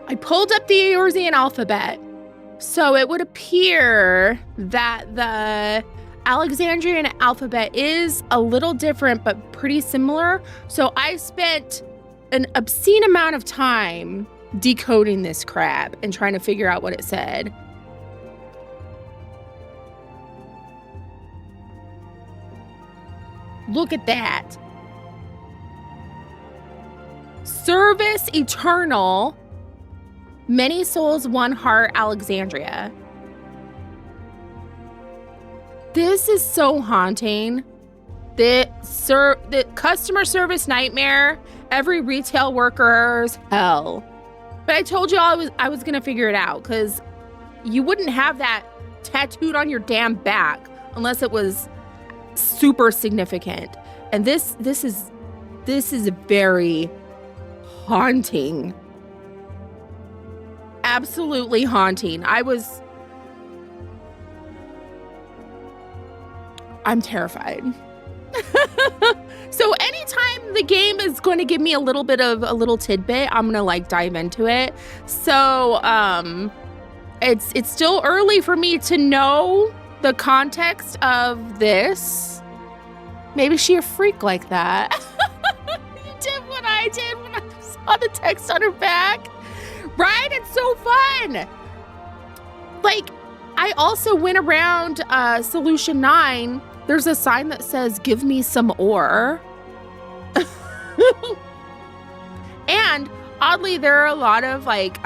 I pulled up the Eorzean alphabet. So it would appear that the Alexandrian alphabet is a little different, but pretty similar. So I spent an obscene amount of time decoding this crap and trying to figure out what it said. Look at that. Service eternal. Many souls, one heart, Alexandria. This is so haunting. The customer service nightmare. Every retail worker's hell. But I told you I was gonna figure it out, because you wouldn't have that tattooed on your damn back unless it was super significant. And this is very haunting. Absolutely haunting. I'm terrified. So anytime the game is going to give me a little tidbit, I'm gonna like dive into it. So it's still early for me to know the context of this. Maybe she a freak like that. You did what I did when I saw the text on her back. Right? It's so fun. Like, I also went around Solution 9. There's a sign that says, "Give me some ore." And oddly, there are a lot of like,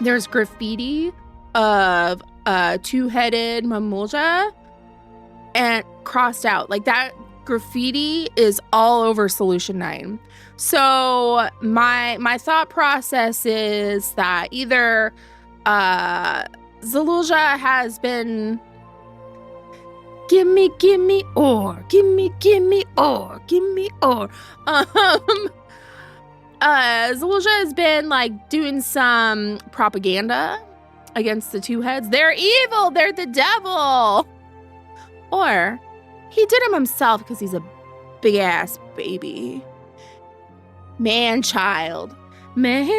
there's graffiti of two-headed Mamulja and crossed out. Like that graffiti is all over Solution 9. So my thought process is that either Zalulja has been give me ore, give me ore, give me ore. Zalulja has been like doing some propaganda against the two heads. They're evil, they're the devil. Or he did them himself because he's a big ass baby. Man-child. Man-child.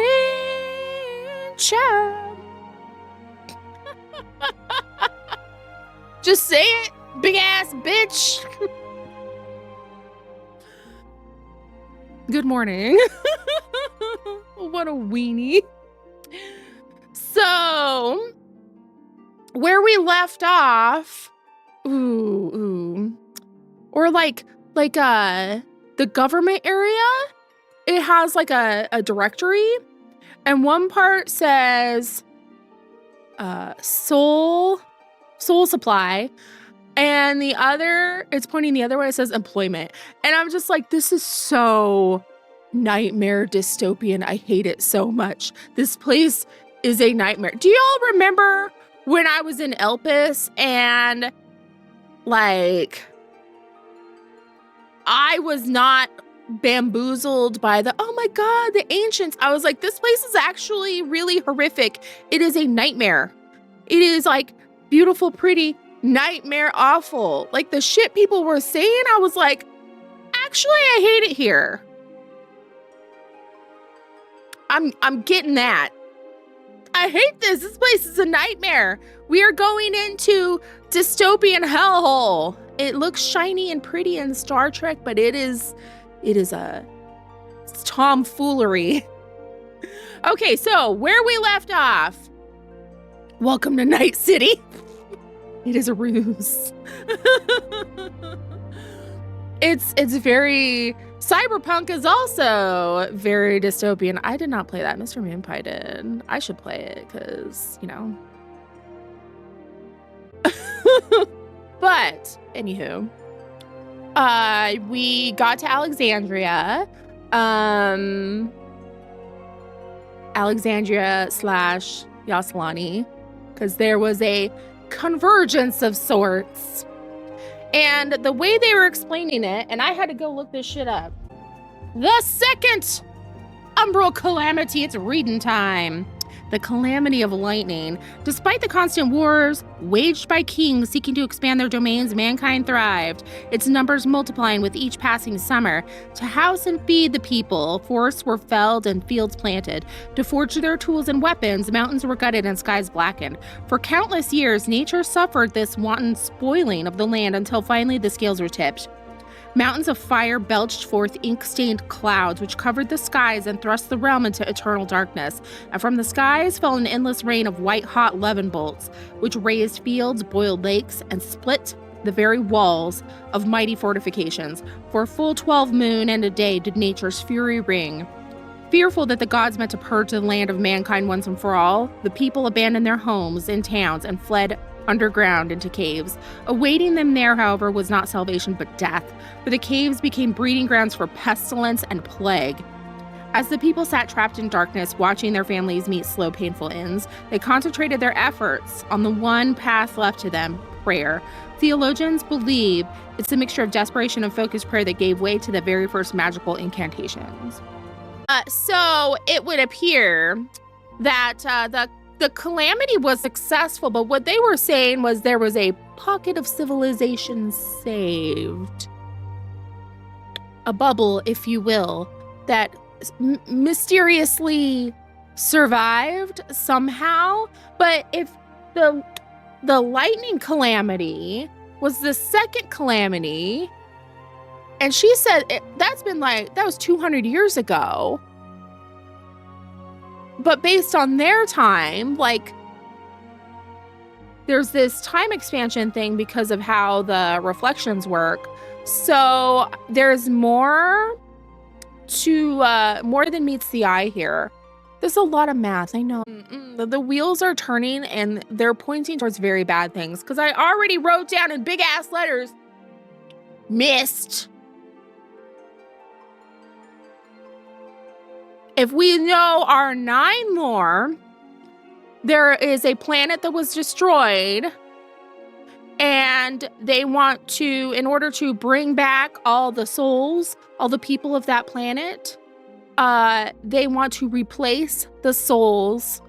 Just say it, big ass bitch. Good morning. What a weenie. So, where we left off, or like the government area, it has like a directory, and one part says soul supply, and the other, it's pointing the other way, it says employment. And I'm just like, this is so nightmare dystopian. I hate it so much. This place is a nightmare. Do y'all remember when I was in Elpis and like I was not bamboozled by the, oh my God, the ancients. I was like, this place is actually really horrific. It is a nightmare. It is like beautiful, pretty, nightmare, awful. Like the shit people were saying, I was like, actually, I hate it here. I'm getting that. I hate this. This place is a nightmare. We are going into dystopian hellhole. It looks shiny and pretty in Star Trek, but it's tomfoolery. Okay, so where we left off. Welcome to Night City. It is a ruse. It's very, Cyberpunk is also very dystopian. I did not play that. Mr. Moonpie did. I should play it because, you know. But, anywho. We got to Alexandria. Alexandria / Yaslani. Because there was a convergence of sorts. And the way they were explaining it, and I had to go look this shit up. The second umbral calamity, it's reading time. the calamity of lightning. Despite the constant wars waged by kings seeking to expand their domains, mankind thrived, its numbers multiplying with each passing summer. To house and feed the people, forests were felled and fields planted. To forge their tools and weapons, mountains were gutted and skies blackened. For countless years, nature suffered this wanton spoiling of the land until finally the scales were tipped. Mountains of fire belched forth ink-stained clouds, which covered the skies and thrust the realm into eternal darkness. And from the skies fell an endless rain of white-hot levin bolts, which razed fields, boiled lakes, and split the very walls of mighty fortifications. For a full 12 moon and a day did nature's fury ring. Fearful that the gods meant to purge the land of mankind once and for all, the people abandoned their homes and towns and fled underground into caves. Awaiting them there, however, was not salvation but death, for the caves became breeding grounds for pestilence and plague. As the people sat trapped in darkness, watching their families meet slow, painful ends, they concentrated their efforts on the one path left to them, prayer. Theologians believe it's a mixture of desperation and focused prayer that gave way to the very first magical incantations. So it would appear that the calamity was successful, but what they were saying was there was a pocket of civilization saved. A bubble, if you will, that mysteriously survived somehow. But if the lightning calamity was the second calamity, and she said that was 200 years ago. But based on their time, like, there's this time expansion thing because of how the reflections work. So there's more than meets the eye here. There's a lot of math, I know. The wheels are turning and they're pointing towards very bad things because I already wrote down in big ass letters, missed. If we know our 9 more, there is a planet that was destroyed, and they want to, in order to bring back all the souls, all the people of that planet, they want to replace the souls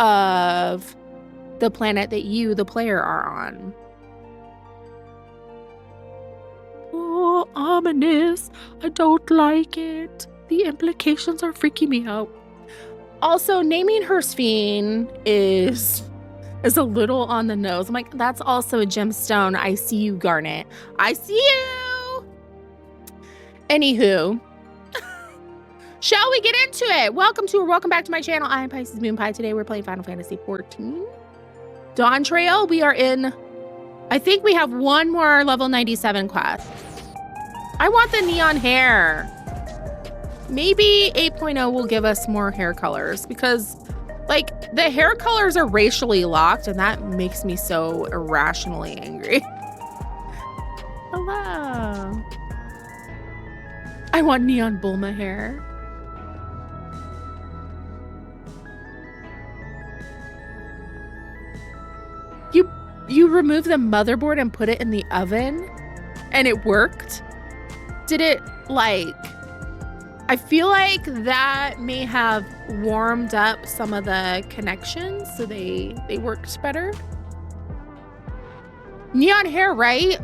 of the planet that you, the player, are on. Oh, ominous. I don't like it. The implications are freaking me out. Also, naming her Sphene is a little on the nose. I'm like, that's also a gemstone. I see you, Garnet. I see you. Anywho, shall we get into it? Welcome back to my channel. I am Pisces Moon Pie. Today we're playing Final Fantasy XIV. DAWNTRAIL. We are in, I think we have one more level 97 quest. I want the neon hair. Maybe 8.0 will give us more hair colors because, like, the hair colors are racially locked and that makes me so irrationally angry. Hello. I want neon Bulma hair. You remove the motherboard and put it in the oven and it worked? Did it, like, I feel like that may have warmed up some of the connections so they worked better. Neon hair, right?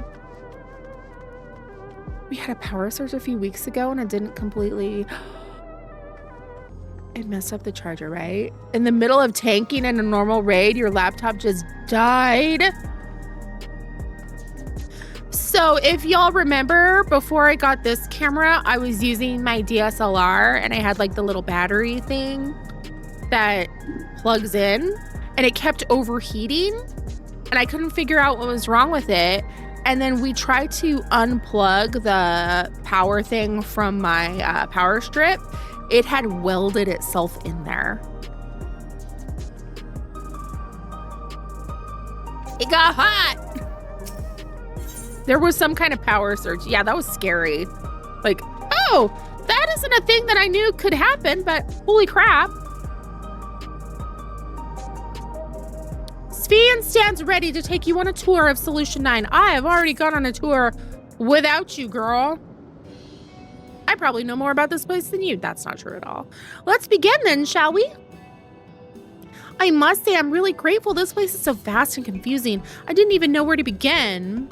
We had a power surge a few weeks ago and it didn't completely, it messed up the charger, right? In the middle of tanking in a normal raid, your laptop just died. So if y'all remember, before I got this camera, I was using my DSLR and I had like the little battery thing that plugs in and it kept overheating and I couldn't figure out what was wrong with it. And then we tried to unplug the power thing from my power strip. It had welded itself in there. It got hot. There was some kind of power surge. Yeah, that was scary. Like, oh, that isn't a thing that I knew could happen, but holy crap. Sphene stands ready to take you on a tour of Solution 9. I have already gone on a tour without you, girl. I I probably know more about this place than you. That's not true at all. Let's begin then, shall we? I must say I'm really grateful. This place is so vast and confusing. I didn't even know where to begin.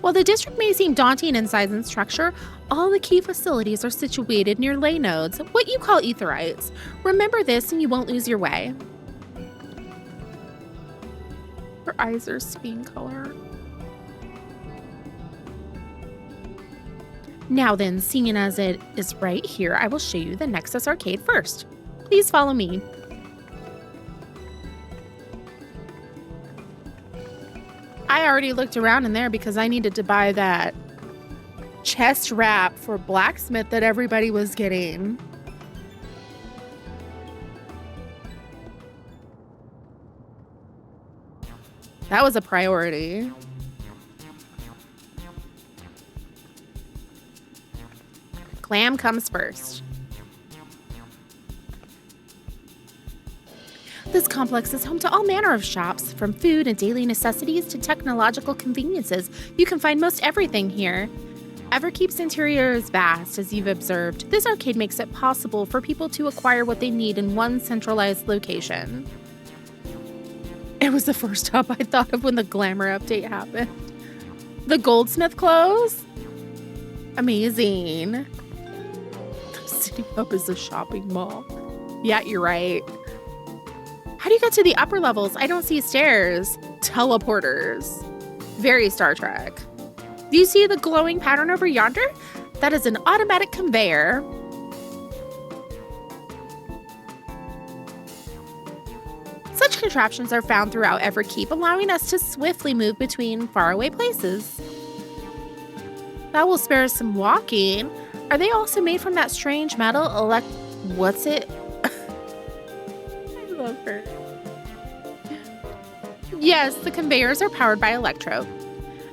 While the district may seem daunting in size and structure, all the key facilities are situated near ley nodes, what you call etherites. Remember this and you won't lose your way. Her eyes are skin color. Now then, seeing as it is right here, I will show you the Nexus Arcade first. Please follow me. I already looked around in there because I needed to buy that chest wrap for blacksmith that everybody was getting. That was a priority. Glam comes first. This complex is home to all manner of shops, from food and daily necessities to technological conveniences. You can find most everything here. Everkeep's interior is vast, as you've observed. This arcade makes it possible for people to acquire what they need in one centralized location. It was the first shop I thought of when the Glamour update happened. The Goldsmith clothes? Amazing. The City Hub is a shopping mall. Yeah, you're right. How do you get to the upper levels? I don't see stairs. Teleporters. Very Star Trek. Do you see the glowing pattern over yonder? That is an automatic conveyor. Such contraptions are found throughout Everkeep, allowing us to swiftly move between faraway places. That will spare us some walking. Are they also made from that strange metal what's it? I love her. Yes, the conveyors are powered by electro.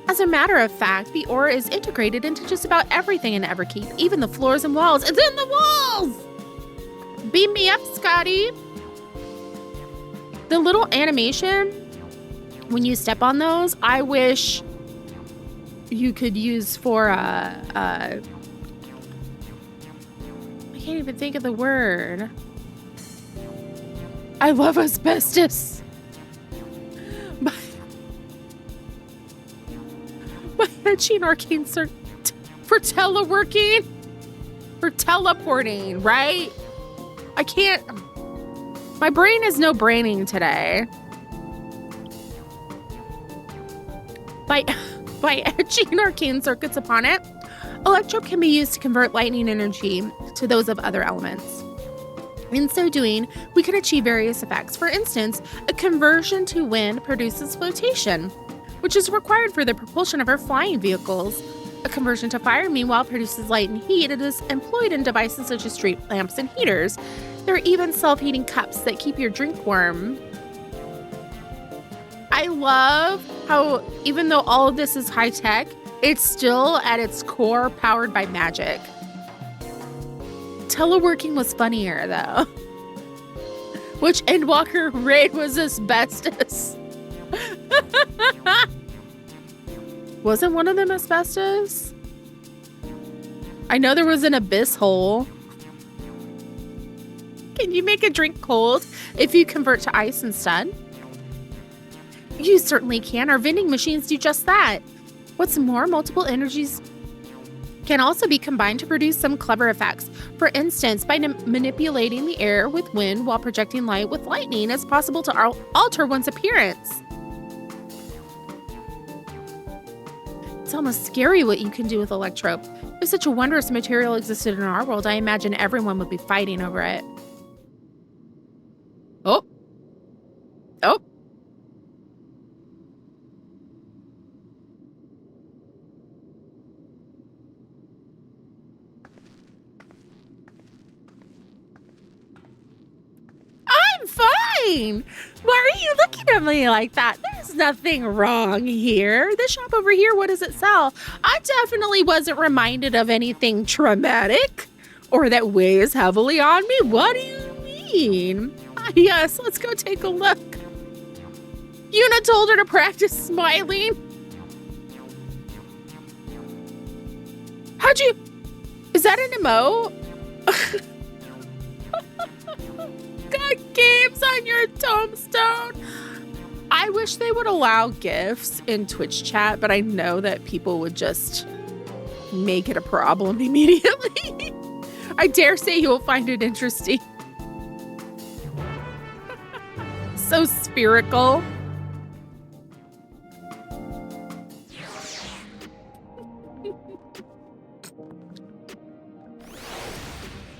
As a matter of fact, the ore is integrated into just about everything in Everkeep, even the floors and walls. It's in the walls! Beam me up, Scotty! The little animation, when you step on those, I wish you could use for I can't even think of the word. I love asbestos. My etching arcane for teleworking, for teleporting, right? I can't. My brain is no braining today. By etching arcane circuits upon it, electro can be used to convert lightning energy to those of other elements. In so doing, we can achieve various effects. For instance, a conversion to wind produces flotation, which is required for the propulsion of our flying vehicles. A conversion to fire, meanwhile, produces light and heat. It is employed in devices such as street lamps and heaters. There are even self-heating cups that keep your drink warm. I love how, even though all of this is high-tech, it's still at its core powered by magic. Teleworking was funnier, though. Which Endwalker raid was asbestos? Wasn't one of them asbestos? I know there was an abyss hole. Can you make a drink cold if you convert to ice instead? You certainly can. Our vending machines do just that. What's more, multiple energies can also be combined to produce some clever effects. For instance, by manipulating the air with wind while projecting light with lightning, it's possible to alter one's appearance. It's almost scary what you can do with electro. If such a wondrous material existed in our world, I imagine everyone would be fighting over it. Oh. Oh. I'm fine. Why are you looking at me like that? There's nothing wrong here. This shop over here, what does it sell? I definitely wasn't reminded of anything traumatic or that weighs heavily on me. What do you mean? Yes, let's go take a look. Yuna told her to practice smiling. How'd you... Is that an emote? Got games on your tombstone. I wish they would allow GIFs in Twitch chat, but I know that people would just make it a problem immediately. I dare say you will find it interesting. So spherical.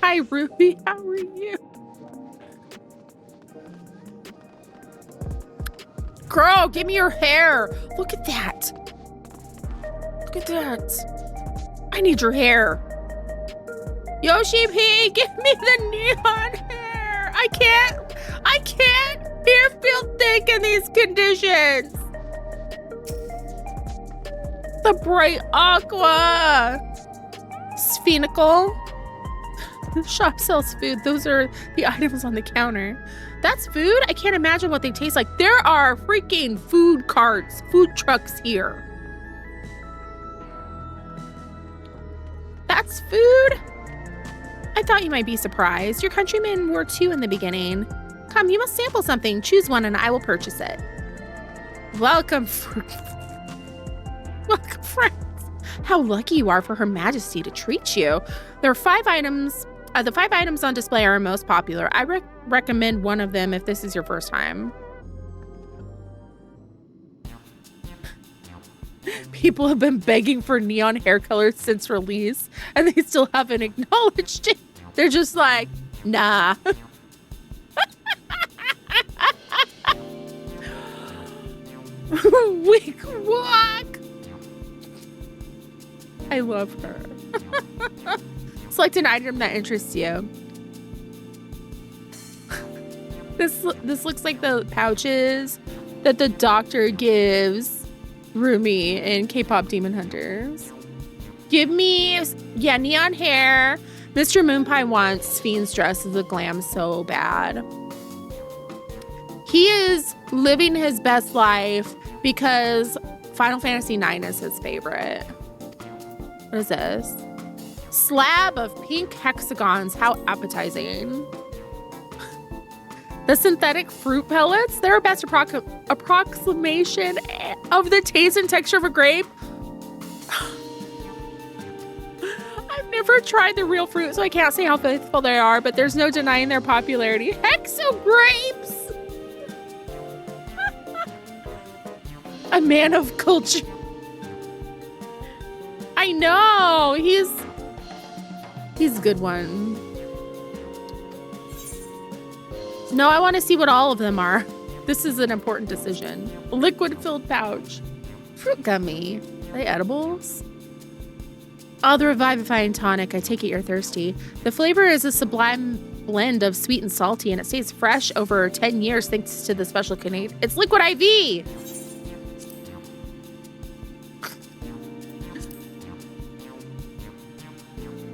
Hi, Ruby. How are you? Girl, give me your hair. Look at that. Look at that. I need your hair. Yoshi P, give me the neon hair. I can't hair feel thick in these conditions. The bright aqua. Sphenical. The shop sells food. Those are the items on the counter. That's food? I can't imagine what they taste like. There are freaking food carts, food trucks here. That's food? I thought you might be surprised. Your countrymen were too in the beginning. Come, you must sample something. Choose one and I will purchase it. Welcome, welcome, friends. How lucky you are for Her Majesty to treat you. There are 5 items. The 5 items on display are most popular. I recommend one of them if this is your first time. People have been begging for neon hair colors since release, and they still haven't acknowledged it. They're just like, nah. Weak walk. I love her. Select an item that interests you. This looks like the pouches that the doctor gives Rumi in K-pop Demon Hunters. Give me, yeah, neon hair. Mr. Moonpie wants Fiend's dress as a glam so bad. He is living his best life because Final Fantasy IX is his favorite. What is this? Slab of pink hexagons. How appetizing. The synthetic fruit pellets. They're a best approximation of the taste and texture of a grape. I've never tried the real fruit, so I can't say how faithful they are, but there's no denying their popularity. Hexo grapes! A man of culture. I know. He's a good one. No, I want to see what all of them are. This is an important decision. Liquid-filled pouch. Fruit gummy. Are they edibles? Oh, the revivifying tonic. I take it you're thirsty. The flavor is a sublime blend of sweet and salty, and it stays fresh over 10 years thanks to the special Canadian. It's Liquid IV!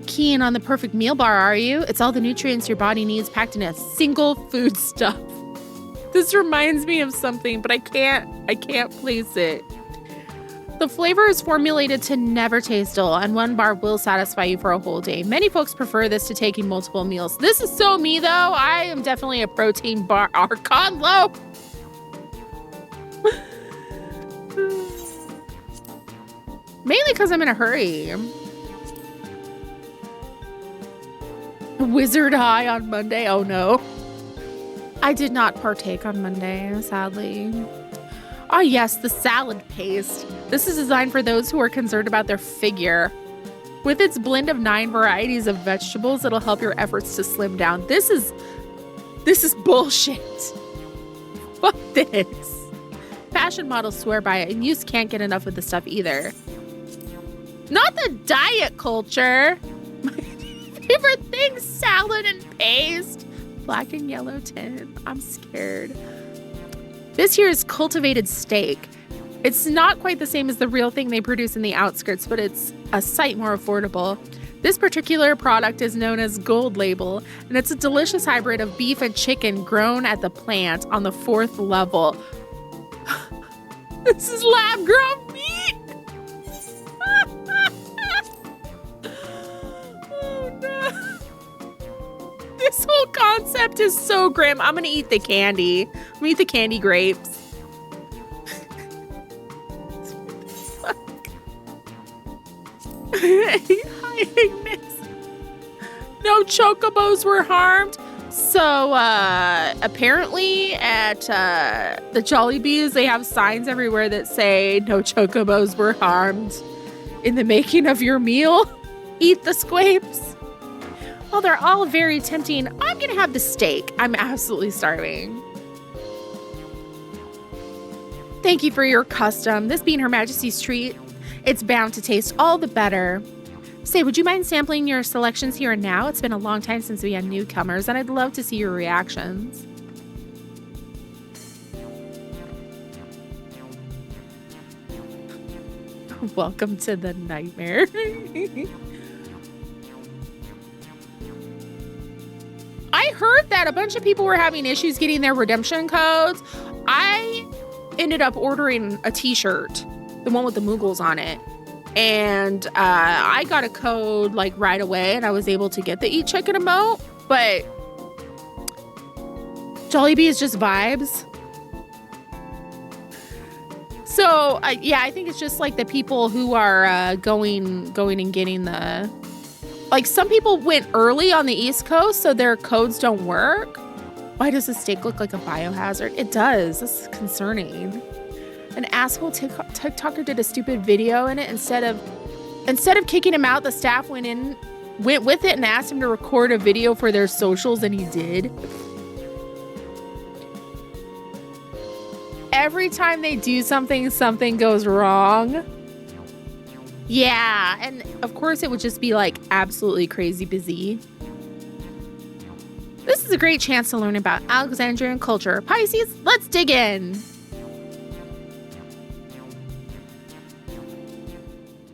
Keen on the perfect meal bar, are you? It's all the nutrients your body needs packed in a single food stuff. This reminds me of something, but I can't place it. The flavor is formulated to never taste dull, and one bar will satisfy you for a whole day. Many folks prefer this to taking multiple meals. This is so me, though. I am definitely a protein bar archon low. Mainly because I'm in a hurry. Wizard high on Monday. Oh no. I did not partake on Monday, sadly. Oh yes, the salad paste. This is designed for those who are concerned about their figure. With its blend of 9 varieties of vegetables, it'll help your efforts to slim down. This is bullshit. Fuck this. Fashion models swear by it, and you just can't get enough of the stuff either. Not the diet culture. Favorite thing, salad and paste. Black and yellow tin. I'm scared. This here is cultivated steak. It's not quite the same as the real thing they produce in the outskirts, but it's a sight more affordable. This particular product is known as Gold Label, and it's a delicious hybrid of beef and chicken grown at the plant on the 4th level. This is lab-grown meat! concept is so grim. I'm gonna eat the candy. I'm gonna eat the candy grapes. Hi, Ignis. No chocobos were harmed. So apparently at the Jollibees, they have signs everywhere that say no chocobos were harmed in the making of your meal. Eat the squapes. Well, they're all very tempting. I'm gonna have the steak. I'm absolutely starving. Thank you for your custom. This being Her Majesty's treat, it's bound to taste all the better. Say, would you mind sampling your selections here and now? It's been a long time since we had newcomers, and I'd love to see your reactions. Welcome to the nightmare. I heard that a bunch of people were having issues getting their redemption codes. I ended up ordering a t-shirt, the one with the Moogles on it. And I got a code like right away and I was able to get the Eat Chicken emote, but Jollibee is just vibes. So yeah, I think it's just like the people who are going and getting the, like some people went early on the East Coast, so their codes don't work. Why does the steak look like a biohazard? It does. This is concerning. An asshole TikToker did a stupid video in it. Instead of kicking him out, the staff went with it and asked him to record a video for their socials, and he did. Every time they do something, something goes wrong. Yeah, and of course it would just be like absolutely crazy busy. This is a great chance to learn about Alexandrian culture. Pisces, let's dig in.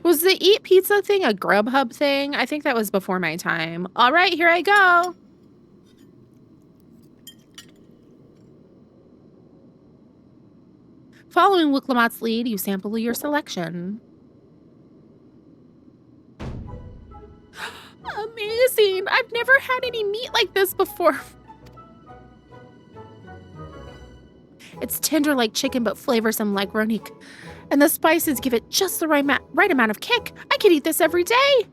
Was the Eat Pizza thing a Grubhub thing? I think that was before my time. All right, here I go. Following Wiklamat's lead, you sample your selection. Amazing. I've never had any meat like this before. It's tender like chicken, but flavorsome like Ronique. And the spices give it just the right amount of kick. I could eat this every day.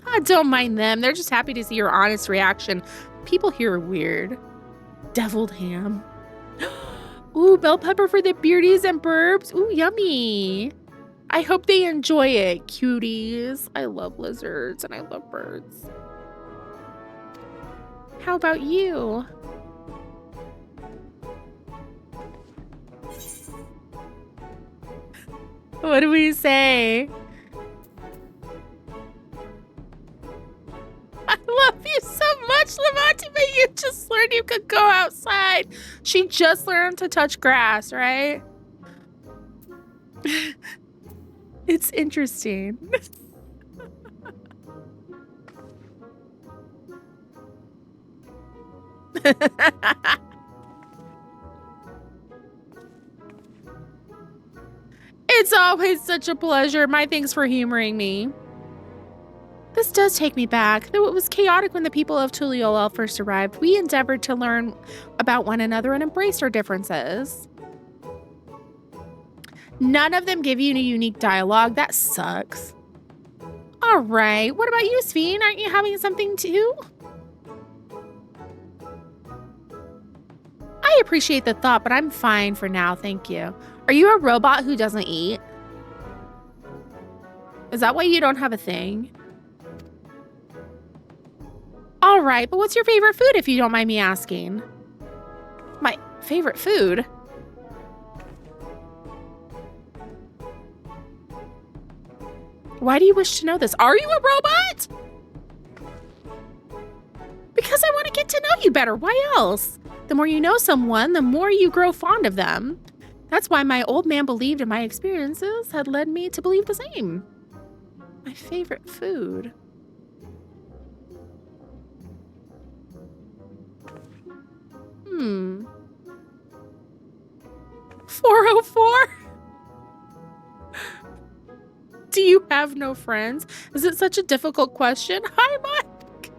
I don't mind them. They're just happy to see your honest reaction. People here are weird. Deviled ham. Ooh, bell pepper for the beardies and burbs. Ooh, yummy. I hope they enjoy it, cuties. I love lizards and I love birds. How about you? What do we say? I love you so much, Lamonti, but you just learned you could go outside. She just learned to touch grass, right? It's interesting. It's always such a pleasure. My thanks for humoring me. This does take me back. Though it was chaotic when the people of Tuliolel first arrived, we endeavored to learn about one another and embrace our differences. None of them give you a unique dialogue. That sucks. All right. What about you, Sphene? Aren't you having something too? I appreciate the thought, but I'm fine for now, thank you. Are you a robot who doesn't eat? Is that why you don't have a thing? All right, but what's your favorite food, if you don't mind me asking? My favorite food? Why do you wish to know this? Are you a robot? Because I want to get to know you better. Why else? The more you know someone, the more you grow fond of them. That's why my old man believed, and my experiences had led me to believe the same. My favorite food. Hmm. 404? Do you have no friends? Is it such a difficult question? Hi, Mike.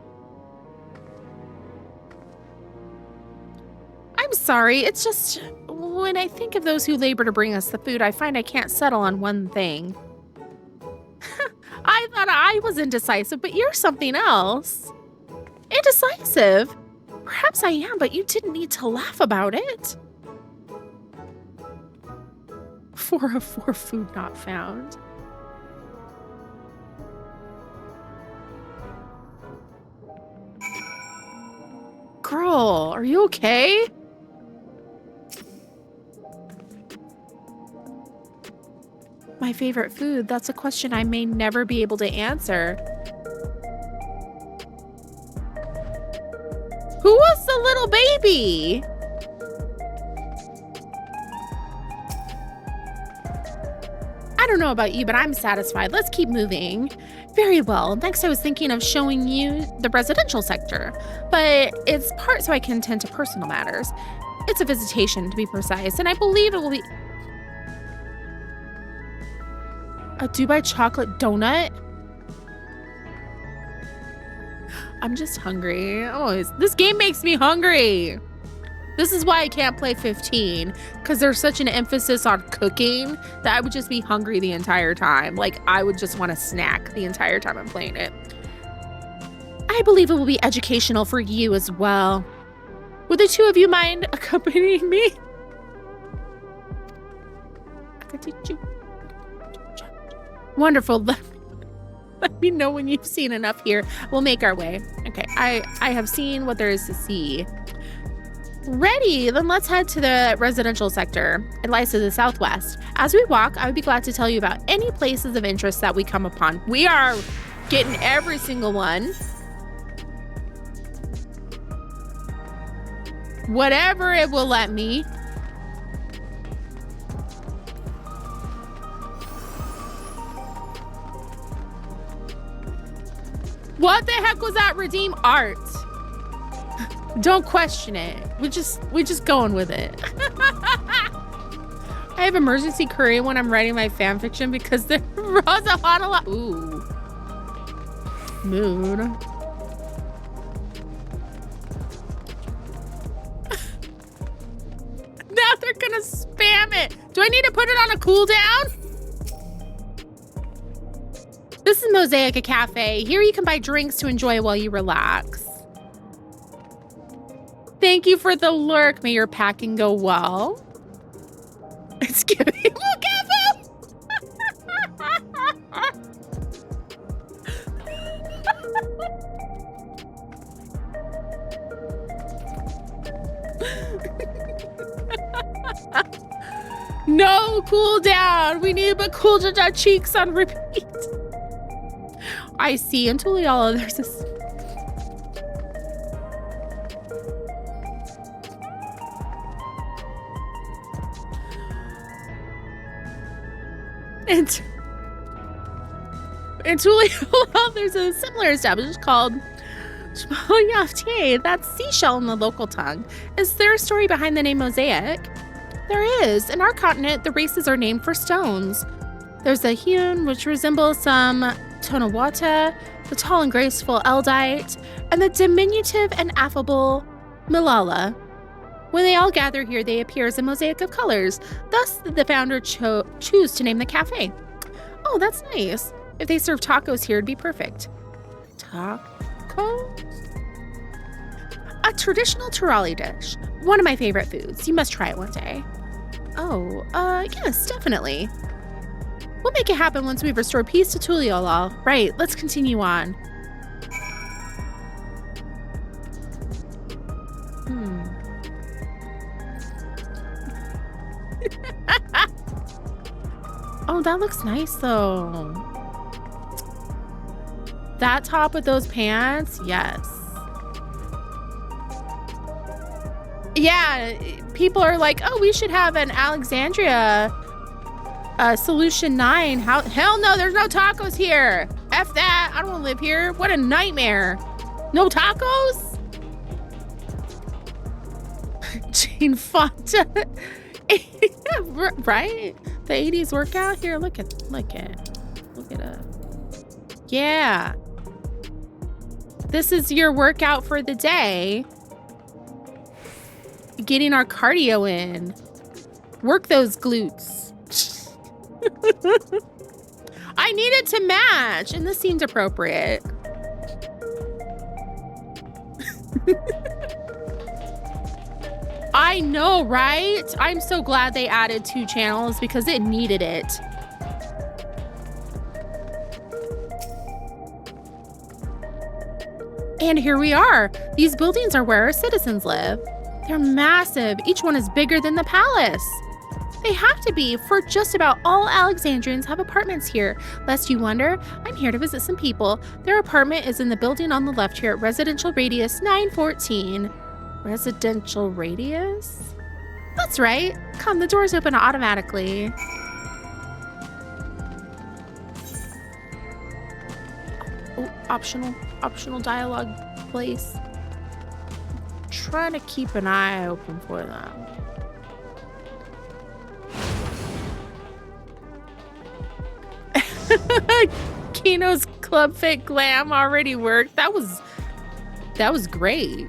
I'm sorry. It's just when I think of those who labor to bring us the food, I find I can't settle on one thing. I thought I was indecisive, but you're something else. Indecisive? Perhaps I am, but you didn't need to laugh about it. 4 of 4 food not found. Girl, are you okay? My favorite food, that's a question I may never be able to answer. Who was the little baby? I don't know about you, but I'm satisfied. Let's keep moving. Very well. Next, I was thinking of showing you the residential sector, but it's part so I can tend to personal matters. It's a visitation, to be precise, and I believe it will be a Dubai chocolate donut. I'm just hungry. Oh, this game makes me hungry. This is why I can't play 15, because there's such an emphasis on cooking that I would just be hungry the entire time. Like, I would just want to snack the entire time I'm playing it. I believe it will be educational for you as well. Would the two of you mind accompanying me? I can teach you. Wonderful. Let me know when you've seen enough here. We'll make our way. Okay, I have seen what there is to see. Ready, then let's head to the residential sector. It lies to the southwest. As we walk, I would be glad to tell you about any places of interest that we come upon. We are getting every single one. Whatever it will let me. What the heck was that? Redeem art. Don't question it. We're just going with it. I have emergency curry when I'm writing my fan fiction because there was a lot. Ooh. Mood. Now they're gonna spam it. Do I need to put it on a cooldown? This is Mosaic, a cafe. Here you can buy drinks to enjoy while you relax. Thank you for the lurk. May your packing go well. It's giving. Look at them! No cooldown. We need to cool down cheeks on repeat. I see. In Tuliala, there's this. In Tuliala, there's a similar establishment called Yaftier. That's seashell in the local tongue. Is there a story behind the name Mosaic? There is. In our continent, the races are named for stones. There's the Hyun, which resembles some Tonawata, the tall and graceful Eldite, and the diminutive and affable Malala. When they all gather here, they appear as a mosaic of colors. Thus, the founder choose to name the cafe. Oh, that's nice. If they serve tacos here, it'd be perfect. Tacos? A traditional Turali dish. One of my favorite foods. You must try it one day. Oh, yes, definitely. We'll make it happen once we've restored peace to Tuliala. Right, let's continue on. Oh, that looks nice though. That top with those pants, yes. Yeah, people are like, oh, we should have an Alexandria Solution 9. Hell no, there's no tacos here. F that, I don't want to live here. What a nightmare. No tacos? Jane Fonda. Look it up. Yeah. This is your workout for the day. Getting our cardio in. Work those glutes. I need it to match, and this seems appropriate. I know, right? I'm so glad they added 2 channels because it needed it. And here we are. These buildings are where our citizens live. They're massive. Each one is bigger than the palace. They have to be, for just about all Alexandrians have apartments here. Lest you wonder, I'm here to visit some people. Their apartment is in the building on the left here at Residential Radius 914. Residential Radius? That's right. Come, the doors open automatically. Oh, optional dialogue place. Trying to keep an eye open for them. Kino's Club Fit Glam already worked. That was great.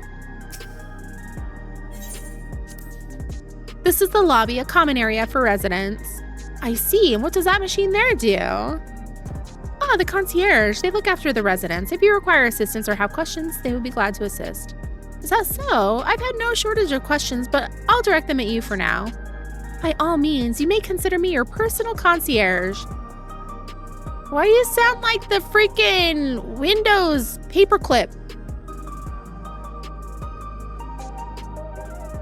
This is the lobby, a common area for residents. I see. And what does that machine there do? Ah, the concierge. They look after the residents. If you require assistance or have questions, they would be glad to assist. Is that so? I've had no shortage of questions, but I'll direct them at you for now. By all means, you may consider me your personal concierge. Why do you sound like the freaking Windows paperclip?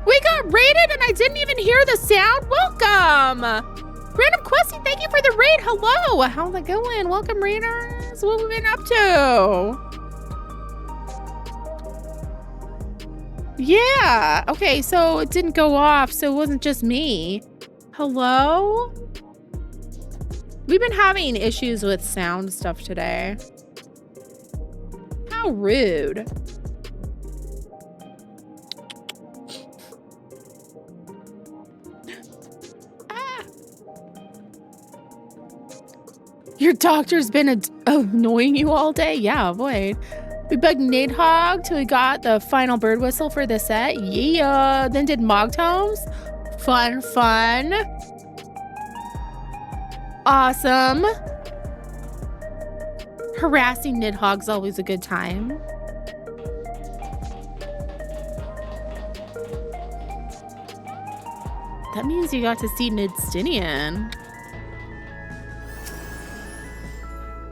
We got raided and I didn't even hear the sound. Welcome. Random Questy, thank you for the raid. Hello. How's it going? Welcome, raiders. What have we been up to? Yeah. Okay, so it didn't go off, so it wasn't just me. Hello? We've been having issues with sound stuff today. How rude. Ah. Your doctor's been annoying you all day? Yeah, avoid. We bugged Nidhogg till we got the final bird whistle for the set. Yeah. Then did Mogtomes. Fun. Awesome. Harassing Nidhogg's always a good time. That means you got to see Nidstinian.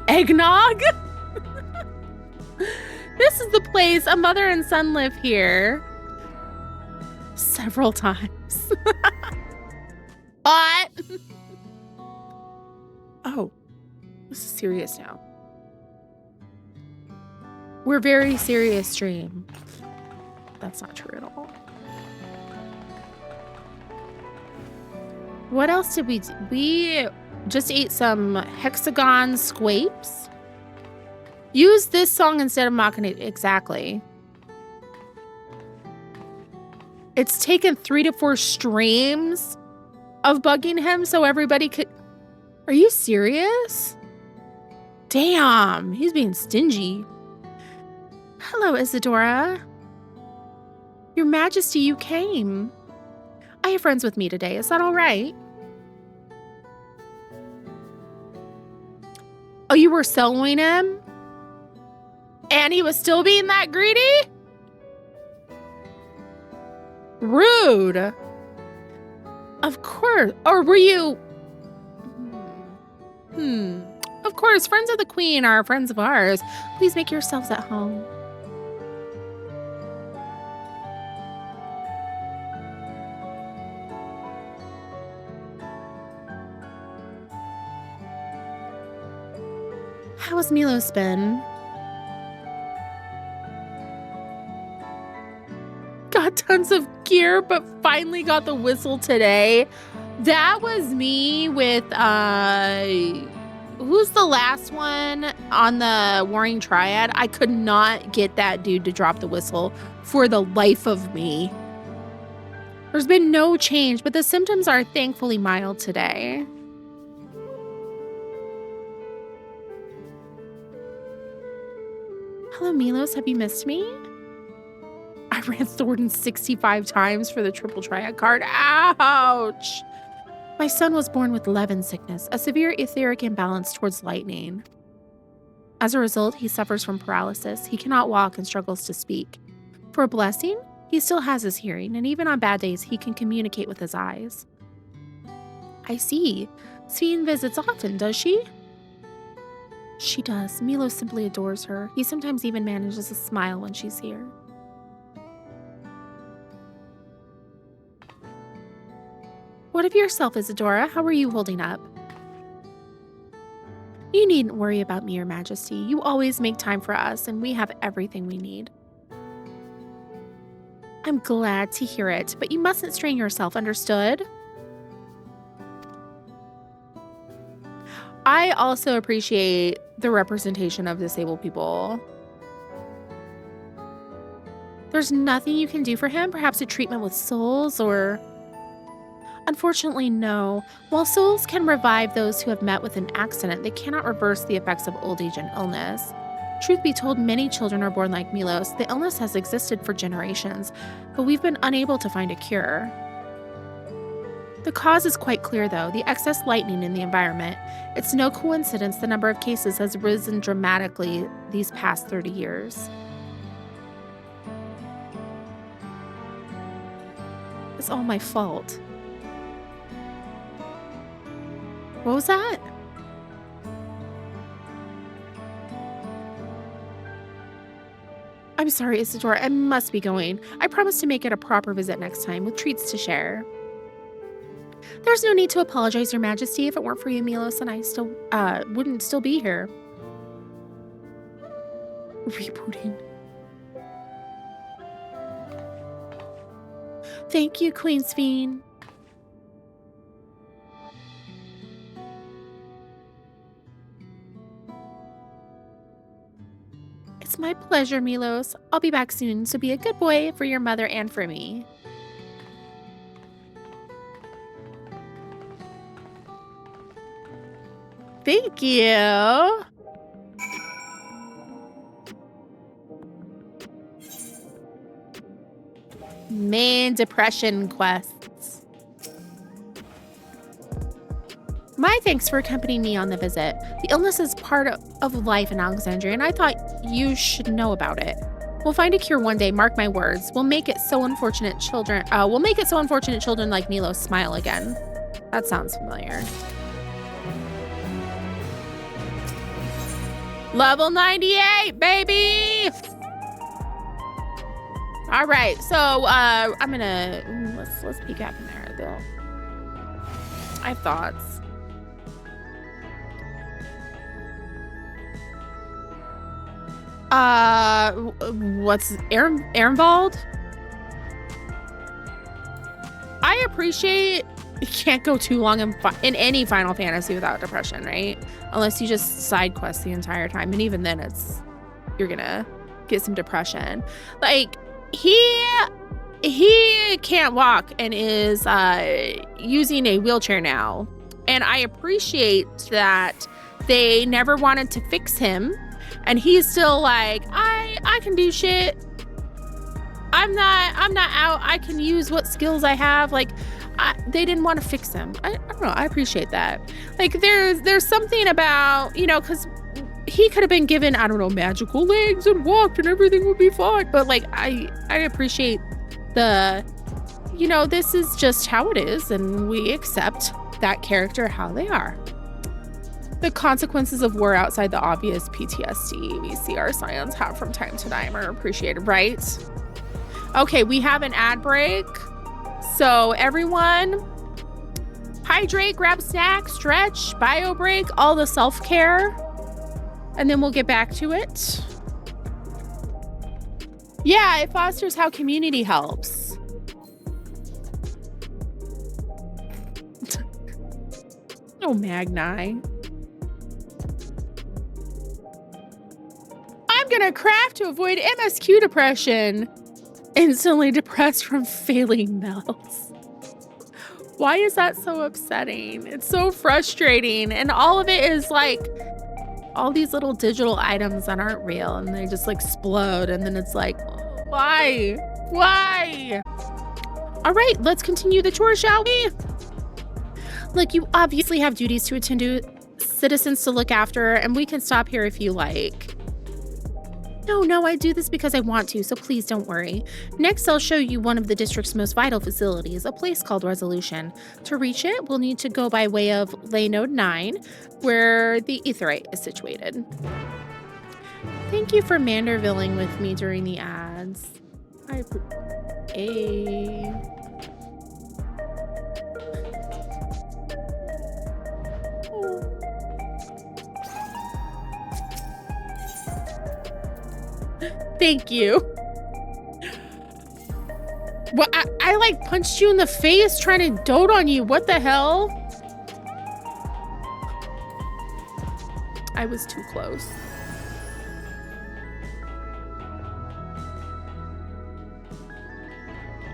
Eggnog? This is the place. A mother and son live here. Several times. What? Oh, this is serious now. We're very serious stream. That's not true at all. What else did we do? We just ate some hexagon squapes. Use this song instead of mocking it. Exactly. It's taken 3 to 4 streams of bugging him so everybody could... Are you serious? Damn, he's being stingy. Hello, Isadora. Your Majesty, you came. I have friends with me today. Is that all right? Oh, you were soloing him? And he was still being that greedy? Rude. Of course. Or were you... Of course, friends of the Queen are friends of ours. Please make yourselves at home. How was Milo's been? Got tons of gear, but finally got the whistle today. That was me with, who's the last one on the Warring Triad? I could not get that dude to drop the whistle for the life of me. There's been no change, but the symptoms are thankfully mild today. Hello, Milos. Have you missed me? I ran Thornton 65 times for the triple triad card. Ouch! My son was born with Levin sickness, a severe etheric imbalance towards lightning. As a result, he suffers from paralysis. He cannot walk and struggles to speak. For a blessing, he still has his hearing, and even on bad days, he can communicate with his eyes. I see. Sveen visits often, does she? She does. Milos simply adores her. He sometimes even manages to smile when she's here. What of yourself, Isadora? How are you holding up? You needn't worry about me, Your Majesty. You always make time for us, and we have everything we need. I'm glad to hear it, but you mustn't strain yourself, understood? I also appreciate the representation of disabled people. There's nothing you can do for him? Perhaps a treatment with souls, or... Unfortunately, no. While souls can revive those who have met with an accident, they cannot reverse the effects of old age and illness. Truth be told, many children are born like Milos. The illness has existed for generations, but we've been unable to find a cure. The cause is quite clear, though, the excess lightning in the environment. It's no coincidence the number of cases has risen dramatically these past 30 years. It's all my fault. What was that? I'm sorry, Isadora. I must be going. I promise to make it a proper visit next time, with treats to share. There's no need to apologize, Your Majesty. If it weren't for you, Milos and I still wouldn't still be here. Rebooting. Thank you, Queen Sveen. It's my pleasure, Milos. I'll be back soon, so be a good boy for your mother and for me. Thank you. Main depression quests. My thanks for accompanying me on the visit. The illness is part of life in Alexandria, and I thought you should know about it. We'll find a cure one day, mark my words. We'll make it so unfortunate children like Milos smile again. That sounds familiar. Level 98, baby! All right, so I'm gonna let's peek up in there though. I have thoughts. What's Ehrenwald? I appreciate you can't go too long in any Final Fantasy without depression, right? Unless you just side quest the entire time, and even then you're gonna get some depression. Like he can't walk and is using a wheelchair now, and I appreciate that they never wanted to fix him, and he's still like, I can do shit. I'm not out. I can use what skills I have. Like, they didn't want to fix him. I don't know. I appreciate that. Like, there's something about, because he could have been given, I don't know, magical legs and walked and everything would be fine. But like, I appreciate this is just how it is, and we accept that character how they are. The consequences of war outside the obvious PTSD we see our scions have from time to time are appreciated, right? Okay, we have an ad break. So everyone, hydrate, grab a snack, stretch, bio break, all the self-care, and then we'll get back to it. Yeah, it fosters how community helps. Oh, Magni. I'm gonna craft to avoid MSQ depression. Instantly depressed from failing melts. Why is that so upsetting? It's so frustrating, and all of it is like all these little digital items that aren't real and they just like explode, and then it's like, why? Why? All right, let's continue the tour, shall we? Look, you obviously have duties to attend to, citizens to look after, and we can stop here if you like. No, I do this because I want to, so please don't worry. Next, I'll show you one of the district's most vital facilities, a place called Resolution. To reach it, we'll need to go by way of Lay Node 9, where the Aetherite is situated. Thank you for Mandervilling with me during the ads. Thank you. Well, I like punched you in the face trying to dote on you. What the hell? I was too close.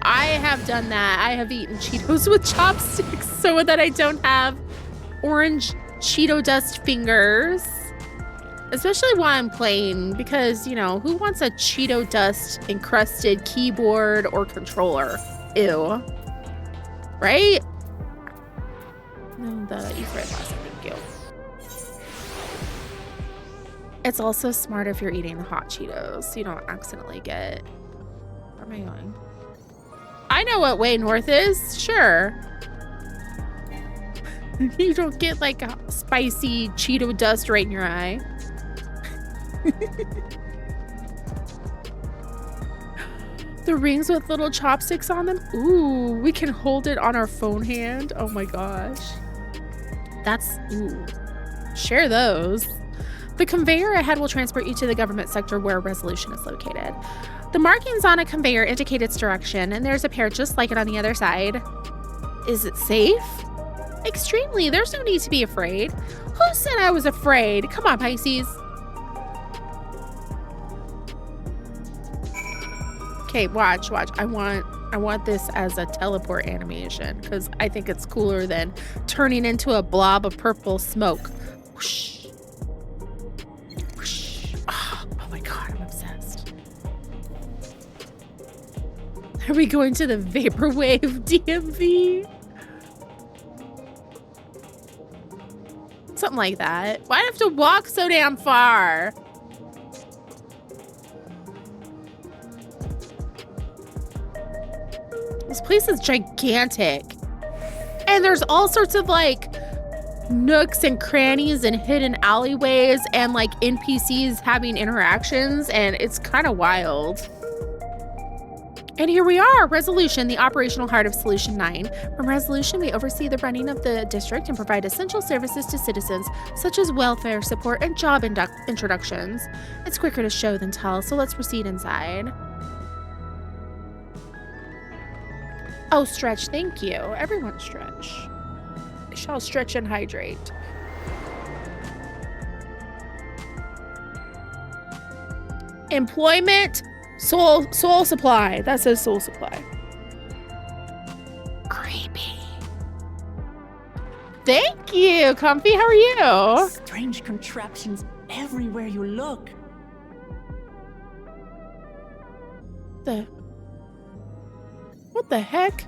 I have done that. I have eaten Cheetos with chopsticks so that I don't have orange Cheeto dust fingers. Especially while I'm playing, because, you know, who wants a Cheeto dust encrusted keyboard or controller? Ew. Right? No, the Aetherite plastic, thank you. It's also smart if you're eating the hot Cheetos, so you don't accidentally get... Where am I going? I know what way north is, sure. You don't get like a spicy Cheeto dust right in your eye. The rings with little chopsticks on them. Ooh, we can hold it on our phone hand. Oh my gosh. That's, ooh. Share those. The conveyor ahead will transport you to the government sector where Resolution is located. The markings on a conveyor indicate its direction, and there's a pair just like it on the other side. Is it safe? Extremely. There's no need to be afraid. Who said I was afraid? Come on, Pisces. Okay, watch. I want this as a teleport animation because I think it's cooler than turning into a blob of purple smoke. Whoosh. Whoosh. Oh my god, I'm obsessed. Are we going to the Vaporwave DMV? Something like that. Why'd I have to walk so damn far? This place is gigantic. And there's all sorts of like nooks and crannies and hidden alleyways and like NPCs having interactions, and it's kind of wild. And here we are, Resolution, the operational heart of Solution 9. From Resolution, we oversee the running of the district and provide essential services to citizens, such as welfare support and job introductions. It's quicker to show than tell, so let's proceed inside. Oh, stretch, thank you. Everyone stretch. I shall stretch and hydrate. Employment, soul supply. That says soul supply. Creepy. Thank you, Comfy. How are you? Strange contraptions everywhere you look. What the heck?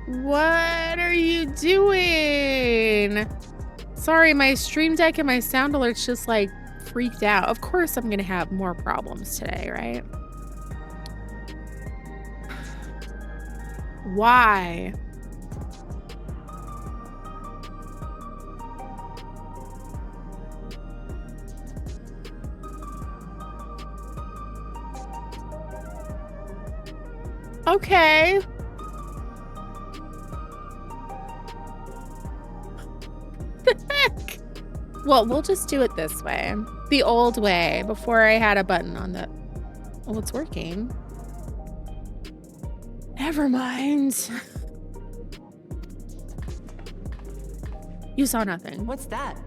What are you doing? Sorry, my stream deck and my sound alerts just like freaked out. Of course I'm gonna have more problems today, right? Why? Okay. The heck? Well, we'll just do it this way. The old way, before I had a button on the... Oh, it's working. Never mind. You saw nothing. What's that?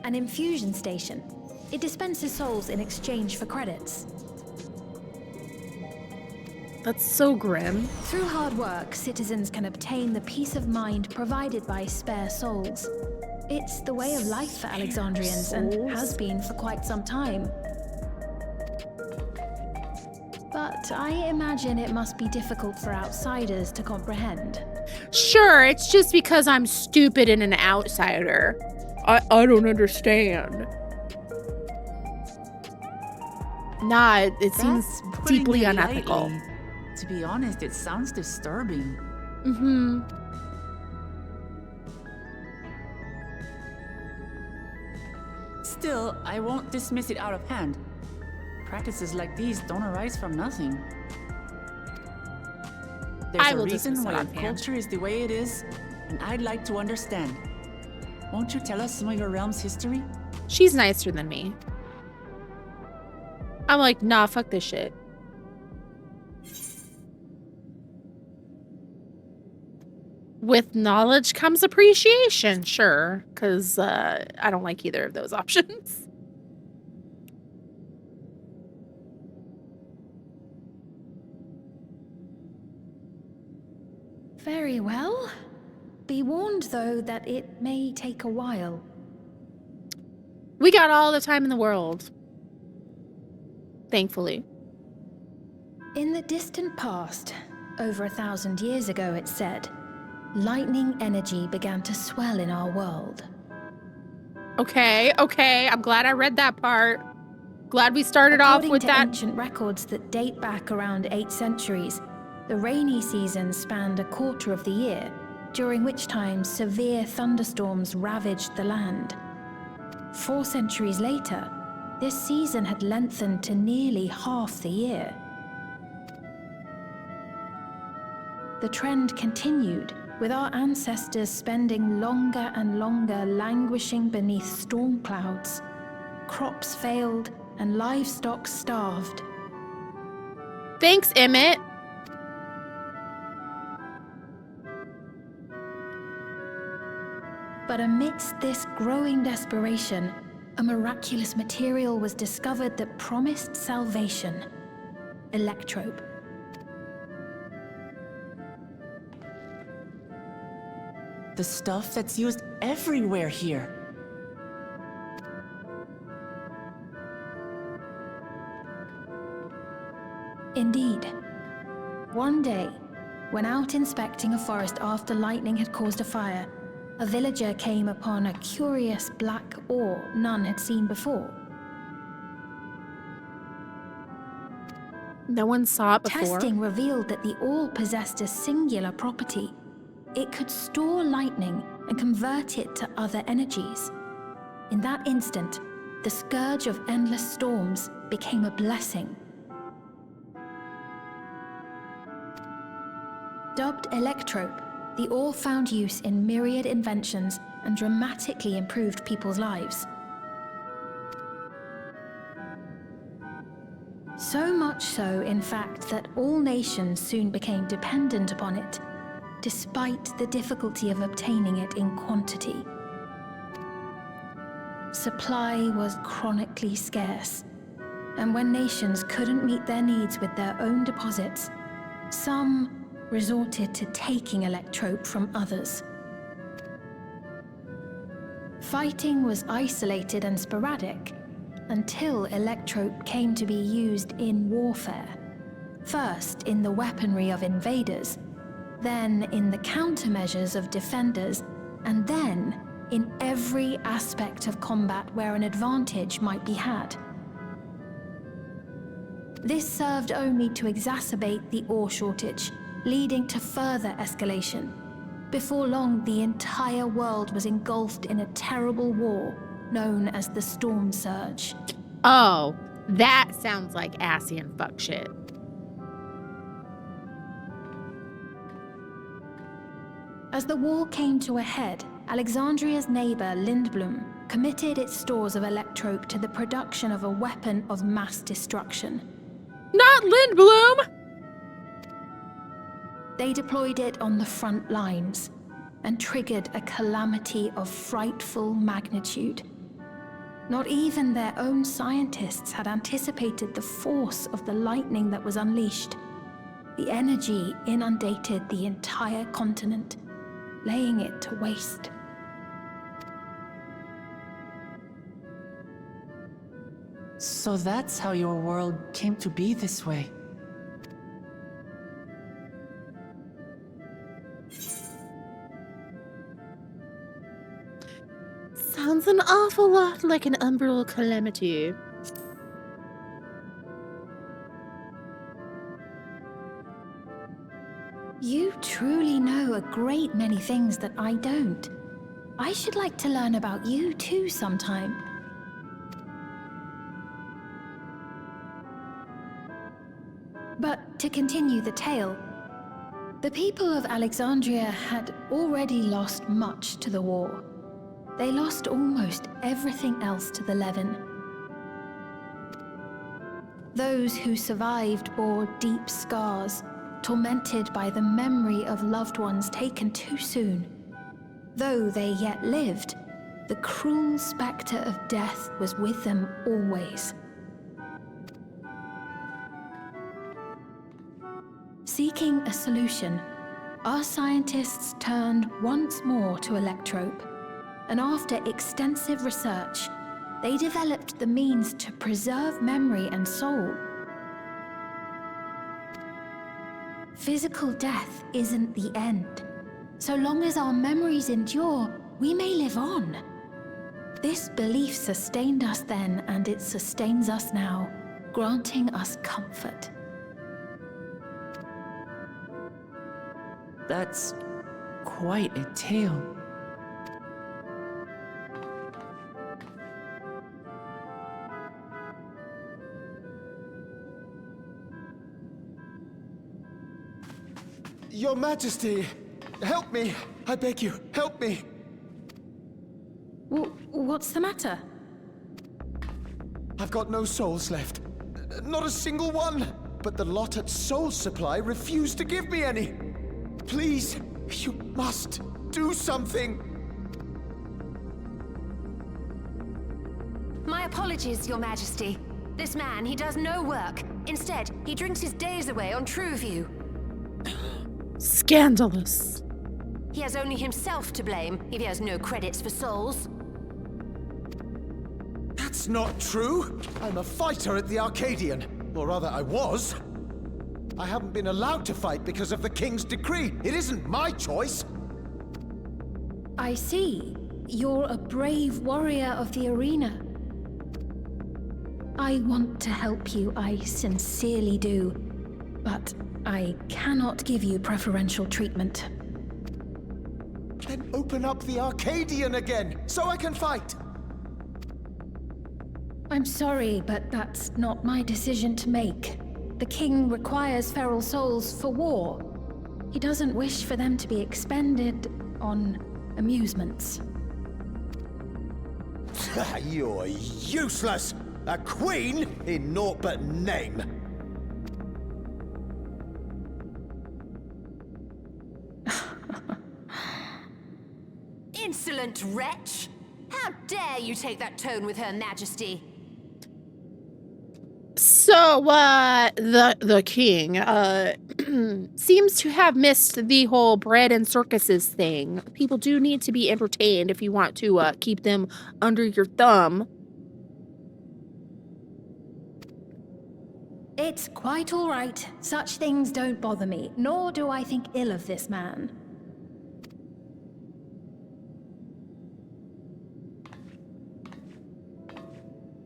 An infusion station. It dispenses souls in exchange for credits. That's so grim. Through hard work, citizens can obtain the peace of mind provided by spare souls. It's the way of life for Alexandrians and has been for quite some time. But I imagine it must be difficult for outsiders to comprehend. Sure, it's just because I'm stupid and an outsider. I don't understand. Nah, it seems deeply unethical. Lightly. To be honest, it sounds disturbing. Mm-hmm. Still, I won't dismiss it out of hand. Practices like these don't arise from nothing. There's I a will reason dismiss it why out our of hand. culture is the way it is, and I'd like to understand. Won't you tell us some of your realm's history? She's nicer than me. I'm like, nah, fuck this shit. With knowledge comes appreciation, sure, because I don't like either of those options. Very well. Be warned, though, that it may take a while. We got all the time in the world. Thankfully. In the distant past, over 1,000 years ago, it's said, lightning energy began to swell in our world. Okay, I'm glad I read that part. Glad we started off with that. According to ancient records that date back around 8 centuries, the rainy season spanned a quarter of the year, during which time severe thunderstorms ravaged the land. 4 centuries later, this season had lengthened to nearly half the year. The trend continued, with our ancestors spending longer and longer languishing beneath storm clouds. Crops failed and livestock starved. Thanks, Emmett. But amidst this growing desperation, a miraculous material was discovered that promised salvation: electrope. The stuff that's used everywhere here. Indeed. One day, when out inspecting a forest after lightning had caused a fire, a villager came upon a curious black ore none had seen before. No one saw it before. Testing revealed that the ore possessed a singular property. It could store lightning and convert it to other energies. In that instant, the scourge of endless storms became a blessing. Dubbed electrope, the ore found use in myriad inventions and dramatically improved people's lives. So much so, in fact, that all nations soon became dependent upon it, despite the difficulty of obtaining it in quantity. Supply was chronically scarce, and when nations couldn't meet their needs with their own deposits, some resorted to taking electrope from others. Fighting was isolated and sporadic until electrope came to be used in warfare, first in the weaponry of invaders, then in the countermeasures of defenders, and then in every aspect of combat where an advantage might be had. This served only to exacerbate the ore shortage, leading to further escalation. Before long, the entire world was engulfed in a terrible war known as the Storm Surge. Oh, that sounds like Asian fuck shit. As the war came to a head, Alexandria's neighbor Lindblom committed its stores of electrope to the production of a weapon of mass destruction. Not Lindblom! They deployed it on the front lines and triggered a calamity of frightful magnitude. Not even their own scientists had anticipated the force of the lightning that was unleashed. the energy inundated the entire continent, laying it to waste. So that's how your world came to be this way. Sounds an awful lot like an umbral calamity. You truly know a great many things that I don't. I should like to learn about you too sometime. But to continue the tale, the people of Alexandria had already lost much to the war. They lost almost everything else to the Levin. Those who survived bore deep scars, tormented by the memory of loved ones taken too soon. Though they yet lived, the cruel spectre of death was with them always. Seeking a solution, our scientists turned once more to Electrope, and after extensive research, they developed the means to preserve memory and soul. Physical death isn't the end. So long as our memories endure, we may live on. This belief sustained us then, and it sustains us now, granting us comfort. That's quite a tale. Your Majesty, help me! I beg you, help me! What's the matter? I've got no souls left. Not a single one! But the lot at Soul Supply refused to give me any! Please, you must do something! My apologies, Your Majesty. This man, he does no work. Instead, he drinks his days away on Trueview. Scandalous. He has only himself to blame if he has no credits for souls. That's not true! I'm a fighter at the Arcadian. Or rather, I was. I haven't been allowed to fight because of the King's decree. It isn't my choice. I see. You're a brave warrior of the arena. I want to help you, I sincerely do. But I cannot give you preferential treatment. Then open up the Arcadian again, so I can fight! I'm sorry, but that's not my decision to make. The king requires feral souls for war. He doesn't wish for them to be expended on amusements. You're useless! A queen in naught but name! Insolent wretch! How dare you take that tone with Her Majesty? So, the king, seems to have missed the whole bread and circuses thing. People do need to be entertained if you want to, keep them under your thumb. It's quite all right. Such things don't bother me, nor do I think ill of this man.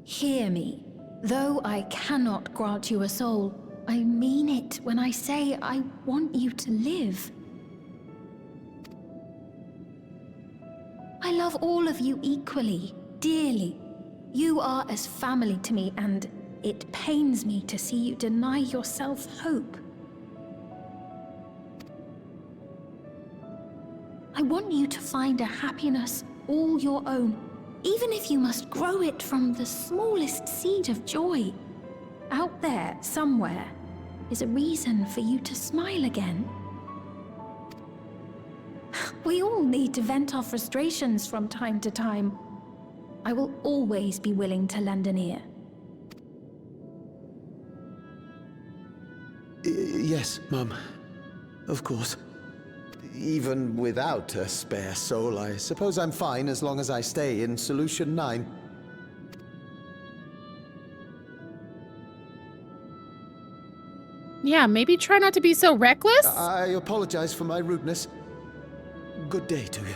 Hear me. Though I cannot grant you a soul, I mean it when I say I want you to live. I love all of you equally, dearly. You are as family to me, and it pains me to see you deny yourself hope. I want you to find a happiness all your own, even if you must grow it from the smallest seed of joy. Out there, somewhere, is a reason for you to smile again. We all need to vent our frustrations from time to time. I will always be willing to lend an ear. Yes, Mum. Of course. Even without a spare soul, I suppose I'm fine as long as I stay in Solution 9. Yeah, maybe try not to be so reckless. I apologize for my rudeness. Good day to you.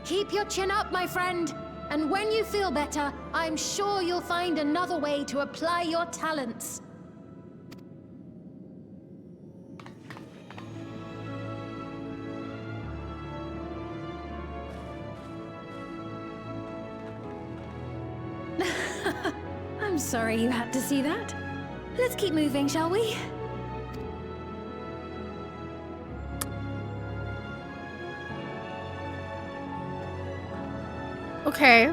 Keep your chin up, my friend. And when you feel better, I'm sure you'll find another way to apply your talents. I'm sorry you had to see that. Let's keep moving, shall we? Okay.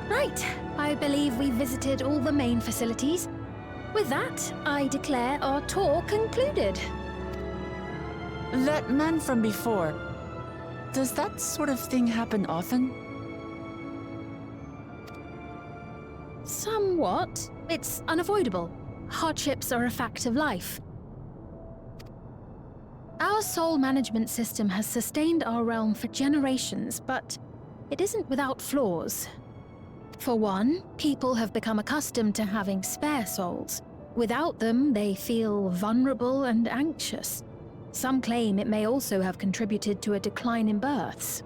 Right. I believe we visited all the main facilities. With that, I declare our tour concluded. That man from before, does that sort of thing happen often? Somewhat. It's unavoidable. Hardships are a fact of life. Our soul management system has sustained our realm for generations, but it isn't without flaws. For one, people have become accustomed to having spare souls. Without them, they feel vulnerable and anxious. Some claim it may also have contributed to a decline in births.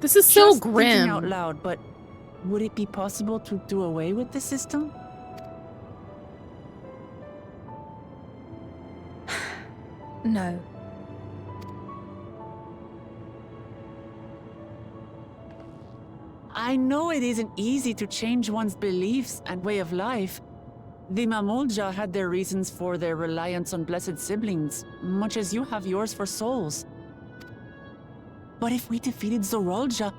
This is so Just grim. thinking out loud, but would it be possible to do away with the system? No. I know it isn't easy to change one's beliefs and way of life. The Mamolja had their reasons for their reliance on blessed siblings, much as you have yours for souls. But if we defeated Zorolja,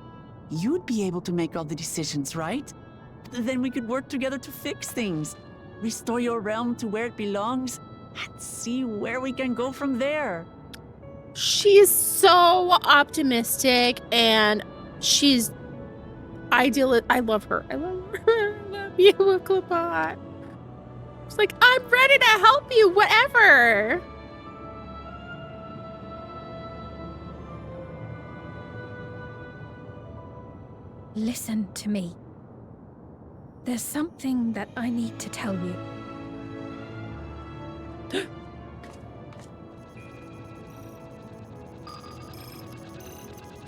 you'd be able to make all the decisions, right? Then we could work together to fix things, restore your realm to where it belongs, and see where we can go from there. She's so optimistic and she's ideal. I love her. I love her. I love you, Clipot. She's like, I'm ready to help you, whatever. Listen to me. There's something that I need to tell you.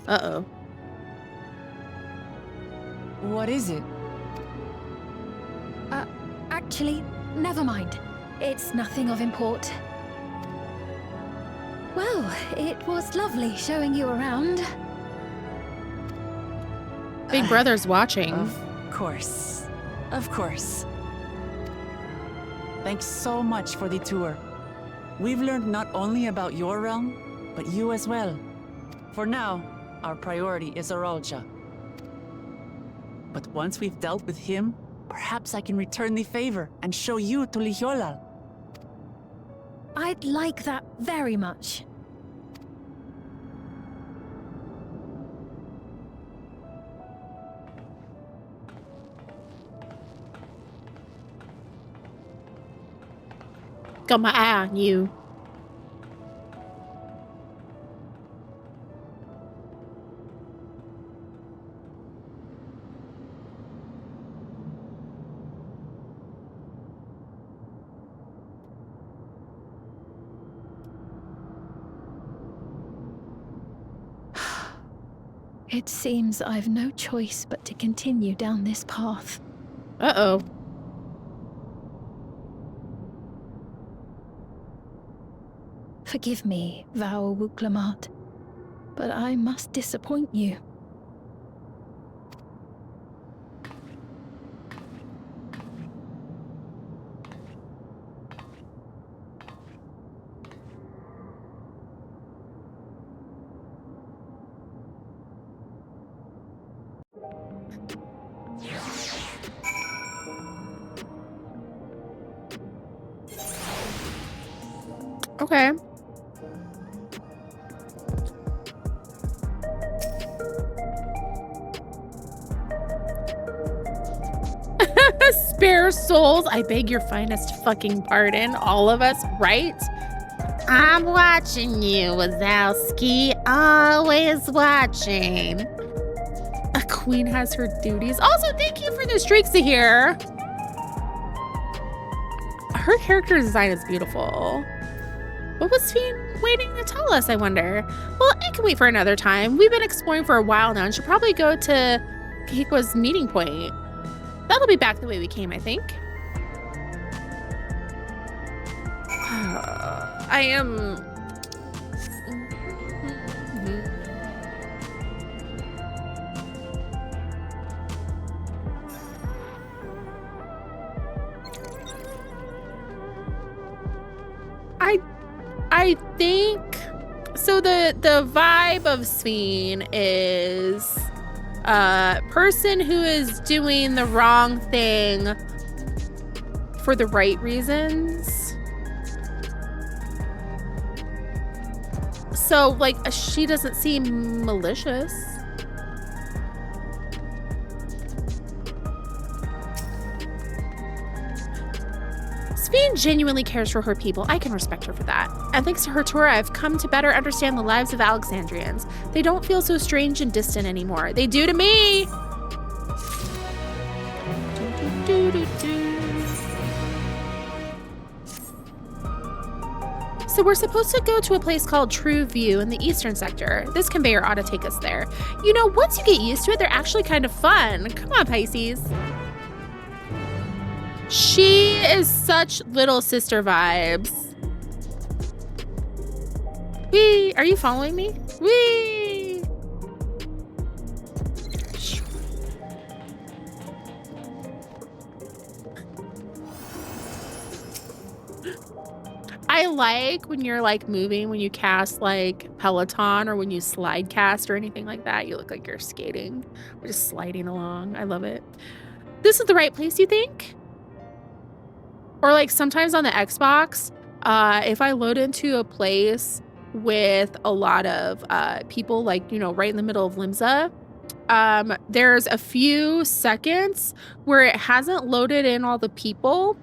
Uh-oh. What is it? Actually, never mind. It's nothing of import. Well, it was lovely showing you around. Big Brother's watching. Of course. Of course. Thanks so much for the tour. We've learned not only about your realm, but you as well. For now, our priority is Zorolja. But once we've dealt with him, perhaps I can return the favor and show you to Lihiolal. I'd like that very much. Got my eye on you. It seems I've no choice but to continue down this path. Uh-oh. Forgive me, Val Wuklamat, but I must disappoint you. Okay. Spare souls. I beg your finest fucking pardon. All of us, right? I'm watching you, Wazowski. Always watching. A queen has her duties. Also, thank you for the streaks here. Her character design is beautiful. What was Fiend waiting to tell us, I wonder? Well, it can wait for another time. We've been exploring for a while now and should probably go to Kahiko's meeting point. That'll be back the way we came, I think. I am... I think... So the vibe of Sveen is a person who is doing the wrong thing for the right reasons. So, like, she doesn't seem malicious. Sveen genuinely cares for her people. I can respect her for that. And thanks to her tour, I've come to better understand the lives of Alexandrians. They don't feel so strange and distant anymore. They do to me! So we're supposed to go to a place called True View in the eastern sector. This conveyor ought to take us there. You know, once you get used to it, they're actually kind of fun. Come on, Pisces. She is such little sister vibes. Wee! Are you following me? Wee! I like when you're like moving, when you cast like Peloton or when you slide cast or anything like that. You look like you're skating or just sliding along. I love it. This is the right place, you think? Or like sometimes on the Xbox, if I load into a place with a lot of people, like, you know, right in the middle of Limsa, there's a few seconds where it hasn't loaded in all the people,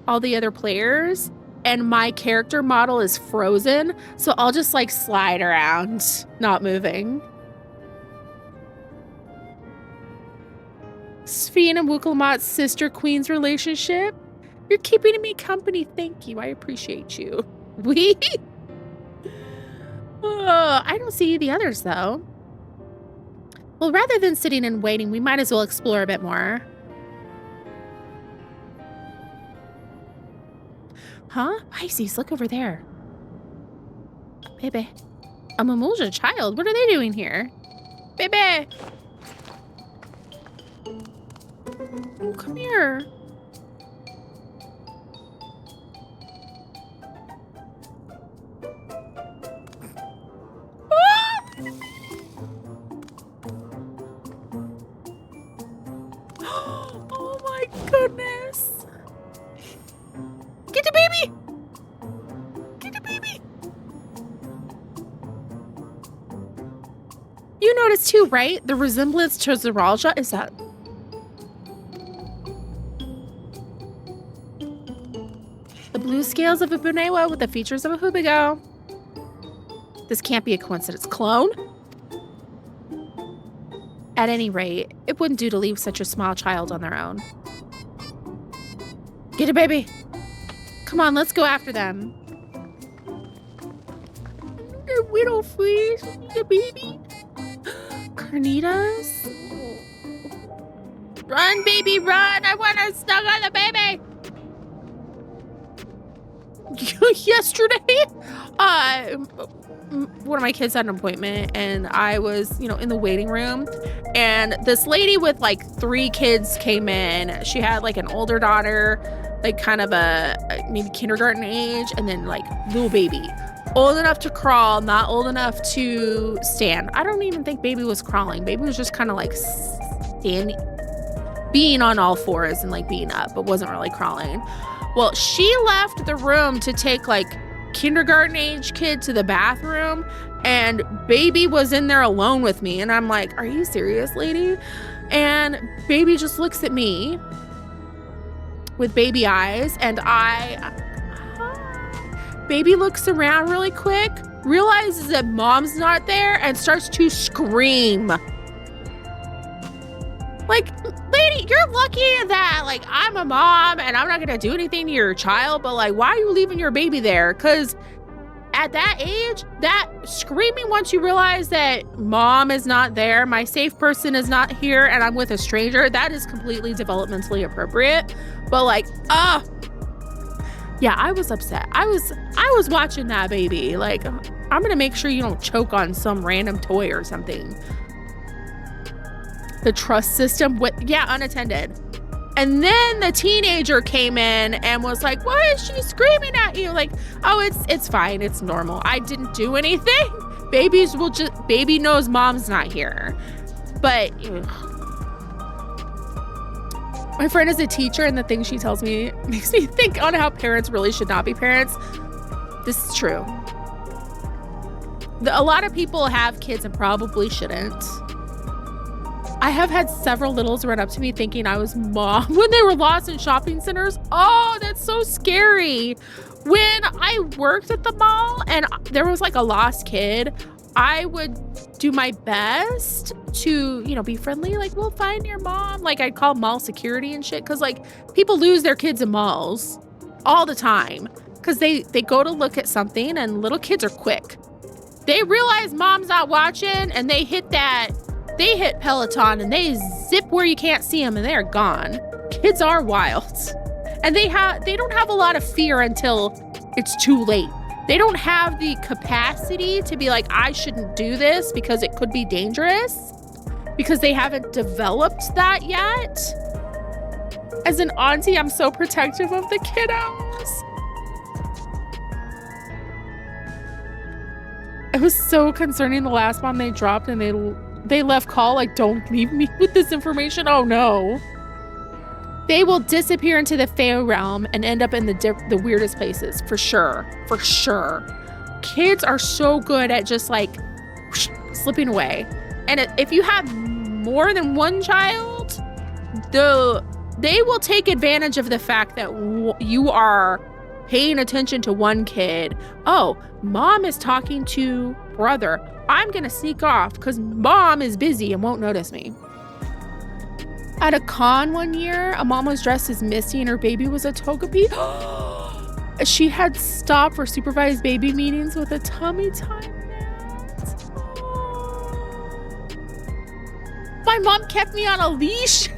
all the other players, and my character model is frozen. So I'll just like slide around, not moving. Sphene and Wukalamat's sister queen's relationship. You're keeping me company. Thank you. I appreciate you. We? I don't see the others, though. Well, rather than sitting and waiting, we might as well explore a bit more. Huh? Pisces, look over there. Baby. A Mamulja child. What are they doing here? Baby! Oh, come here. Oh my goodness. Get the baby. Get the baby. You notice too, right? The resemblance to Zeralja is that. The blue scales of a Bunewa with the features of a Hubigo. This can't be a coincidence. Clone? At any rate, it wouldn't do to leave such a small child on their own. Get it, baby. Come on, let's go after them. They're widow freeze. The baby. Carnitas? Run, baby, run. I want to snuggle on the baby. Yesterday, one of my kids had an appointment and I was, you know, in the waiting room, and this lady with like 3 kids came in. She had like an older daughter, like kind of a maybe kindergarten age, and then like little baby, old enough to crawl, not old enough to stand. I don't even think baby was crawling. Baby was just kind of like standing, being on all fours and like being up, but wasn't really crawling. Well, she left the room to take like kindergarten age kid to the bathroom, and baby was in there alone with me. And I'm like, are you serious, lady? And baby just looks at me with baby eyes, and baby looks around really quick, realizes that mom's not there, and starts to scream. Like, lady, you're lucky that, like, I'm a mom and I'm not gonna do anything to your child, but like, why are you leaving your baby there? Because at that age, that screaming once you realize that mom is not there, my safe person is not here, and I'm with a stranger, that is completely developmentally appropriate. But like, yeah, I was upset. I was watching that baby. Like, I'm gonna make sure you don't choke on some random toy or something. The trust system unattended. And then the teenager came in and was like, why is she screaming at you? Like, oh, it's fine. It's normal. I didn't do anything. Baby knows mom's not here. But my friend is a teacher, and the thing she tells me makes me think on how parents really should not be parents. This is true. A lot of people have kids and probably shouldn't. I have had several littles run up to me thinking I was mom when they were lost in shopping centers. Oh, that's so scary. When I worked at the mall and there was like a lost kid, I would do my best to, be friendly. Like, we'll find your mom. Like, I'd call mall security and shit. Cause like people lose their kids in malls all the time. Cause they go to look at something, and little kids are quick. They realize mom's not watching, and they hit Peloton and they zip where you can't see them, and they're gone. Kids are wild. And they don't have a lot of fear until it's too late. They don't have the capacity to be like, I shouldn't do this because it could be dangerous, because they haven't developed that yet. As an auntie, I'm so protective of the kiddos. It was so concerning, the last one they dropped, and they left call like, don't leave me with this information. Oh no. They will disappear into the Fey realm and end up in the weirdest places, for sure. For sure. Kids are so good at just like slipping away. And if you have more than one child, they will take advantage of the fact that you are paying attention to one kid. Oh, mom is talking to brother. I'm gonna sneak off because mom is busy and won't notice me. At a con one year, a mom was dressed as Misty and her baby was a Togepi. She had stopped for supervised baby meetings with a tummy time mat. My mom kept me on a leash.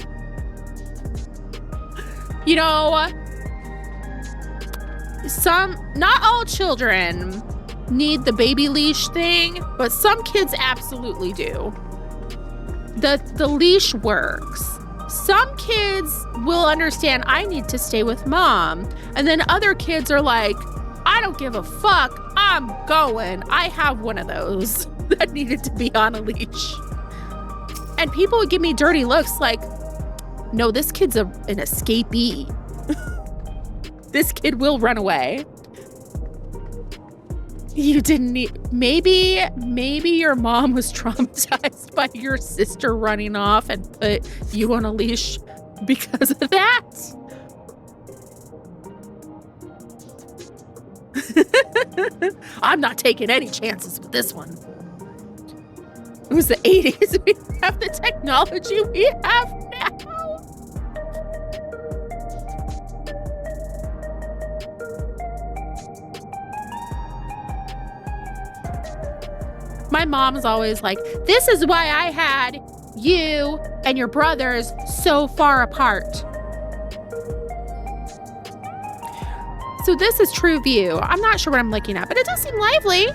Not all children need the baby leash thing, but some kids absolutely do. The leash works. Some kids will understand, I need to stay with mom. And then other kids are like, I don't give a fuck, I'm going. I have one of those that needed to be on a leash. And people would give me dirty looks like, no, this kid's an escapee. This kid will run away. You didn't need, maybe your mom was traumatized by your sister running off and put you on a leash because of that. I'm not taking any chances with this one. It was the 80s. We have the technology we have now. My mom's always like, this is why I had you and your brothers so far apart. So this is True View. I'm not sure what I'm looking at, but it does seem lively.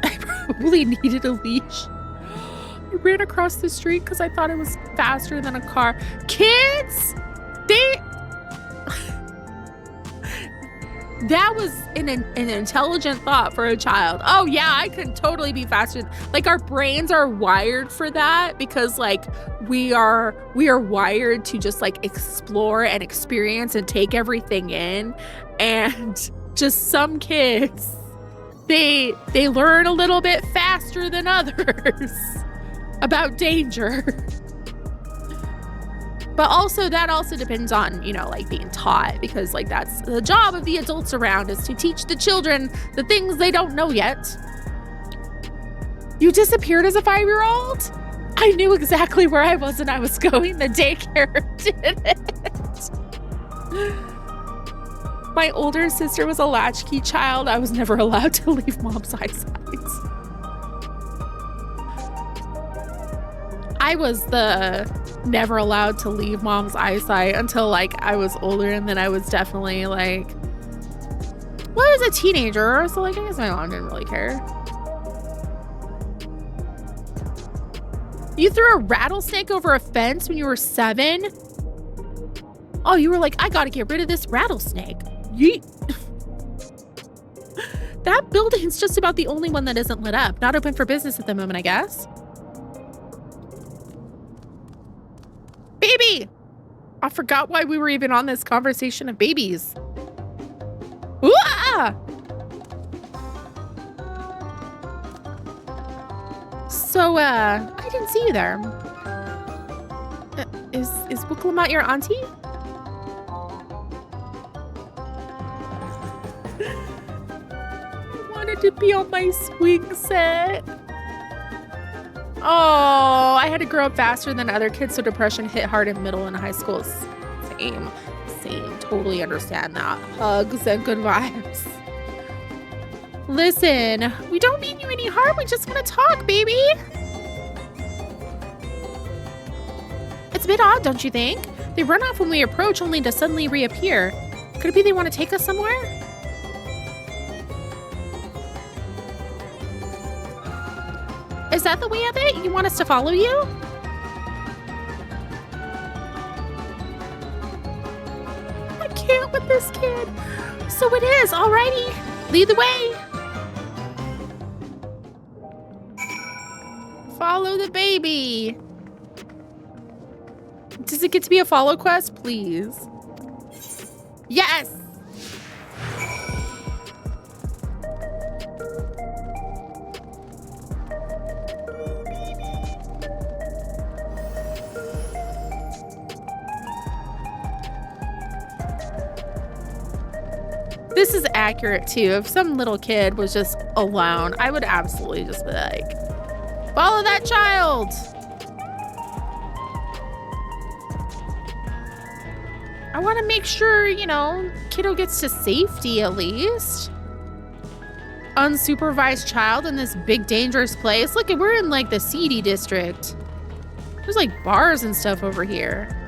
I probably needed a leash. I ran across the street because I thought it was faster than a car. Kids, that was an intelligent thought for a child. Oh yeah, I could totally be faster. Like, our brains are wired for that because like we are wired to just like explore and experience and take everything in. And just some kids, they learn a little bit faster than others. about danger. But also, that also depends on, you know, like being taught, because like that's the job of the adults around, is to teach the children the things they don't know yet. You disappeared as a 5-year-old? I knew exactly where I was and I was going. The daycare did it. My older sister was a latchkey child. I was never allowed to leave mom's eyesight. I was the never allowed to leave mom's eyesight until like I was older, and then I was definitely like, well, I was a teenager, so like I guess my mom didn't really care. You threw a rattlesnake over a fence when you were 7? Oh, you were like, I gotta get rid of this rattlesnake. Yeet. That building's just about the only one that isn't lit up. Not open for business at the moment, I guess. Baby! I forgot why we were even on this conversation of babies. Ooh-ah! So, I didn't see you there. Is Wooklamat your auntie? I wanted to be on my swing set. Oh, I had to grow up faster than other kids, so depression hit hard in middle and high school. Same. Totally understand that. Hugs and good vibes. Listen, we don't mean you any harm. We just want to talk, baby. It's a bit odd, don't you think? They run off when we approach, only to suddenly reappear. Could it be they want to take us somewhere? Is that the way of it? You want us to follow you? I can't with this kid. So it is. Alrighty. Lead the way. Follow the baby. Does it get to be a follow quest, please? Yes. This is accurate too. If some little kid was just alone, I would absolutely just be like, follow that child. I want to make sure, you know, kiddo gets to safety at least. Unsupervised child in this big dangerous place. Look, we're in like the seedy district. There's like bars and stuff over here.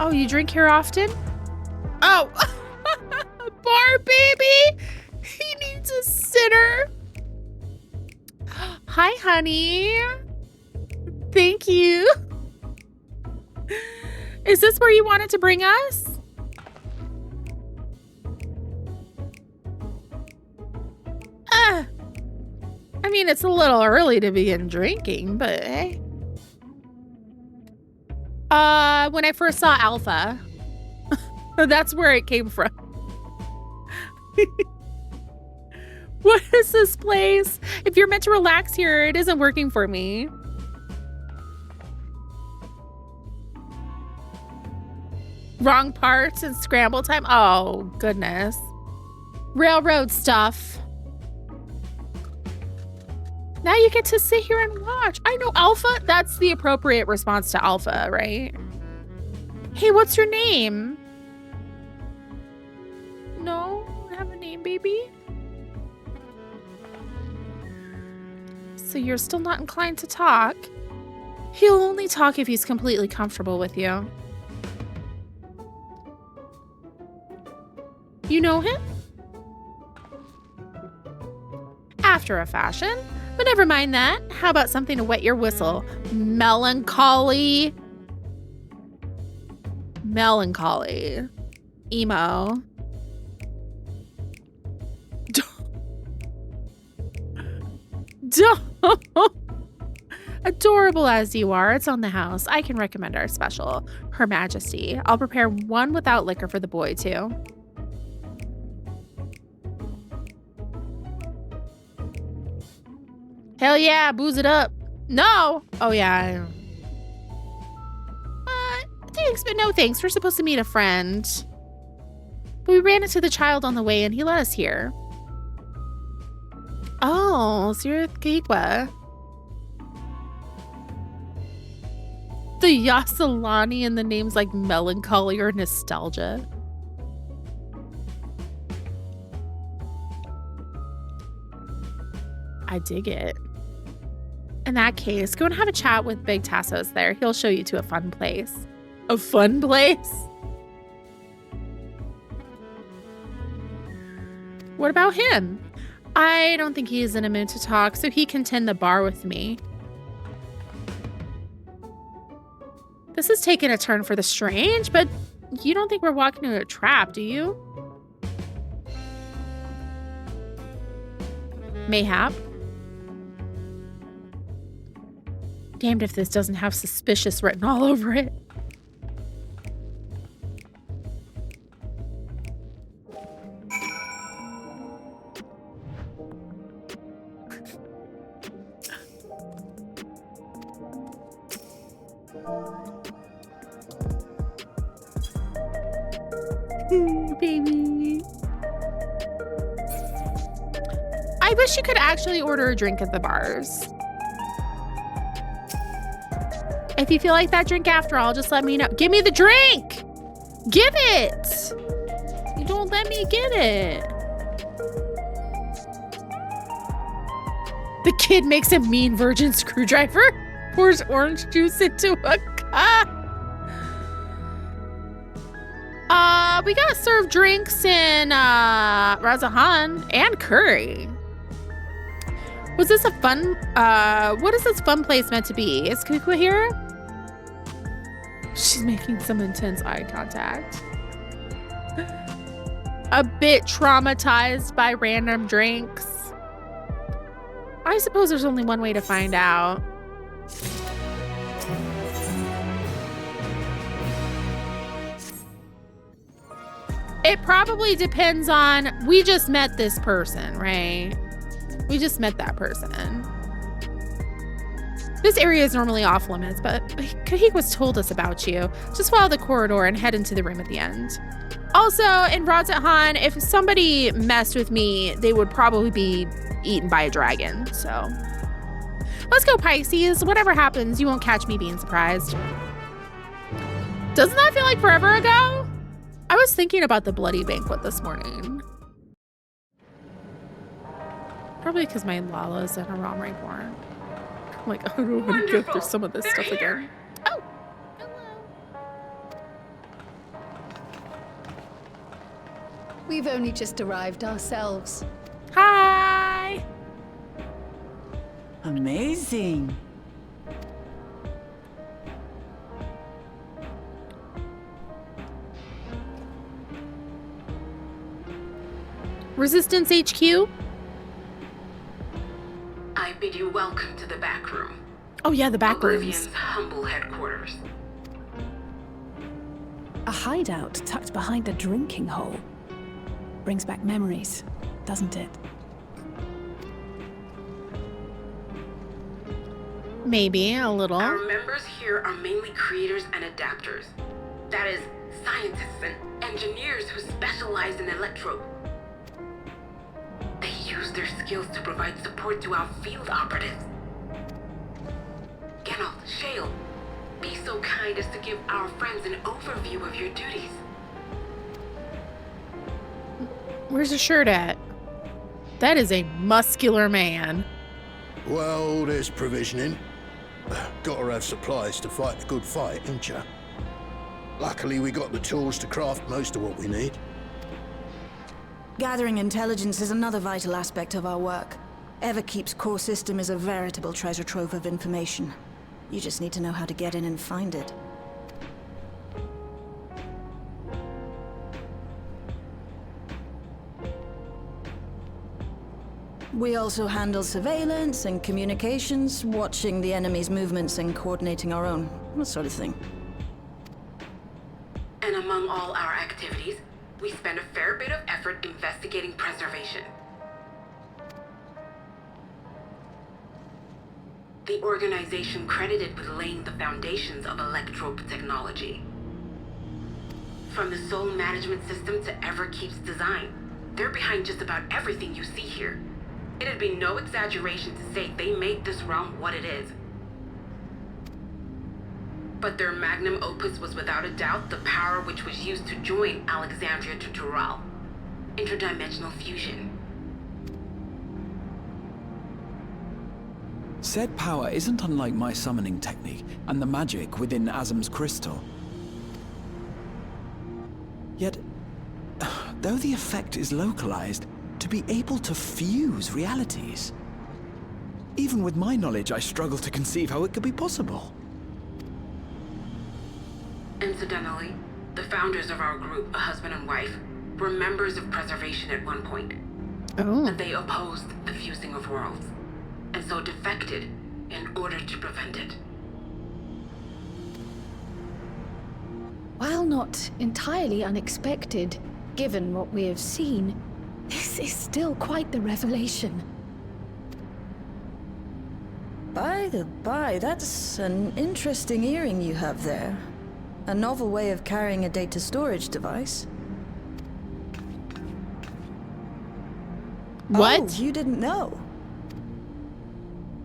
Oh, you drink here often? Oh, bar baby. He needs a sitter. Hi, honey. Thank you. Is this where you wanted to bring us? I mean, it's a little early to begin drinking, but hey. When I first saw Alpha, that's where it came from. What is this place? If you're meant to relax here, it isn't working for me. Wrong parts and scramble time. Oh, goodness. Railroad stuff. Now you get to sit here and watch. I know, Alpha. That's the appropriate response to Alpha, right? Hey, what's your name? No, I don't have a name, baby. So you're still not inclined to talk? He'll only talk if he's completely comfortable with you. You know him? After a fashion. But never mind that. How about something to wet your whistle? Melancholy. Melancholy. Emo. Adorable as you are, it's on the house. I can recommend our special, Her Majesty. I'll prepare one without liquor for the boy, too. Hell yeah, booze it up. No. Oh yeah. Thanks, but no thanks. We're supposed to meet a friend. But we ran into the child on the way and he let us here. Oh, so you're Kikwa. The Yasalani and the names like melancholy or nostalgia. I dig it. In that case, go and have a chat with Big Tassos there. He'll show you to a fun place. A fun place? What about him? I don't think he's in a mood to talk, so he can tend the bar with me. This has taken a turn for the strange, but you don't think we're walking into a trap, do you? Mayhap. Damned if this doesn't have suspicious written all over it. Baby. I wish you could actually order a drink at the bars. If you feel like that drink after all, just let me know. Give me the drink! Give it! You don't let me get it. The kid makes a mean virgin screwdriver, pours orange juice into a cup. We got served drinks in Razahan and curry. Was this a fun, what is this fun place meant to be? Is Kukua here? She's making some intense eye contact. A bit traumatized by random drinks. I suppose there's only one way to find out. It probably depends on, we just met this person, right? We just met that person. This area is normally off limits, but Kahikwa's told us about you. Just follow the corridor and head into the room at the end. Also, in Radzahan, if somebody messed with me, they would probably be eaten by a dragon, so. Let's go, Pisces. Whatever happens, you won't catch me being surprised. Doesn't that feel like forever ago? I was thinking about the bloody banquet this morning. Probably because my Lala's in a Rom Reborn. I'm like, I don't want to go through some of this stuff again. Oh, hello. We've only just arrived ourselves. Hi. Amazing. Resistance HQ? I bid you welcome to the back room. Oh yeah, the back Oblivion's rooms. humble headquarters. A hideout tucked behind a drinking hole. Brings back memories, doesn't it? Maybe a little. Our members here are mainly creators and adapters. That is, scientists and engineers who specialize in electro. They use their skills to provide support to our field operatives. Geralt, Shale, be so kind as to give our friends an overview of your duties. Where's the shirt at? That is a muscular man. Well, there's provisioning. Gotta have supplies to fight the good fight, ain't ya? Luckily, we got the tools to craft most of what we need. Gathering intelligence is another vital aspect of our work. Everkeep's core system is a veritable treasure trove of information. You just need to know how to get in and find it. We also handle surveillance and communications, watching the enemy's movements and coordinating our own, that sort of thing. And among all our activities, we spend a fair bit of effort investigating preservation. the organization credited with laying the foundations of electrope technology. From the Soul Management System to Everkeep's design, they're behind just about everything you see here. It'd be no exaggeration to say they made this realm what it is. But their magnum opus was without a doubt the power which was used to join Alexandria to DAWNTRAIL. Interdimensional fusion. Said power isn't unlike my summoning technique and the magic within Azam's crystal. Yet, though the effect is localized, to be able to fuse realities. Even with my knowledge, I struggle to conceive how it could be possible. Incidentally, the founders of our group, a husband and wife, were members of Preservation at one point. Oh. But they opposed the fusing of worlds, and so defected in order to prevent it. While not entirely unexpected, given what we have seen, this is still quite the revelation. By the by, that's an interesting earring you have there. A novel way of carrying a data storage device. What? Oh, you didn't know?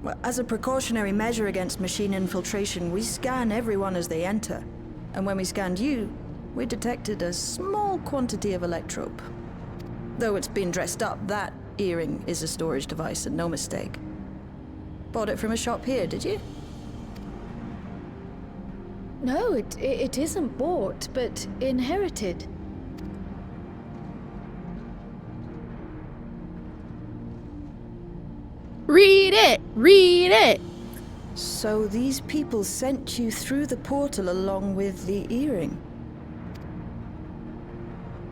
Well, as a precautionary measure against machine infiltration, we scan everyone as they enter. And when we scanned you, we detected a small quantity of electrope. Though it's been dressed up, that earring is a storage device and no mistake. Bought it from a shop here, did you? No, it isn't bought, but inherited. Read it! Read it! So these people sent you through the portal along with the earring?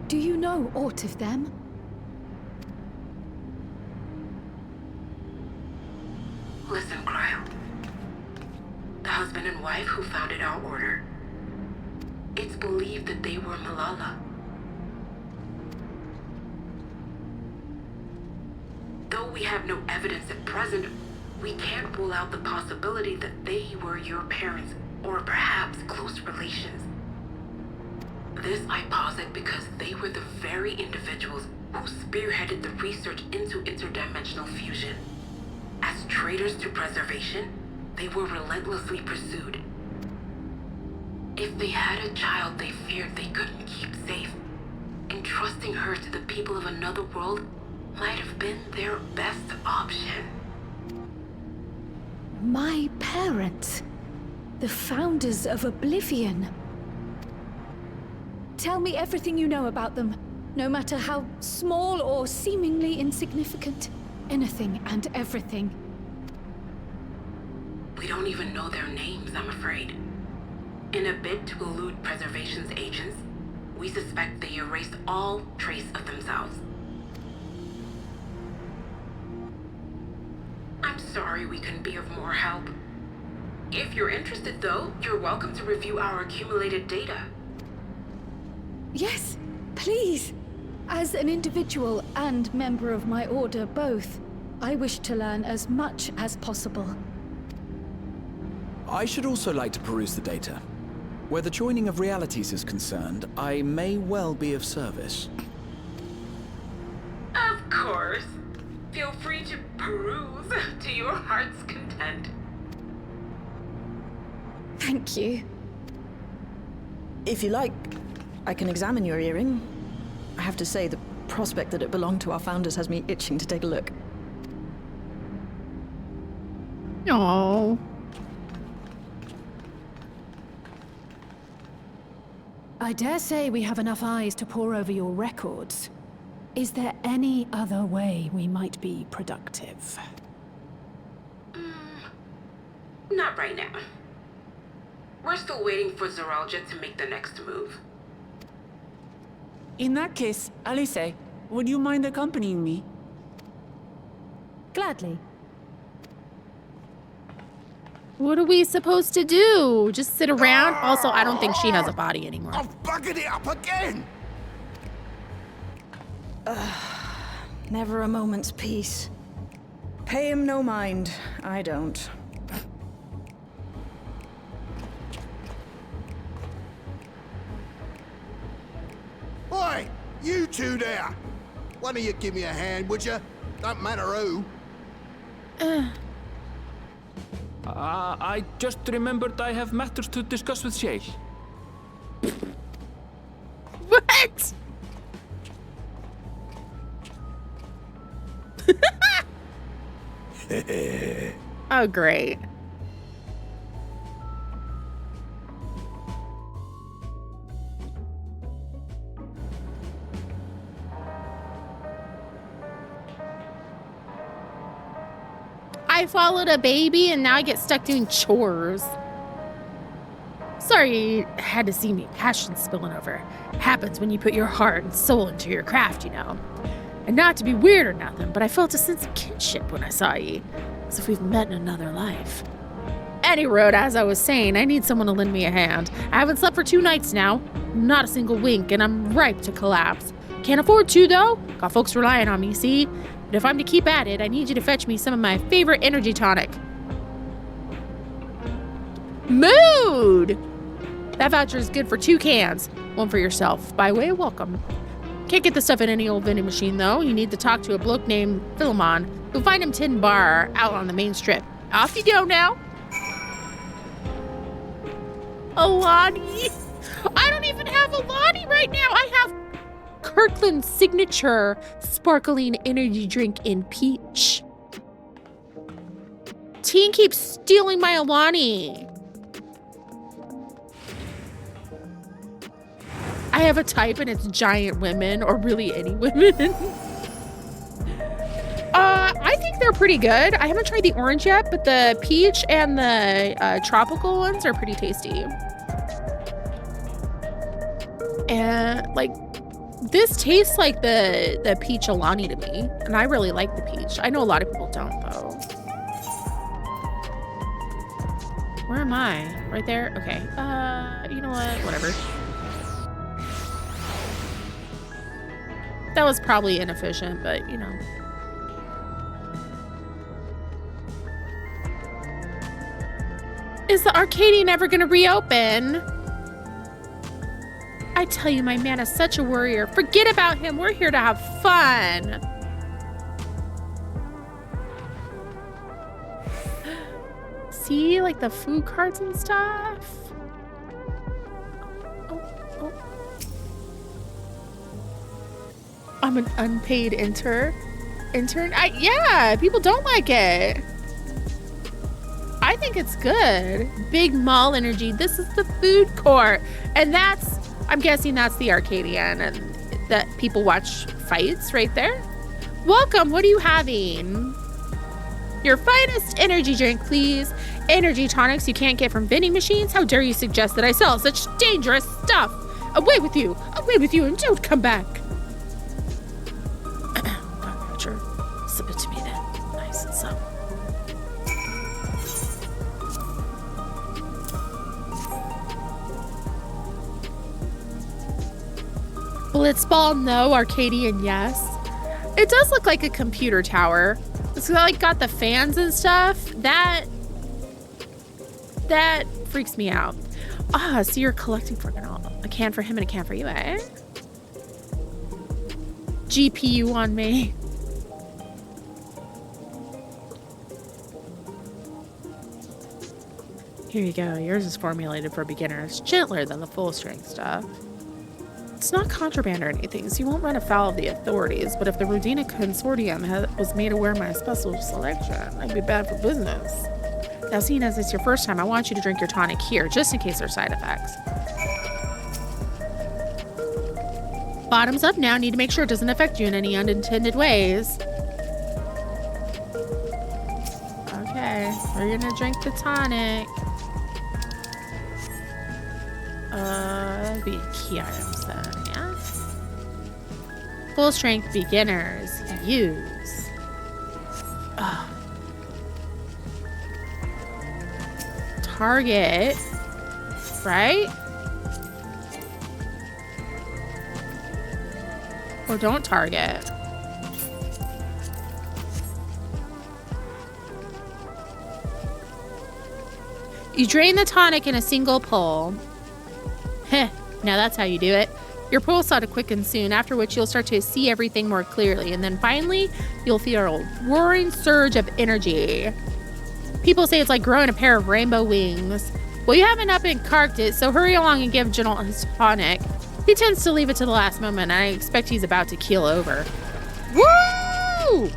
Do you know aught of them? Listen, Cryo. The husband and wife who founded our order. It's believed that they were Malala. Though we have no evidence at present, we can't rule out the possibility that they were your parents, or perhaps close relations. This I posit because they were the very individuals who spearheaded the research into interdimensional fusion. As traitors to preservation, they were relentlessly pursued. If they had a child they feared they couldn't keep safe, entrusting her to the people of another world might have been their best option. My parents. The founders of Oblivion. Tell me everything you know about them, no matter how small or seemingly insignificant. Anything and everything. We don't even know their names, I'm afraid. In a bid to elude Preservation's agents, we suspect they erased all trace of themselves. I'm sorry we couldn't be of more help. If you're interested, though, you're welcome to review our accumulated data. Yes, please. As an individual and member of my order both, I wish to learn as much as possible. I should also like to peruse the data. Where the joining of realities is concerned, I may well be of service. Of course. Feel free to peruse to your heart's content. Thank you. If you like, I can examine your earring. I have to say, the prospect that it belonged to our founders has me itching to take a look. Aww. I dare say we have enough eyes to pore over your records. Is there any other way we might be productive? Not right now. We're still waiting for Zoralja to make the next move. In that case, Alice, would you mind accompanying me? Gladly. What are we supposed to do? Just sit around? Also, I don't think she has a body anymore. I've buggered it up again! Never a moment's peace. Pay him no mind. I don't. two there. One of you give me a hand, would you? Don't matter who. I just remembered I have matters to discuss with Shay. What? Oh, great. I followed a baby and now I get stuck doing chores. Sorry you had to see me, passion spilling over. Happens when you put your heart and soul into your craft, you know. And not to be weird or nothing, but I felt a sense of kinship when I saw ye, as if we've met in another life. Any road, as I was saying, I need someone to lend me a hand. I haven't slept for 2 nights now, not a single wink, and I'm ripe to collapse. Can't afford to, though. Got folks relying on me, see? But if I'm to keep at it, I need you to fetch me some of my favorite energy tonic. Mood! That voucher is good for 2 cans. One for yourself, by way of welcome. Can't get the stuff in any old vending machine, though. You need to talk to a bloke named Philemon. You'll find him Tin Bar out on the main strip. Off you go now. Alani. I don't even have Alani right now. I have Kirkland's signature sparkling energy drink in peach. Teen keeps stealing my Alani. I have a type and it's giant women, or really any women. I think they're pretty good. I haven't tried the orange yet, but the peach and the tropical ones are pretty tasty. And like, this tastes like the peach Alani to me, and I really like the peach. I know a lot of people don't, though. Where am I? Right there? Okay. You know what? Whatever. That was probably inefficient, but you know. Is the Arcadian ever gonna reopen? I tell you, my man is such a worrier. Forget about him. We're here to have fun. See, like the food carts and stuff. Oh. I'm an unpaid intern. Yeah, people don't like it. I think it's good. Big mall energy. This is the food court. And I'm guessing that's the Arcadian, and that people watch fights right there. Welcome, what are you having? Your finest energy drink, please. Energy tonics you can't get from vending machines? How dare you suggest that I sell such dangerous stuff? Away with you, and don't come back. Roger, sip it to me then. Nice and slow. Blitzball, no. Arcadian, yes. It does look like a computer tower. It's like got the fans and stuff. That freaks me out. So you're collecting for a can for him and a can for you, eh? GPU on me. Here you go. Yours is formulated for beginners. Gentler than the full strength stuff. It's not contraband or anything, so you won't run afoul of the authorities, but if the Rodina Consortium was made aware of my special selection, I'd be bad for business. Now, seeing as it's your first time, I want you to drink your tonic here, just in case there are side effects. Bottoms up now. Need to make sure it doesn't affect you in any unintended ways. Okay, we're gonna drink the tonic. Be key items then, yeah? Full strength beginners use. Target, right? Or don't target. You drain the tonic in a single pull. Heh, now that's how you do it. Your pulse ought to quicken soon, after which you'll start to see everything more clearly. And then finally, you'll feel a roaring surge of energy. People say it's like growing a pair of rainbow wings. Well, you haven't up and carked it, so hurry along and give General his tonic. He tends to leave it to the last moment, and I expect he's about to keel over. Woo!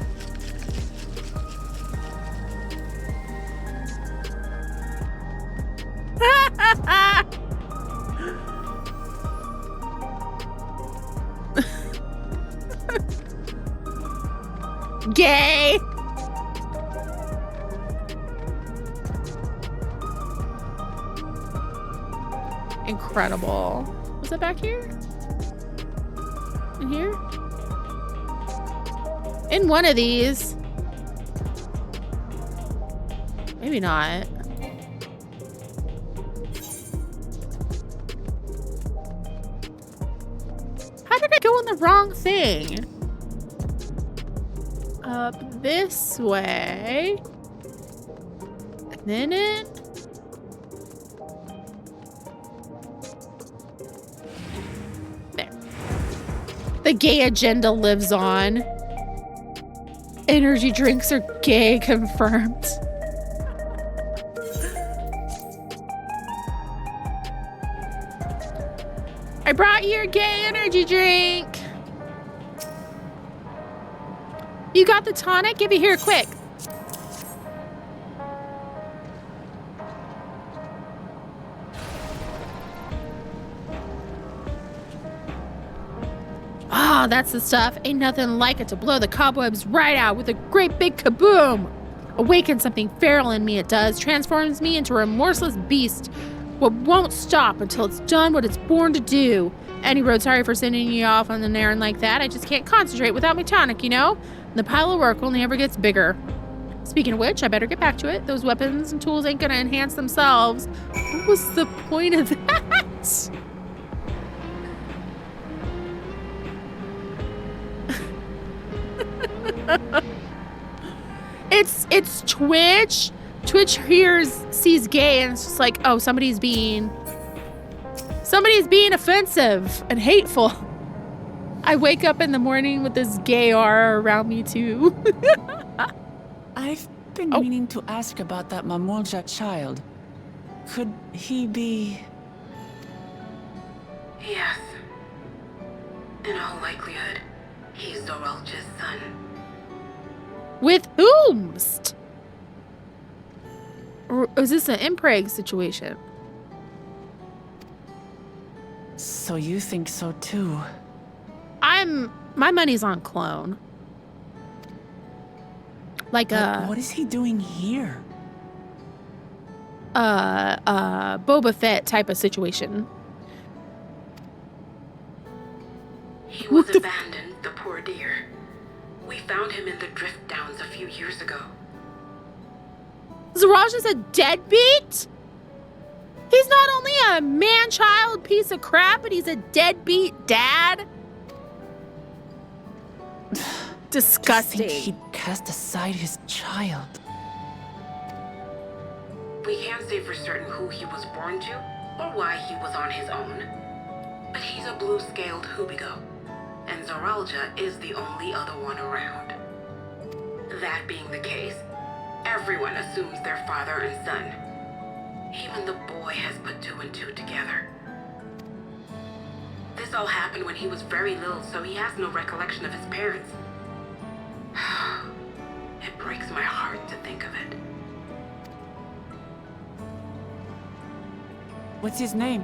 Gay! Incredible. Was it back here? In here? In one of these. Maybe not. How did I go on the wrong thing? Up this way. And then in. There. The gay agenda lives on. Energy drinks are gay confirmed. I brought you your gay energy drink. You got the tonic? Give it here quick. Ah, that's the stuff. Ain't nothing like it to blow the cobwebs right out with a great big kaboom. Awakens something feral in me, it does. Transforms me into a remorseless beast. What won't stop until it's done what it's born to do. Any road, sorry for sending you off on an errand like that. I just can't concentrate without my tonic, you know? The pile of work only ever gets bigger. Speaking of which, I better get back to it. Those weapons and tools ain't gonna enhance themselves. What was the point of that? It's Twitch. Twitch sees gay and it's just like, oh, somebody's being offensive and hateful. I wake up in the morning with this gay aura around me too. I've been meaning to ask about that Mamulja child. Could he be... Yes. In all likelihood, he's Zoralja's son. With whomst? Or is this an impreg situation? So you think so too? My money's on clone. Like what is he doing here? Boba Fett type of situation. He was abandoned, the poor dear. We found him in the Drift Downs a few years ago. Zaraj is a deadbeat? He's not only a man-child piece of crap, but he's a deadbeat dad? Disgusting. To think he'd cast aside his child. We can't say for certain who he was born to, or why he was on his own. But he's a blue-scaled Hubigo, and Zoralja is the only other one around. That being the case, everyone assumes they're father and son. Even the boy has put two and two together. This all happened when he was very little, so he has no recollection of his parents. It breaks my heart to think of it. What's his name?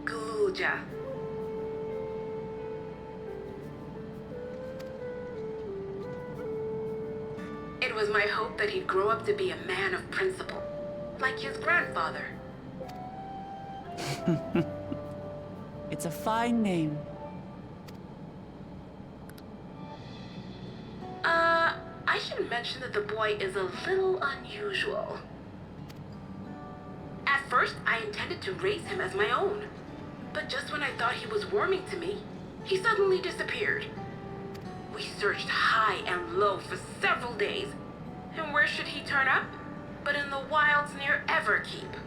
Gulja. It was my hope that he'd grow up to be a man of principle, like his grandfather. It's a fine name. I should mention that the boy is a little unusual. At first, I intended to raise him as my own. But just when I thought he was warming to me, he suddenly disappeared. We searched high and low for several days. And where should he turn up? But in the wilds near Everkeep.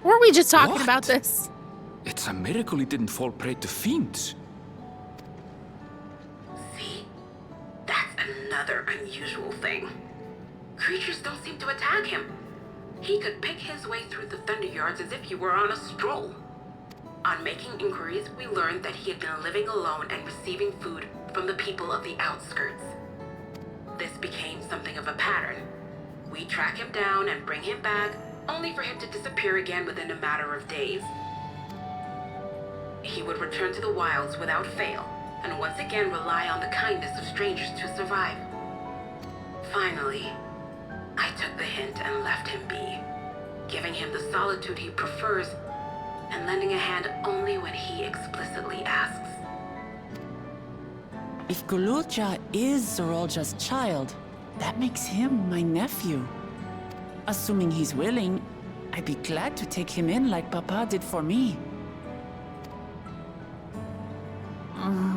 Weren't we just talking What? about this? It's a miracle he didn't fall prey to fiends. See? That's another unusual thing. Creatures don't seem to attack him. He could pick his way through the Thunder Yards as if he were on a stroll. On making inquiries, we learned that he had been living alone and receiving food from the people of the outskirts. This became something of a pattern. We track him down and bring him back, only for him to disappear again within a matter of days. He would return to the wilds without fail, and once again rely on the kindness of strangers to survive. Finally, I took the hint and left him be, giving him the solitude he prefers and lending a hand only when he explicitly asks. If Gululja is Zorolja's child, that makes him my nephew. Assuming he's willing, I'd be glad to take him in like Papa did for me.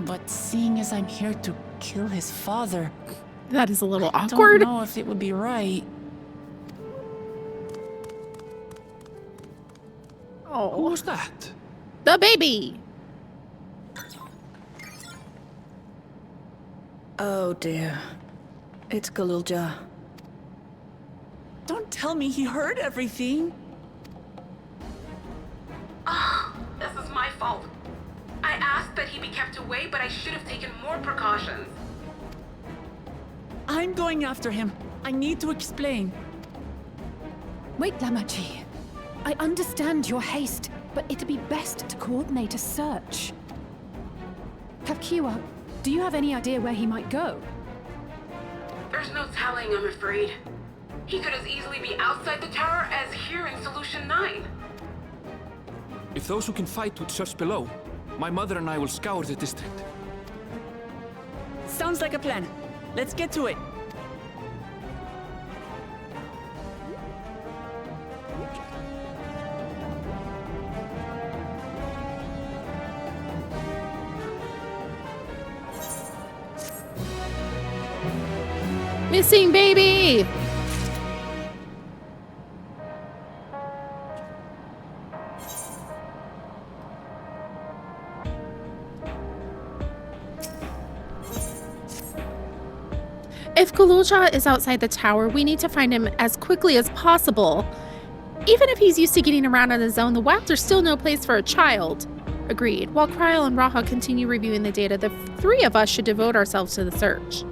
But seeing as I'm here to kill his father... That is a little I awkward. don't know if it would be right. Oh, Who was that? the baby. Oh dear. It's Gululja. Don't tell me he heard everything. This is my fault. I asked that he be kept away, but I should have taken more precautions. I'm going after him. I need to explain. Wait, Lamachi. I understand your haste, but it'd be best to coordinate a search. Kapkiwa, do you have any idea where he might go? There's no telling, I'm afraid. He could as easily be outside the tower as here in Solution 9. If those who can fight would search below, my mother and I will scour the district. Sounds like a plan. Let's get to it. Missing baby. If Gululja is outside the tower, we need to find him as quickly as possible. Even if he's used to getting around on his own, the wilds are still no place for a child. Agreed. While Kryl and Raha continue reviewing the data, the three of us should devote ourselves to the search.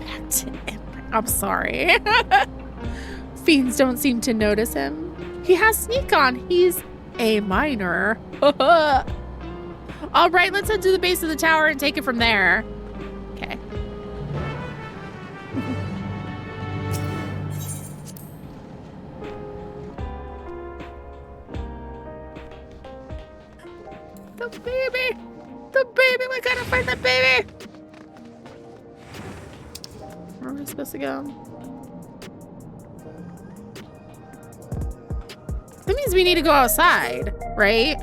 Back to Emperor. I'm sorry. Fiends don't seem to notice him. He has sneak on. He's a minor. All right, let's head to the base of the tower and take it from there. Okay. The baby! The baby! We gotta find the baby! Where are we supposed to go? That means we need to go outside, right?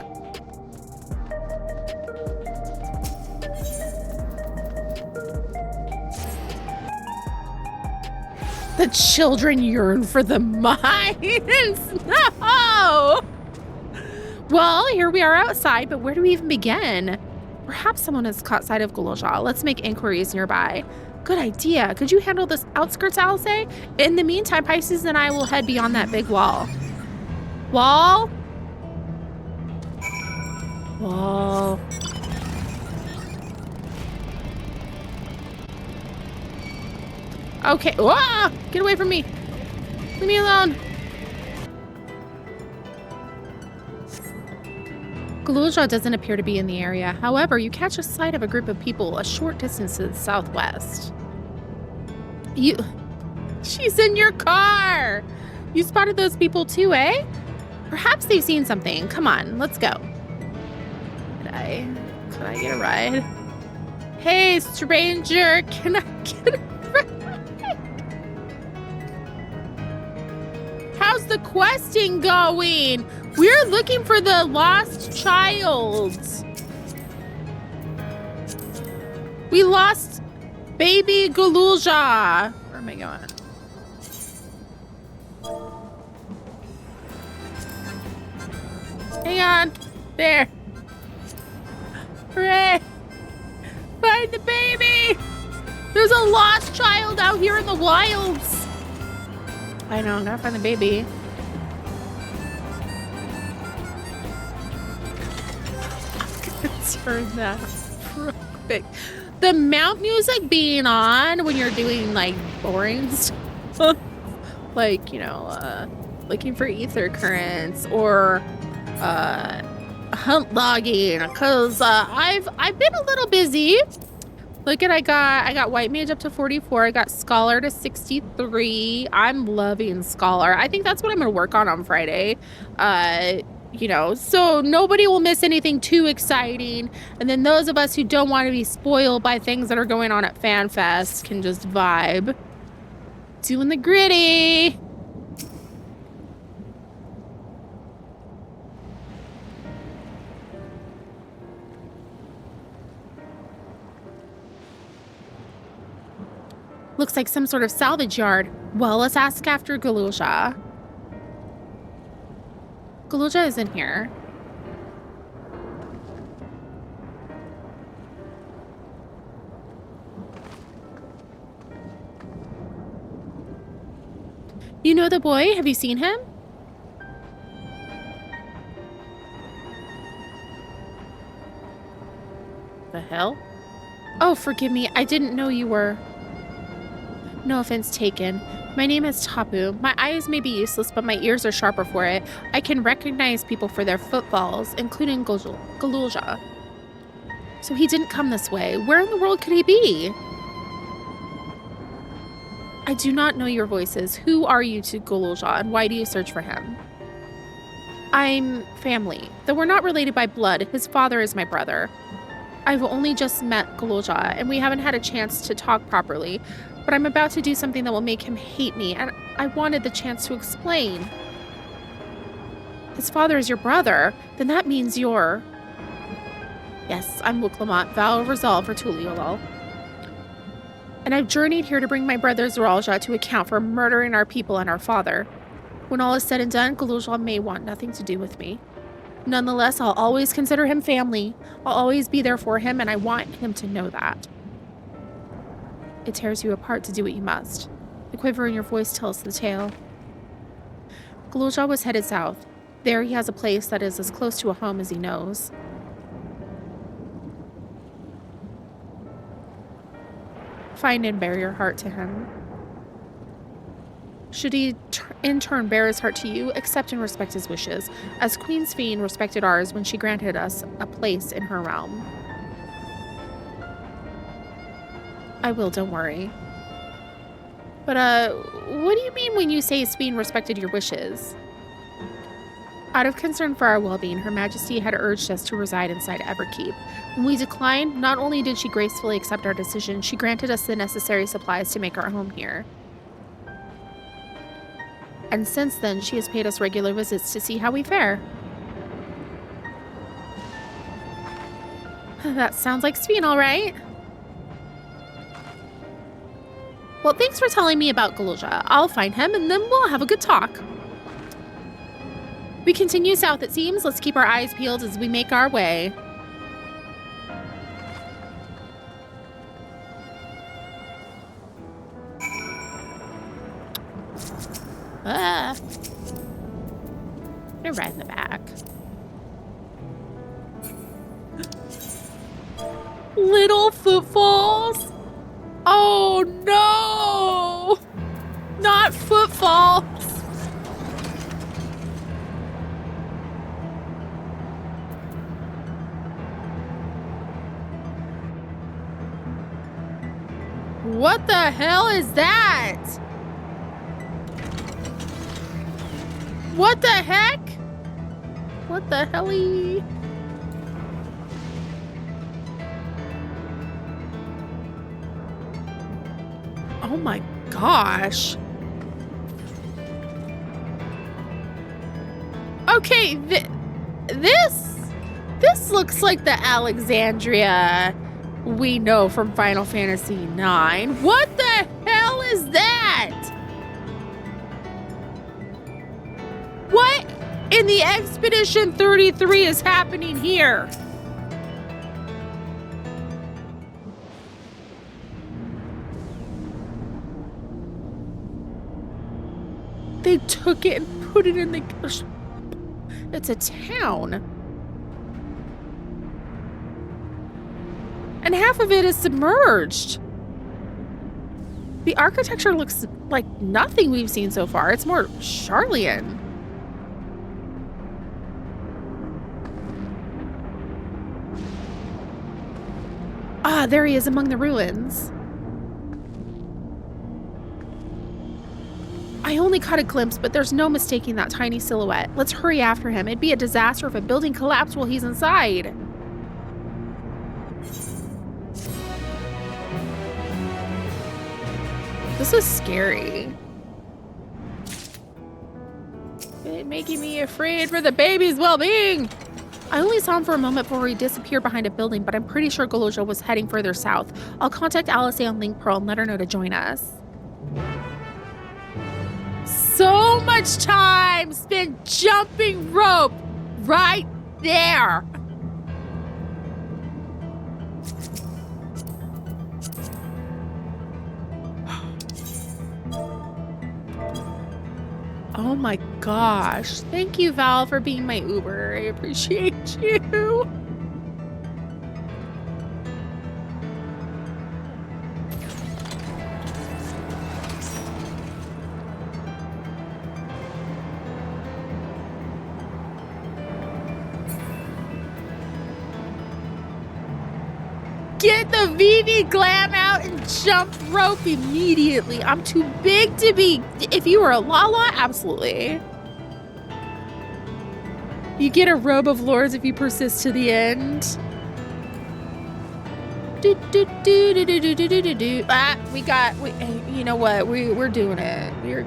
The children yearn for the mines. No! Well, here we are outside, but where do we even begin? Perhaps someone has caught sight of Gululja. Let's make inquiries nearby. Good idea. Could you handle this outskirts, Alice? In the meantime, Pisces and I will head beyond that big wall. Wall? Wall. Okay. Whoa! Get away from me. Leave me alone. Gululja doesn't appear to be in the area. However, you catch a sight of a group of people a short distance to the southwest. She's in your car. You spotted those people too, eh? Perhaps they've seen something. Come on, let's go. Could I get a ride? Hey, stranger, can I get a ride? How's the questing going? We're looking for the lost child. We lost baby Gululja. Where am I going? Hang on. There. Hooray! Find the baby! There's a lost child out here in the wilds. I know, I'm gonna find the baby. I'm gonna turn that real quick. The mount music being on when you're doing like boring stuff, like, you know, looking for ether currents or hunt logging, because I've been a little busy. Look at I got white mage up to 44. I got scholar to 63. I'm loving scholar. I think that's what I'm gonna work on Friday. You know, so nobody will miss anything too exciting. And then those of us who don't want to be spoiled by things that are going on at FanFest can just vibe. Doing the gritty. Looks like some sort of salvage yard. Well, let's ask after Galuja. Galuja is in here. You know the boy? Have you seen him? The hell? Oh, forgive me. I didn't know you were... No offense taken. My name is Tapu. My eyes may be useless, but my ears are sharper for it. I can recognize people for their footfalls, including Galuja. So he didn't come this way. Where in the world could he be? I do not know your voices. Who are you to Galuja, and why do you search for him? I'm family. Though we're not related by blood, his father is my brother. I've only just met Galuja, and we haven't had a chance to talk properly. But I'm about to do something that will make him hate me, and I wanted the chance to explain. His father is your brother, then that means you're... Yes, I'm Wuklamot, vow of resolve for Tuliolol. And I've journeyed here to bring my brother Zoralja to account for murdering our people and our father. When all is said and done, Galuja may want nothing to do with me. Nonetheless, I'll always consider him family. I'll always be there for him, and I want him to know that. It tears you apart to do what you must. The quiver in your voice tells the tale. Galuja was headed south. There he has a place that is as close to a home as he knows. Find and bear your heart to him. Should he in turn bear his heart to you, accept and respect his wishes, as Queen Sphene respected ours when she granted us a place in her realm. I will, don't worry. But, what do you mean when you say Sphene respected your wishes? Out of concern for our well-being, Her Majesty had urged us to reside inside Everkeep. When we declined, not only did she gracefully accept our decision, she granted us the necessary supplies to make our home here. And since then, she has paid us regular visits to see how we fare. That sounds like Sphene, all right. Well, thanks for telling me about Galuja. I'll find him, and then we'll have a good talk. We continue south, it seems. Let's keep our eyes peeled as we make our way. They're right in the back. Little footfalls. Oh no! Not footfalls. What the hell is that? What the heck? What the helly? Oh my gosh. Okay, this looks like the Alexandria we know from Final Fantasy IX. What the hell is that? What in the Expedition 33 is happening here? They took it and put it in the... It's a town. And half of it is submerged. The architecture looks like nothing we've seen so far. It's more Charlian. Ah, there he is among the ruins. I only caught a glimpse, but there's no mistaking that tiny silhouette. Let's hurry after him. It'd be a disaster if a building collapsed while he's inside. This is scary. It's making me afraid for the baby's well-being. I only saw him for a moment before he disappeared behind a building, but I'm pretty sure Galoja was heading further south. I'll contact Alice on Link Pearl and let her know to join us. So much time spent jumping rope right there. Oh my gosh. Thank you, Val, for being my Uber. I appreciate you. Get the VV glam out and jump rope immediately. I'm too big to be... If you were a Lala, absolutely. You get a robe of lords if you persist to the end. Ah, you know what? We're doing it. We're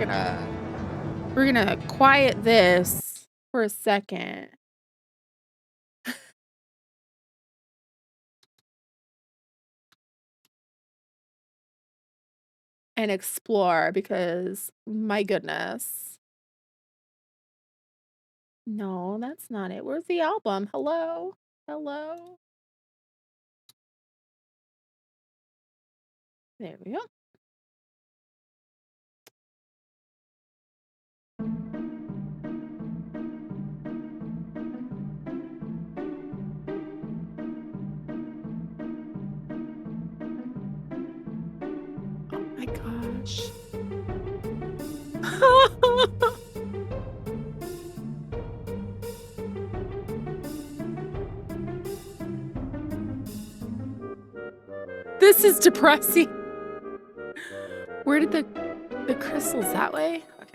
gonna quiet this for a second. And explore, because my goodness. No, that's not it. Where's the album? Hello? Hello? There we go. Oh my gosh. This is depressing. Where did the crystals that way? Okay.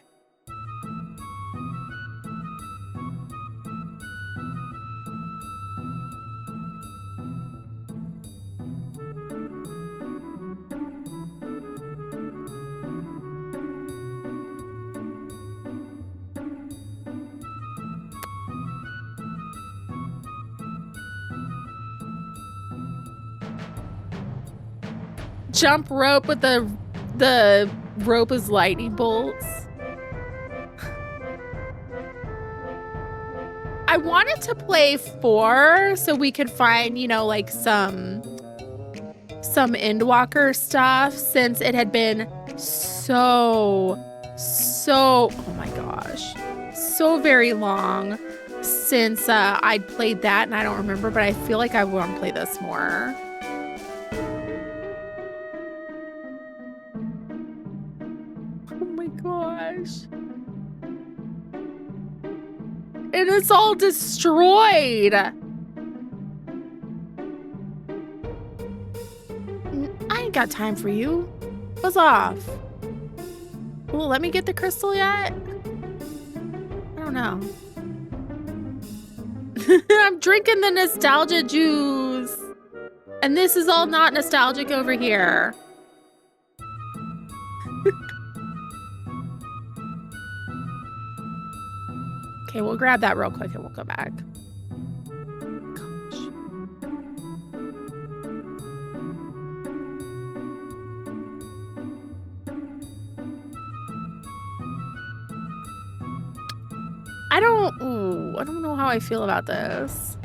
Jump rope with the rope is lightning bolts. I wanted to play 4 so we could find, you know, like some Endwalker stuff, since it had been so oh my gosh, so very long since I'd played that, and I don't remember, but I feel like I want to play this more. Gosh. And it's all destroyed. I ain't got time for you. Buzz off. Well, let me get the crystal yet? I don't know. I'm drinking the nostalgia juice. And this is all not nostalgic over here. Okay, we'll grab that real quick and we'll go back. Gosh. I don't know how I feel about this.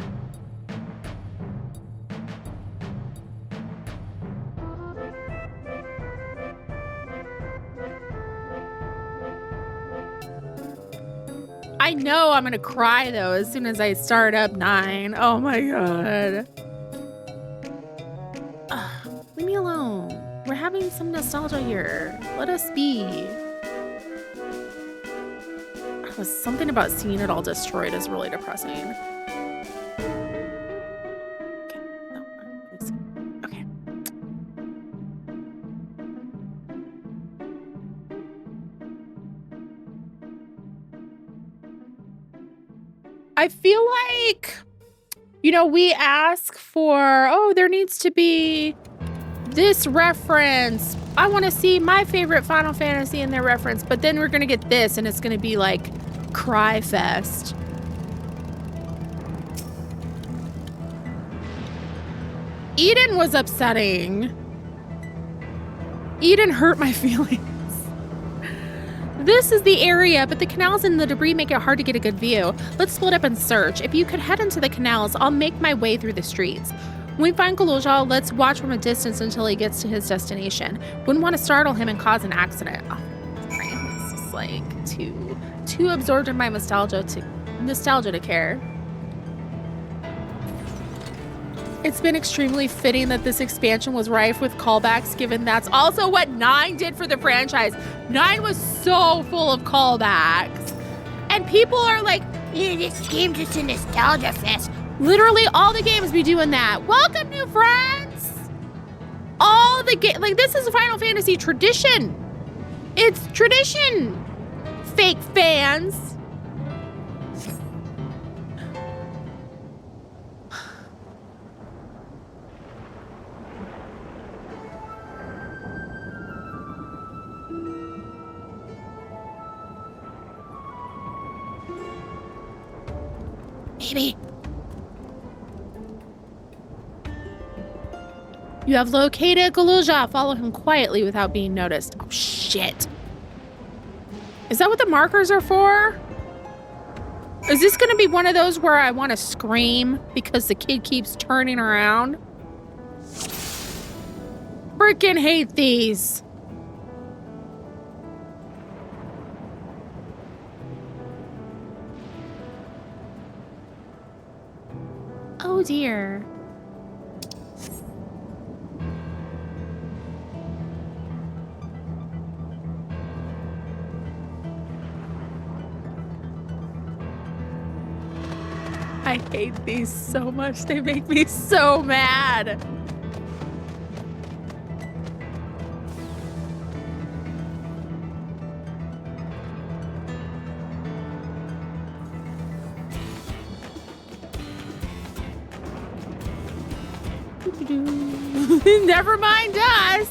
I know I'm gonna cry though as soon as I start up 9. Oh my god. Leave me alone. We're having some nostalgia here. Let us be. Something about seeing it all destroyed is really depressing. Okay. No, okay. I feel like, you know, we ask for, oh, there needs to be this reference. I want to see my favorite Final Fantasy in their reference, but then we're going to get this and it's going to be like cry fest. Eden was upsetting. Eden hurt my feelings. This is the area, but the canals and the debris make it hard to get a good view. Let's split up and search. If you could head into the canals, I'll make my way through the streets. When we find Kaluja, let's watch from a distance until he gets to his destination. Wouldn't want to startle him and cause an accident. Oh, sorry. This is like too absorbed in my nostalgia to care. It's been extremely fitting that this expansion was rife with callbacks, given that's also what 9 did for the franchise. 9 was so full of callbacks. And people are like, yeah, this game just a nostalgia fest. Literally all the games be doing that. Welcome, new friends. All the like this is Final Fantasy tradition. It's tradition. Fake fans. Maybe. You have located Kaluja. Follow him quietly without being noticed. Oh, shit. Is that what the markers are for? Is this going to be one of those where I want to scream because the kid keeps turning around? Freaking hate these. Oh dear. I hate these so much. They make me so mad. Never mind us.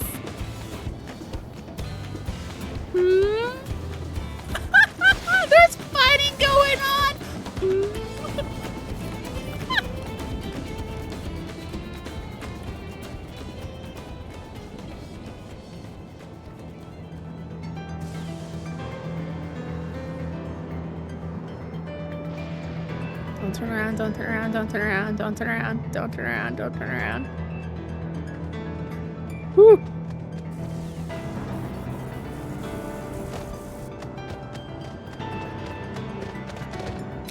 There's fighting going on. Don't turn around, don't turn around, don't turn around, don't turn around, don't turn around, don't turn around. Woo.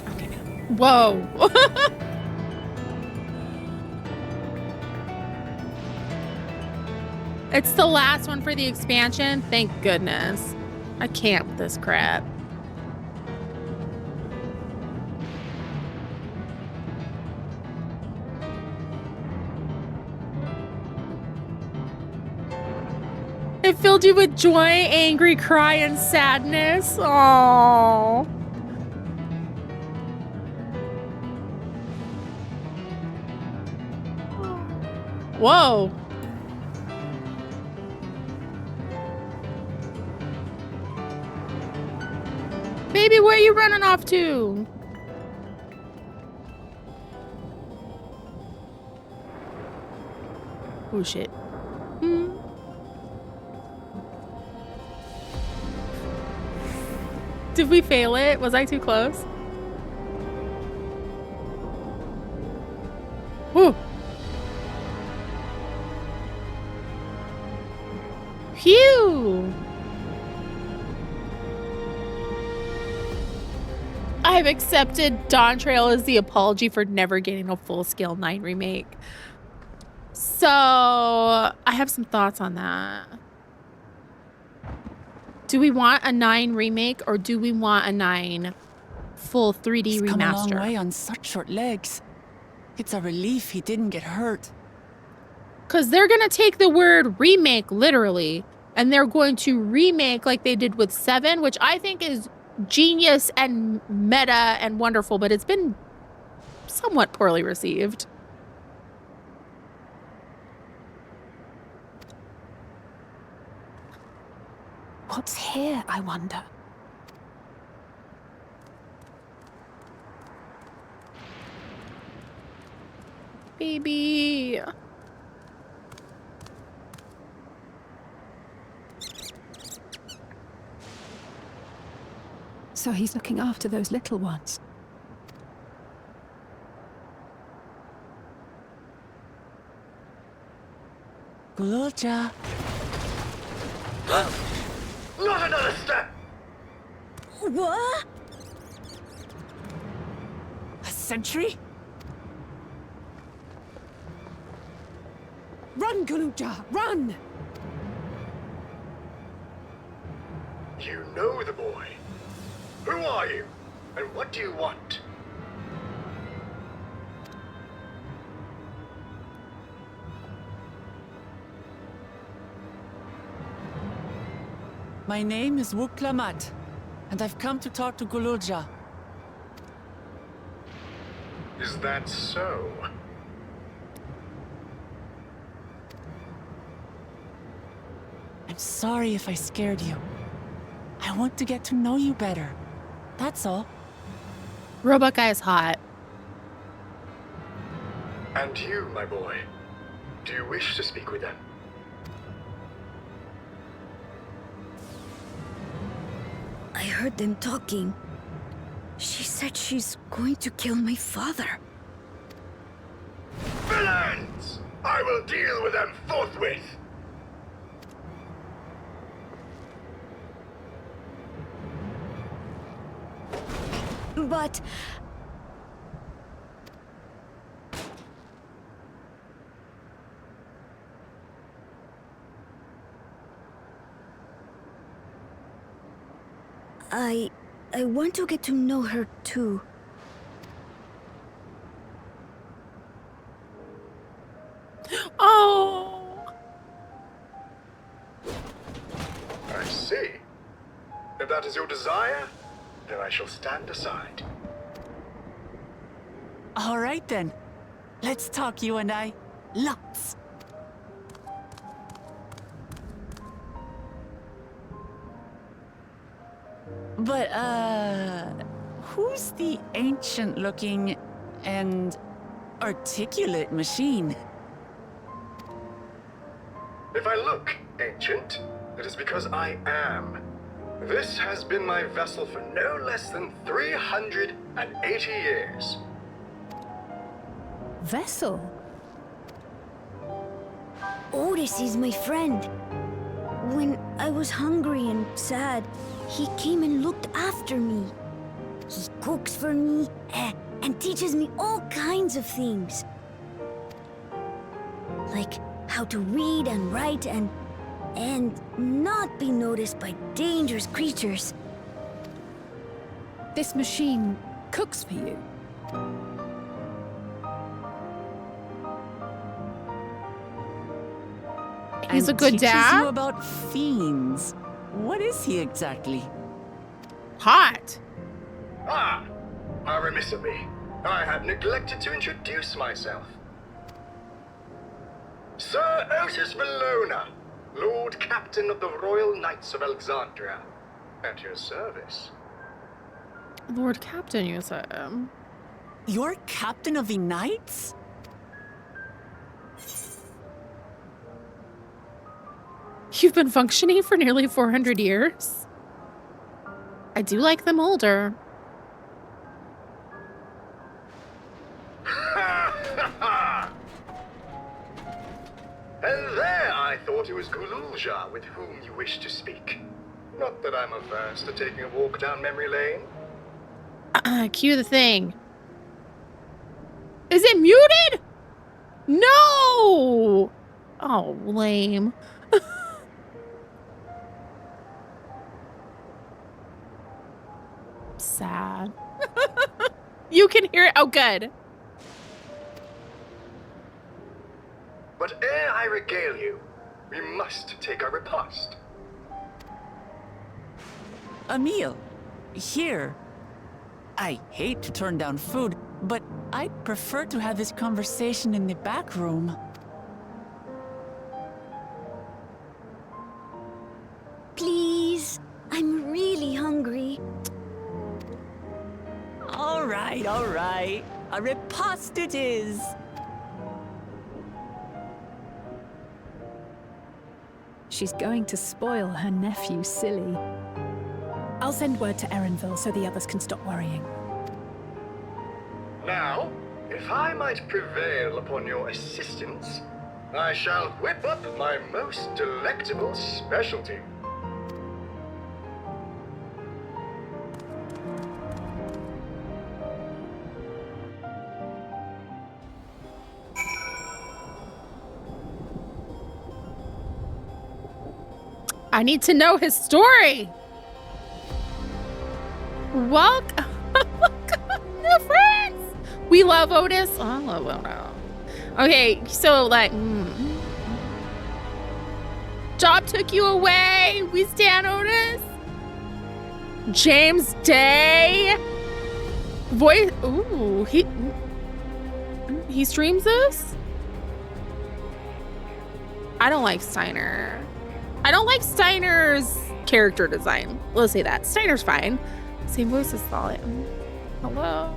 Okay. Whoa. It's the last one for the expansion. Thank goodness. I can't with this crap. It filled you with joy, angry, cry, and sadness. Aww. Whoa. Baby, where are you running off to? Oh, shit. Did we fail it? Was I too close? Whew. Phew. I've accepted DAWNTRAIL as the apology for never getting a full-scale 9 remake. So, I have some thoughts on that. Do we want a 9 remake or do we want a 9 full 3D He's remaster? come a long way on such short legs. It's a relief he didn't get hurt. Because they're going to take the word remake literally, and they're going to remake like they did with 7, which I think is genius and meta and wonderful, but it's been somewhat poorly received. What's here, I wonder? Baby. So he's looking after those little ones. Gululja. Not another step! What? A sentry? Run, Gululja, run! You know the boy. Who are you? And what do you want? My name is Wuklamat, and I've come to talk to Gululja. Is that so? I'm sorry if I scared you. I want to get to know you better. That's all. Robot guy is hot. And you, my boy. Do you wish to speak with them? I heard them talking. She said she's going to kill my father. Villains! I will deal with them forthwith! But... I want to get to know her too. Oh. I see. If that is your desire, then I shall stand aside. All right then. Let's talk, you and I. Lots. But, who's the ancient-looking and articulate machine? If I look ancient, it is because I am. This has been my vessel for no less than 380 years. Vessel? Otis is my friend. When I was hungry and sad, he came and looked after me. He cooks for me and teaches me all kinds of things. Like how to read and write and not be noticed by dangerous creatures. This machine cooks for you? He's and a good teaches dad? you about fiends. What is he exactly? Hot. Ah! How remiss of me. I had neglected to introduce myself. Sir Otis Bellona, Lord Captain of the Royal Knights of Alexandria. At your service. Lord Captain, you said. You're captain of the knights? You've been functioning for nearly 400 years? I do like them older. thought it was Gululja with whom you wish to speak. Not that I'm averse to taking a walk down memory lane. Cue the thing. Is it muted? No! Oh, lame. Sad. You can hear it. Oh, good. But ere I regale you, we must take our repast. A meal. Here. I hate to turn down food, but I'd prefer to have this conversation in the back room. Please, I'm really hungry. All right, all right. A repast it is. She's going to spoil her nephew silly. I'll send word to Erenville so the others can stop worrying. Now, if I might prevail upon your assistance, I shall whip up my most delectable specialty. I need to know his story. Welcome, new friends. We love Otis. Oh, I love Otis. Okay, so like, job took you away. We stand Otis. James Day. Voice. Ooh, he streams this. I don't like Steiner. I don't like Steiner's character design. Let's say that. Steiner's fine. Same voice as solid. Hello?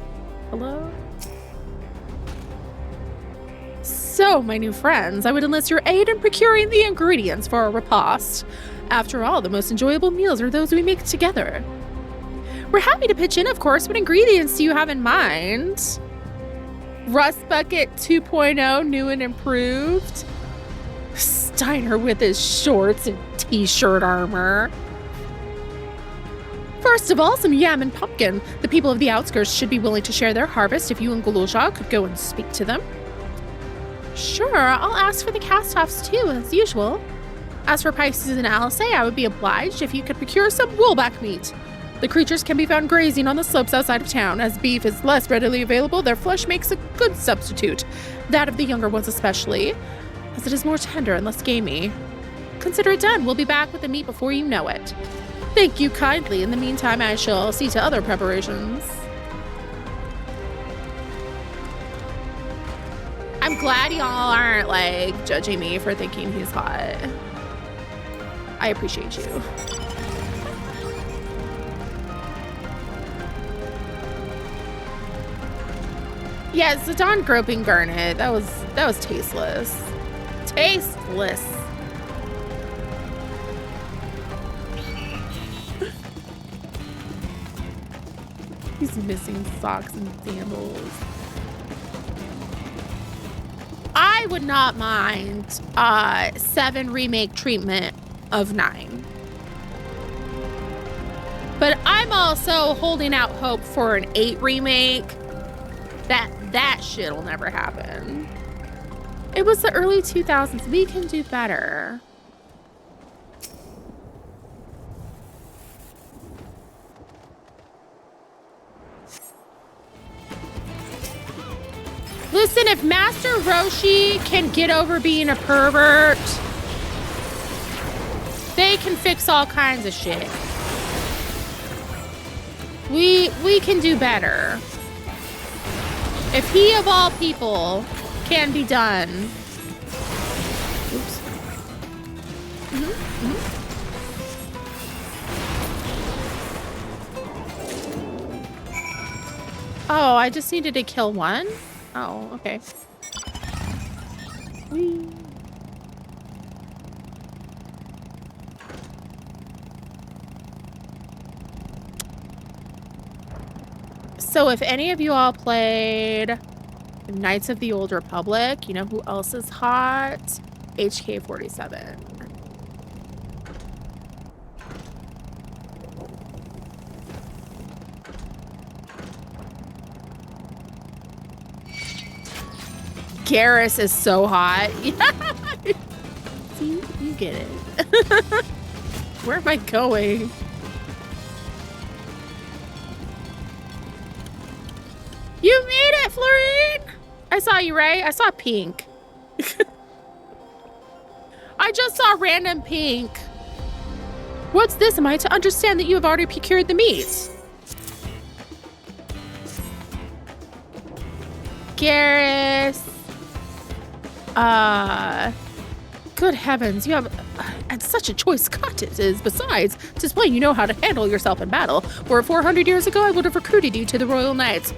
Hello? So, my new friends, I would enlist your aid in procuring the ingredients for our repast. After all, the most enjoyable meals are those we make together. We're happy to pitch in, of course. What ingredients do you have in mind? Rust Bucket 2.0, new and improved. Steiner with his shorts and t-shirt armor. First of all, some yam and pumpkin. The people of the outskirts should be willing to share their harvest if you and Gululja could go and speak to them. Sure, I'll ask for the cast-offs too, as usual. As for prices in Alisay, I would be obliged if you could procure some woolback meat. The creatures can be found grazing on the slopes outside of town. As beef is less readily available, their flesh makes a good substitute. That of the younger ones especially, as it is more tender and less gamey. Consider it done. We'll be back with the meat before you know it. Thank you kindly. In the meantime, I shall see to other preparations. I'm glad y'all aren't, like, judging me for thinking he's hot. I appreciate you. Yeah, Zidane groping Garnet. That was tasteless. Tasteless. He's missing socks and sandals. I would not mind 7 remake treatment of 9. But I'm also holding out hope for an 8 remake. That shit'll never happen. It was the early 2000s. We can do better. Listen, if Master Roshi can get over being a pervert, they can fix all kinds of shit. We can do better. If he of all people can be done. Oops. Oh, I just needed to kill one? Oh, okay. Whee. So if any of you all played Knights of the Old Republic, you know who else is hot? HK-47. Garrus is so hot. See, you get it. Where am I going? You made it, Florine! I saw you, right? I saw pink. I just saw random pink. What's this? Am I to understand that you have already procured the meat? Garrus. Good heavens, you have and such a choice cut it is. Besides, displaying you know how to handle yourself in battle. Where 400 years ago, I would have recruited you to the Royal Knights.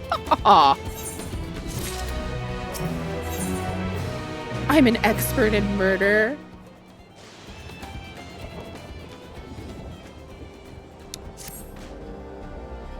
I'm an expert in murder.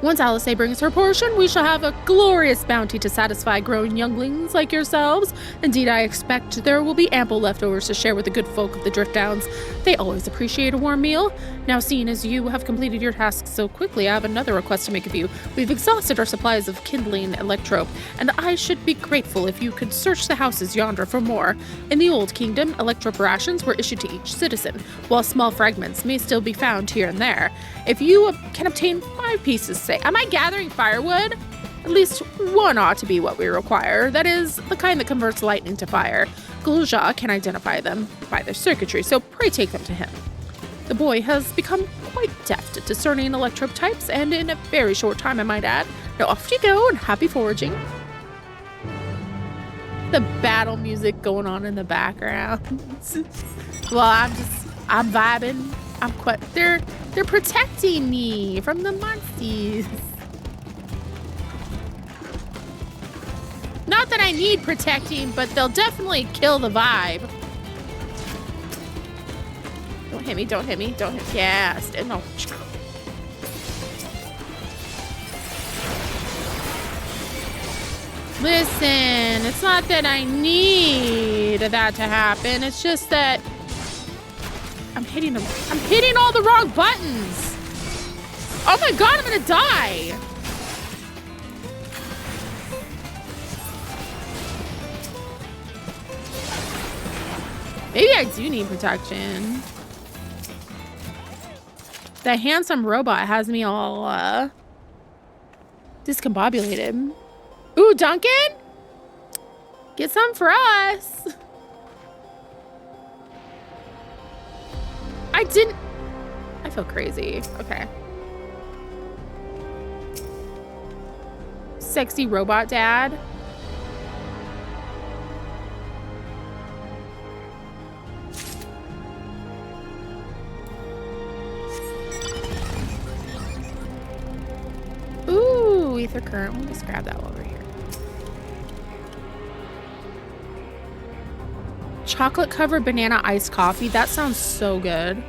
Once Alice brings her portion, we shall have a glorious bounty to satisfy grown younglings like yourselves. Indeed, I expect there will be ample leftovers to share with the good folk of the Drift Downs. They always appreciate a warm meal. Now, seeing as you have completed your tasks so quickly, I have another request to make of you. We've exhausted our supplies of kindling electrope, and I should be grateful if you could search the houses yonder for more. In the Old Kingdom, electrope rations were issued to each citizen, while small fragments may still be found here and there. If you can obtain 5 pieces, say, am I gathering firewood? At least one ought to be what we require. That is, the kind that converts lightning to fire. Gulja can identify them by their circuitry, so pray take them to him. The boy has become quite deft at discerning electrope types, and in a very short time, I might add. Now off you go, and happy foraging. The battle music going on in the background. Well, I'm vibing. I'm quite, they're protecting me from the monsters. Not that I need protecting, but they'll definitely kill the vibe. Don't hit me, don't hit me, don't hit me. Yeah, no. Listen, it's not that I need that to happen. It's just that I'm hitting all the wrong buttons. Oh my god, I'm gonna die. Maybe I do need protection. That handsome robot has me all discombobulated. Ooh, Duncan? Get some for us. I feel crazy. Okay. Sexy robot dad. Ooh, ether current. We'll just grab that while we're here. Chocolate covered banana iced coffee. That sounds so good.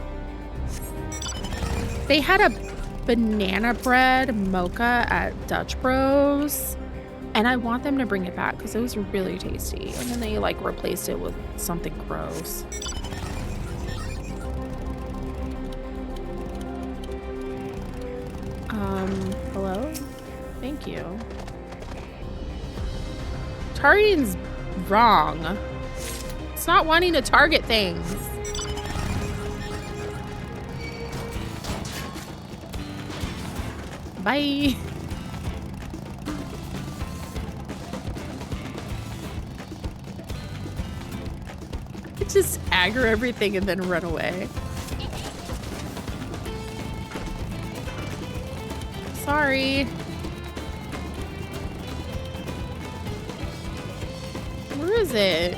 They had a banana bread mocha at Dutch Bros, and I want them to bring it back because it was really tasty. And then they like replaced it with something gross. Hello? Thank you. Targeting's wrong. It's not wanting to target things. Bye. Just aggro everything and then run away. Sorry. Where is it?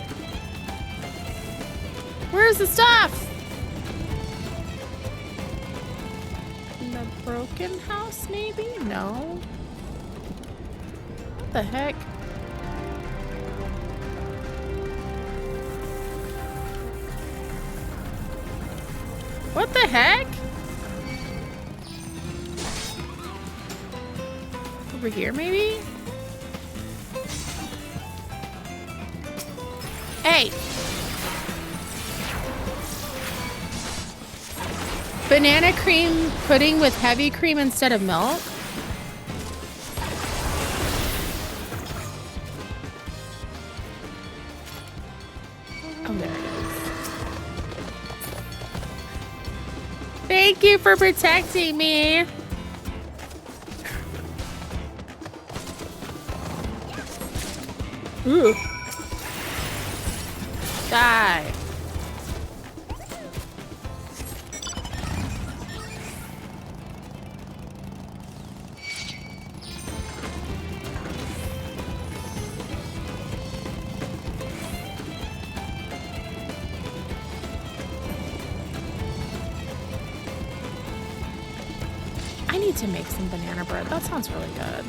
Where's the stuff? In the broken house, maybe? No. What the heck? What the heck? Over here, maybe? Hey! Banana cream pudding with heavy cream instead of milk? Oh, there it is. Thank you for protecting me. Ooh. Die. I need to make some banana bread. That sounds really good.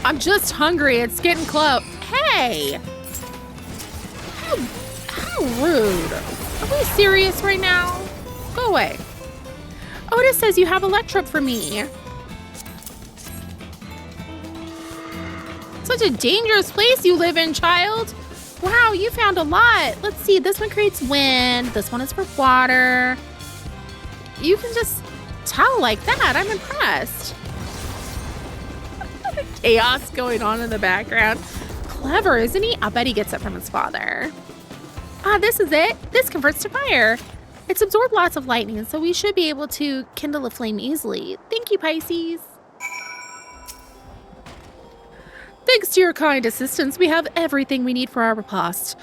I'm just hungry. It's getting close. Hey! How rude. Are we serious right now? Go away. Otis says you have Electrope for me. Such a dangerous place you live in, child. Wow, you found a lot. Let's see. This one creates wind. This one is for water. You can just tell like that. I'm impressed. Chaos going on in the background. Clever, isn't he? I bet he gets it from his father. Ah, this is it. This converts to fire. It's absorbed lots of lightning, so we should be able to kindle a flame easily. Thank you, Pisces. Thanks to your kind assistance, we have everything we need for our repast.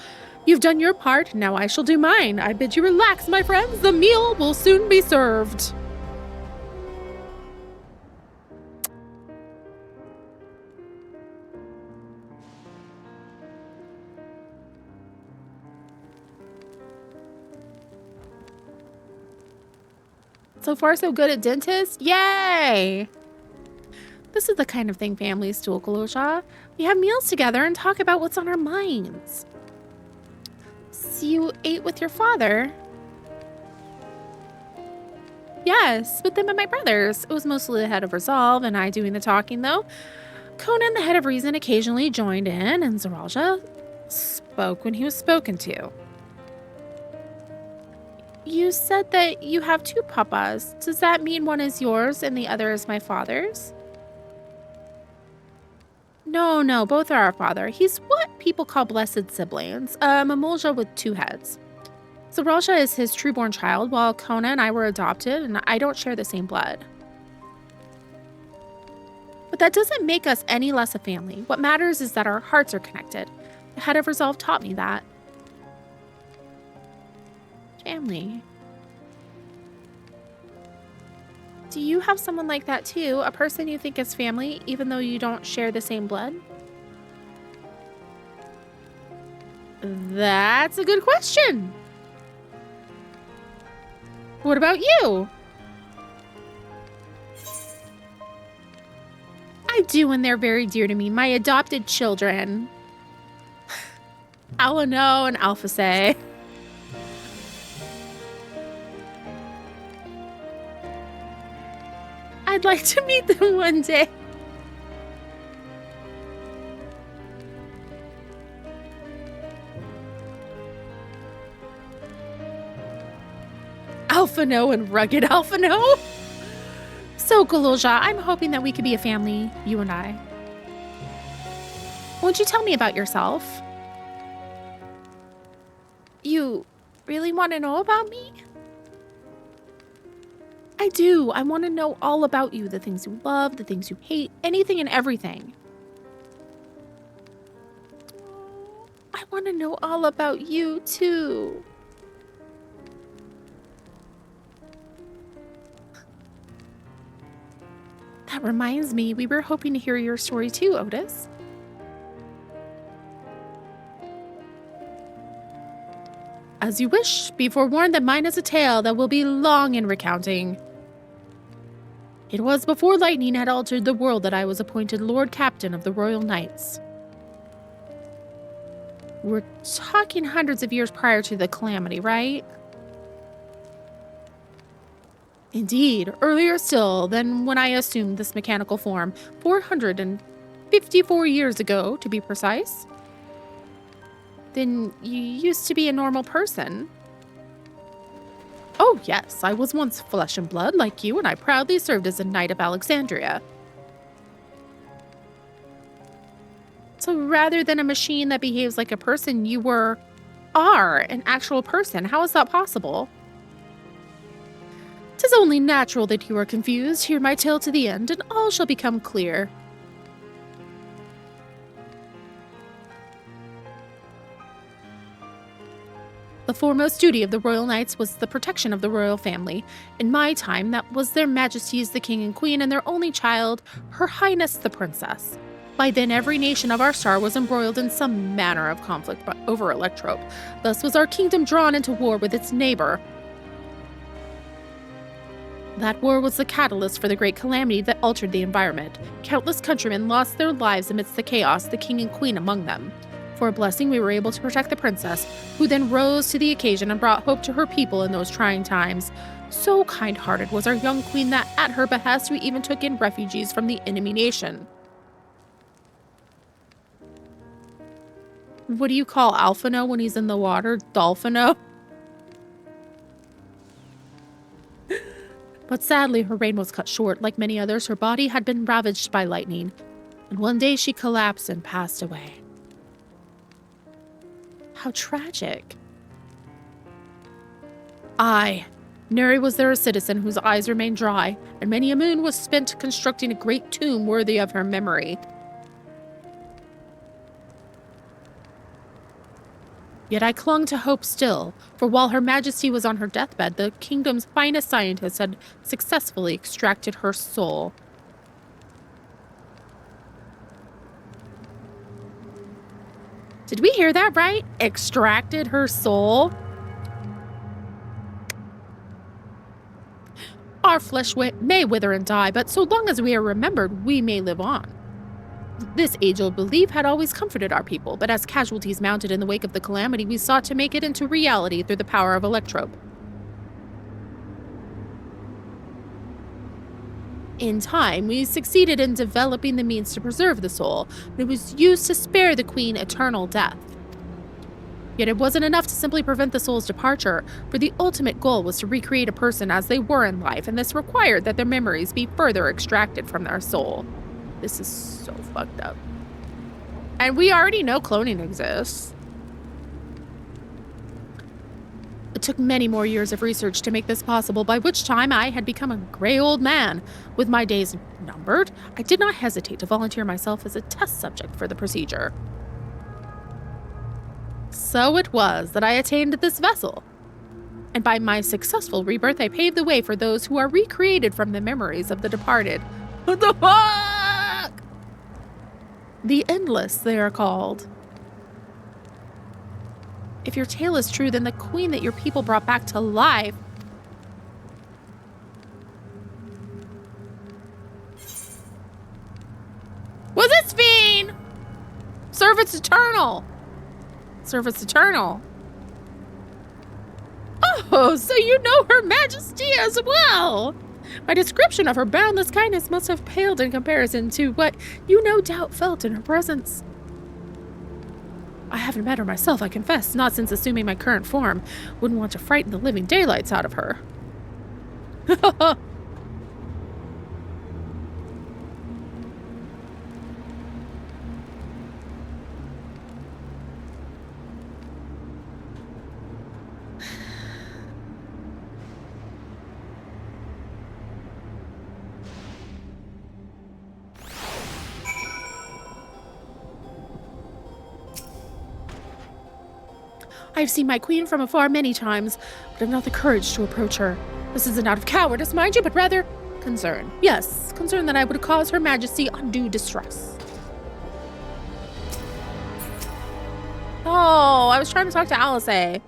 You've done your part, now I shall do mine. I bid you relax, my friends. The meal will soon be served. So far, so good at dentist. Yay! This is the kind of thing families do, Kalosha. We have meals together and talk about what's on our minds. So you ate with your father? Yes, with them and my brothers. It was mostly the head of Resolve and I doing the talking, though. Conan, the head of Reason, occasionally joined in, and Zaralja spoke when he was spoken to. You said that you have two papas. Does that mean one is yours and the other is my father's? No, both are our father. He's what people call blessed siblings, Mamulja with two heads. Zaralja is his trueborn child, while Kona and I were adopted, and I don't share the same blood. But that doesn't make us any less a family. What matters is that our hearts are connected. The head of Resolve taught me that. Family. Do you have someone like that too? A person you think is family, even though you don't share the same blood? That's a good question. What about you? I do, and they're very dear to me. My adopted children. Alano and Alphase. I'd like to meet them one day. Alphano and rugged Alphano. So, Kalosha, I'm hoping that we could be a family, you and I. Won't you tell me about yourself? You really want to know about me? I do. I want to know all about you, the things you love, the things you hate, anything and everything. I want to know all about you, too. That reminds me, we were hoping to hear your story too, Otis. As you wish, be forewarned that mine is a tale that will be long in recounting. It was before lightning had altered the world that I was appointed Lord Captain of the Royal Knights. We're talking hundreds of years prior to the calamity, right? Indeed, earlier still than when I assumed this mechanical form, 454 years ago, to be precise. Then you used to be a normal person. Oh yes, I was once flesh and blood like you, and I proudly served as a Knight of Alexandria. So rather than a machine that behaves like a person, you are an actual person. How is that possible? 'Tis only natural that you are confused. Hear my tale to the end, and all shall become clear. The foremost duty of the royal knights was the protection of the royal family. In my time, that was their majesties the king and queen and their only child, her highness the princess. By then, every nation of our star was embroiled in some manner of conflict over Electrope. Thus was our kingdom drawn into war with its neighbor. That war was the catalyst for the great calamity that altered the environment. Countless countrymen lost their lives amidst the chaos, the king and queen among them. For a blessing, we were able to protect the princess, who then rose to the occasion and brought hope to her people in those trying times. So kind-hearted was our young queen that, at her behest, we even took in refugees from the enemy nation. What do you call Alphino when he's in the water? Dolphino? But sadly, her reign was cut short. Like many others, her body had been ravaged by lightning, and one day she collapsed and passed away. How tragic. Aye, Neri was there a citizen whose eyes remained dry, and many a moon was spent constructing a great tomb worthy of her memory. Yet I clung to hope still, for while Her Majesty was on her deathbed, the kingdom's finest scientists had successfully extracted her soul. Did we hear that right? Extracted her soul? Our flesh may wither and die, but so long as we are remembered, we may live on. This age-old belief had always comforted our people, but as casualties mounted in the wake of the calamity, we sought to make it into reality through the power of Electrope. In time, we succeeded in developing the means to preserve the soul, and it was used to spare the queen eternal death. Yet it wasn't enough to simply prevent the soul's departure, for the ultimate goal was to recreate a person as they were in life, and this required that their memories be further extracted from their soul. This is so fucked up. And we already know cloning exists. It took many more years of research to make this possible, by which time I had become a gray old man. With my days numbered, I did not hesitate to volunteer myself as a test subject for the procedure. So it was that I attained this vessel. And by my successful rebirth, I paved the way for those who are recreated from the memories of the departed. What the fuck? The Endless, they are called. If your tale is true, then the queen that your people brought back to life was its fiend! Servants Eternal! Servants Eternal. Oh, so you know Her Majesty as well! My description of her boundless kindness must have paled in comparison to what you no doubt felt in her presence. I haven't met her myself, I confess, not since assuming my current form. Wouldn't want to frighten the living daylights out of her. I've seen my queen from afar many times, but have not the courage to approach her. This isn't out of cowardice, mind you, but rather concern. Yes, concern that I would cause Her Majesty undue distress. Oh, I was trying to talk to Alice.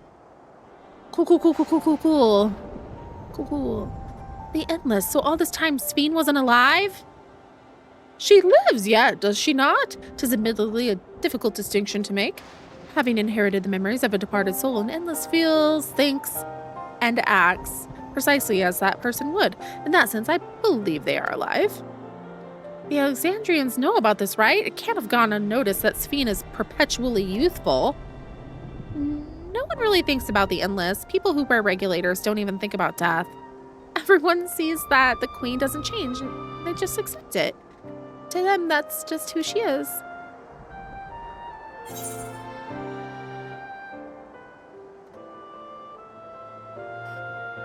Cool. The Endless. So all this time Sphene wasn't alive? She lives yet, does she not? 'Tis admittedly a difficult distinction to make. Having inherited the memories of a departed soul, an Endless feels, thinks, and acts precisely as that person would. In that sense, I believe they are alive. The Alexandrians know about this, right? It can't have gone unnoticed that Sphene is perpetually youthful. No one really thinks about the Endless. People who wear regulators don't even think about death. Everyone sees that the queen doesn't change, and they just accept it. To them, that's just who she is.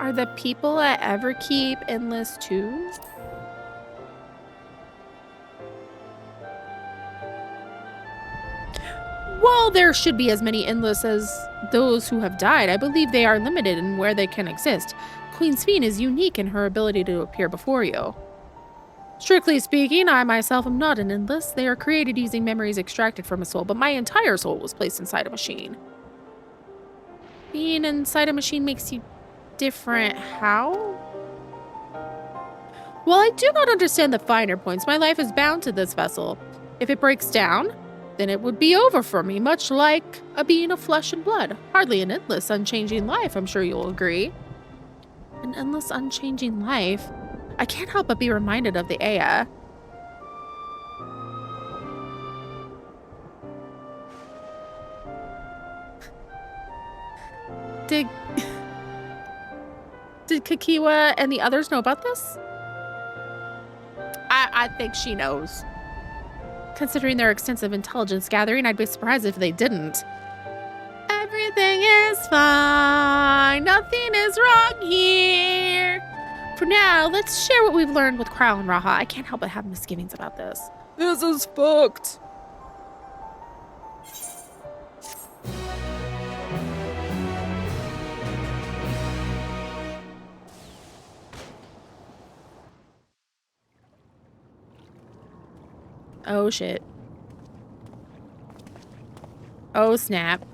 Are the people at Everkeep endless too? While there should be as many endless as those who have died, I believe they are limited in where they can exist. Queen Sphene is unique in her ability to appear before you. Strictly speaking, I myself am not an endless. They are created using memories extracted from a soul, but my entire soul was placed inside a machine. Being inside a machine makes you different. How? While I do not understand the finer points, my life is bound to this vessel. If it breaks down, then it would be over for me, much like a being of flesh and blood. Hardly an endless, unchanging life, I'm sure you'll agree. An endless, unchanging life? I can't help but be reminded of the Aya. Did Kakiwa and the others know about this? I think she knows. Considering their extensive intelligence gathering, I'd be surprised if they didn't. Everything is fine. Nothing is wrong here. For now, let's share what we've learned with Krau and Raha. I can't help but have misgivings about this. This is fucked. Oh shit. Oh snap.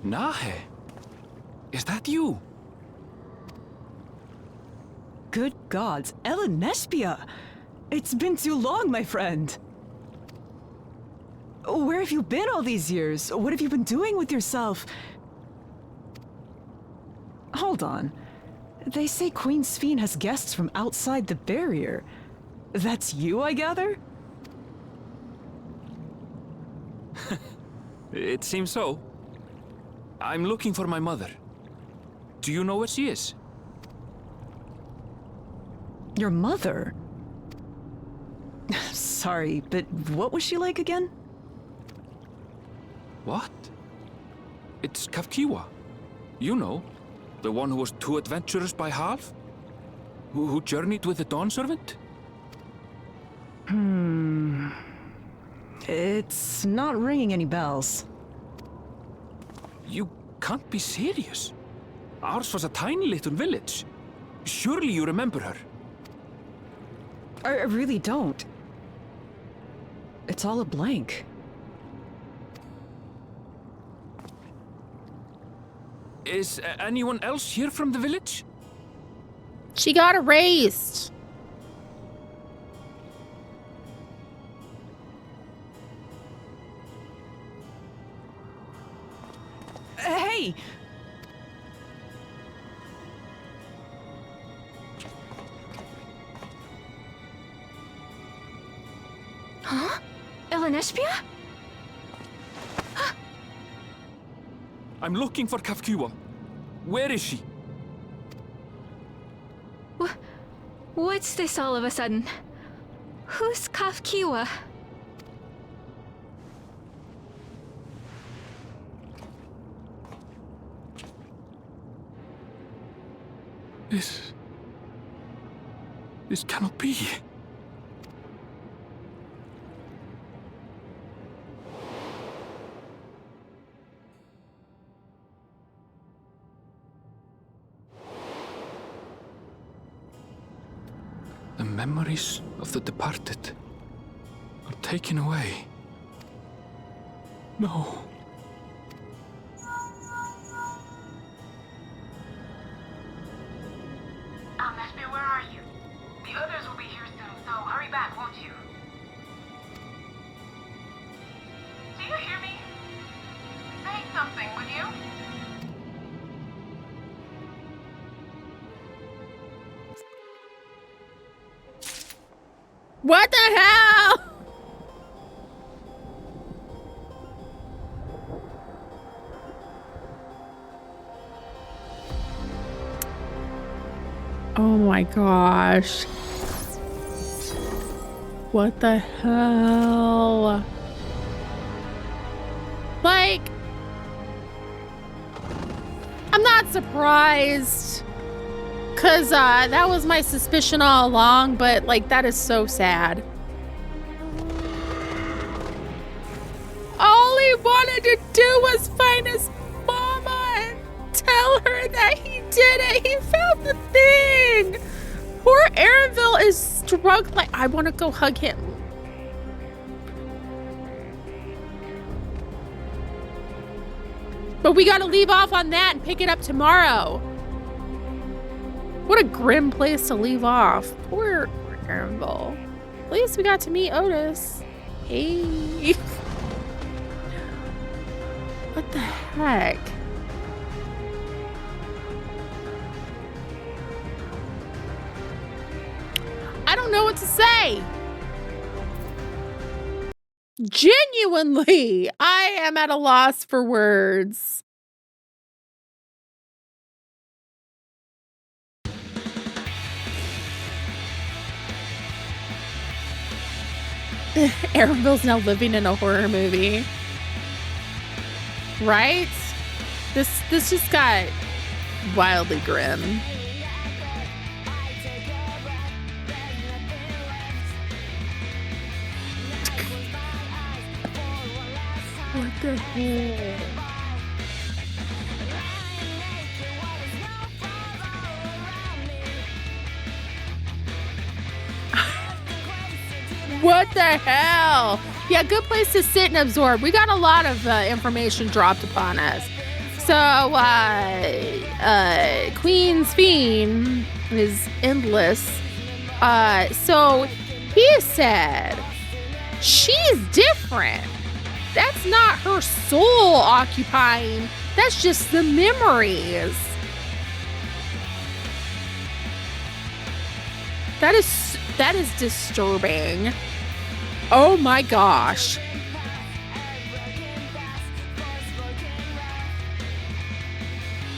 Nahe, is that you? Good gods, Ellen Nespia! It's been too long, my friend. Where have you been all these years? What have you been doing with yourself? Hold on. They say Queen Sphene has guests from outside the barrier. That's you, I gather? It seems so. I'm looking for my mother. Do you know where she is? Your mother? Sorry, but what was she like again? What? It's Kafkiwa. You know, the one who was too adventurous by half? Who journeyed with the Dawn Servant? It's not ringing any bells. You can't be serious. Ours was a tiny little village. Surely you remember her. I really don't. It's all a blank. Is anyone else here from the village? She got erased. Hey! Huh? Elenespia? I'm looking for Kafkiwa. Where is she? What's this all of a sudden? Who's Kafkiwa? This cannot be. The memories of the departed are taken away. No. MSQ, where are you? The others will be here soon, so hurry back, won't you? Do you hear me? Say something, would you? What the hell? Oh my gosh. What the hell? Like, I'm not surprised, because that was my suspicion all along, but, like, that is so sad. All he wanted to do was find his mama and tell her that he did it. He found the thing. Poor Aaronville is struggling. I want to go hug him. But we got to leave off on that and pick it up tomorrow. What a grim place to leave off. Poor Aaronville. At least we got to meet Otis. Hey. What the heck? I don't know what to say. Genuinely, I am at a loss for words. Aaronville's now living in a horror movie. Right? This just got wildly grim. What the hell? What the hell? Yeah, good place to sit and absorb. We got a lot of information dropped upon us. So, Queen's Fiend is endless. So he said she's different. That's not her soul occupying. That's just the memories. That is disturbing. Oh my gosh.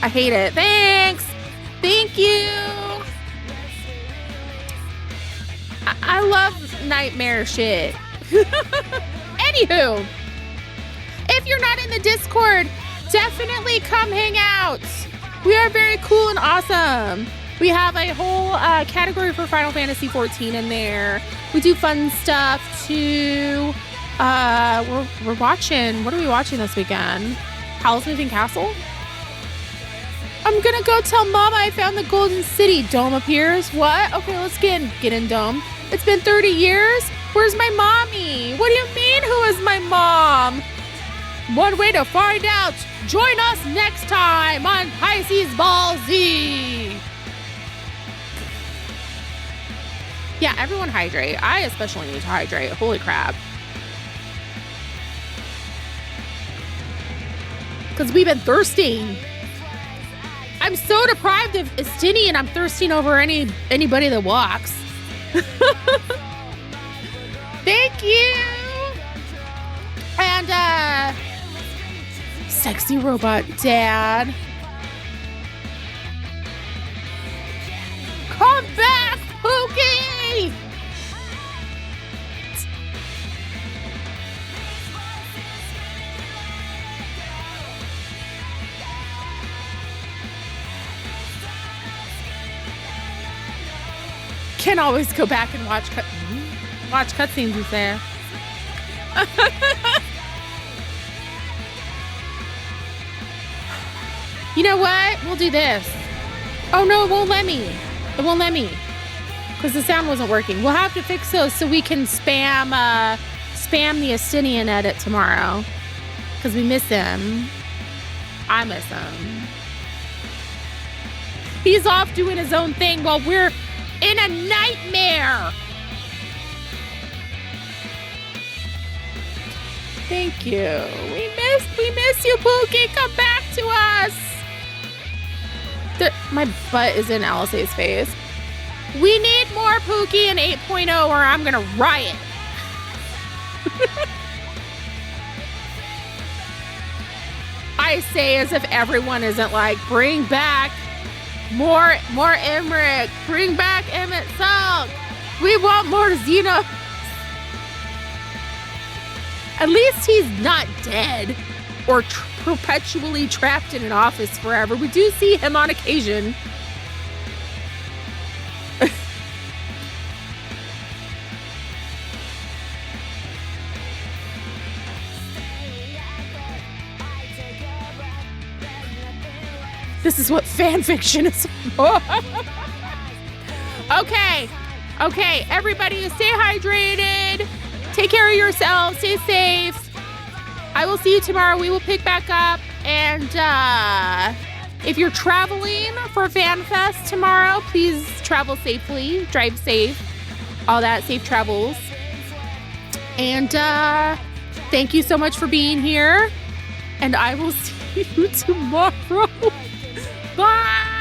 I hate it. Thanks. Thank you. I love nightmare shit. Anywho, if you're not in the Discord, definitely come hang out. We are very cool and awesome. We have a whole category for Final Fantasy XIV in there. We do fun stuff too. We're watching. What are we watching this weekend? Howl's Moving Castle? I'm gonna go tell Mama I found the Golden City. Dome appears. What? Okay, let's get in Dome. It's been 30 years. Where's my mommy? What do you mean, who is my mom? One way to find out. Join us next time on Pisces Ball Z. Yeah, everyone hydrate. I especially need to hydrate. Holy crap. Because we've been thirsting. I'm so deprived of Estinian, I'm thirsting over anybody that walks. Thank you. And sexy robot dad. Come back, Pookie! Can always go back and watch cutscenes is there. You know what? We'll do this. Oh no, it won't let me. It won't let me. Because the sound wasn't working. We'll have to fix those so we can spam the Estinian edit tomorrow. Because we miss him. I miss him. He's off doing his own thing while we're in a nightmare. Thank you. We miss you, Pookie. Come back to us. My butt is in Alice's face. We need more Pookie in 8.0 or I'm gonna riot. I say as if everyone isn't like, bring back more Emmerich. Bring back Emmett Salk. We want more Xeno. At least he's not dead. or perpetually trapped in an office forever. We do see him on occasion. This is what fan fiction is for. Okay, everybody stay hydrated. Take care of yourselves. Stay safe. I will see you tomorrow. We will pick back up. And if you're traveling for FanFest tomorrow, please travel safely. Drive safe. All that, safe travels. And thank you so much for being here. And I will see you tomorrow. Bye!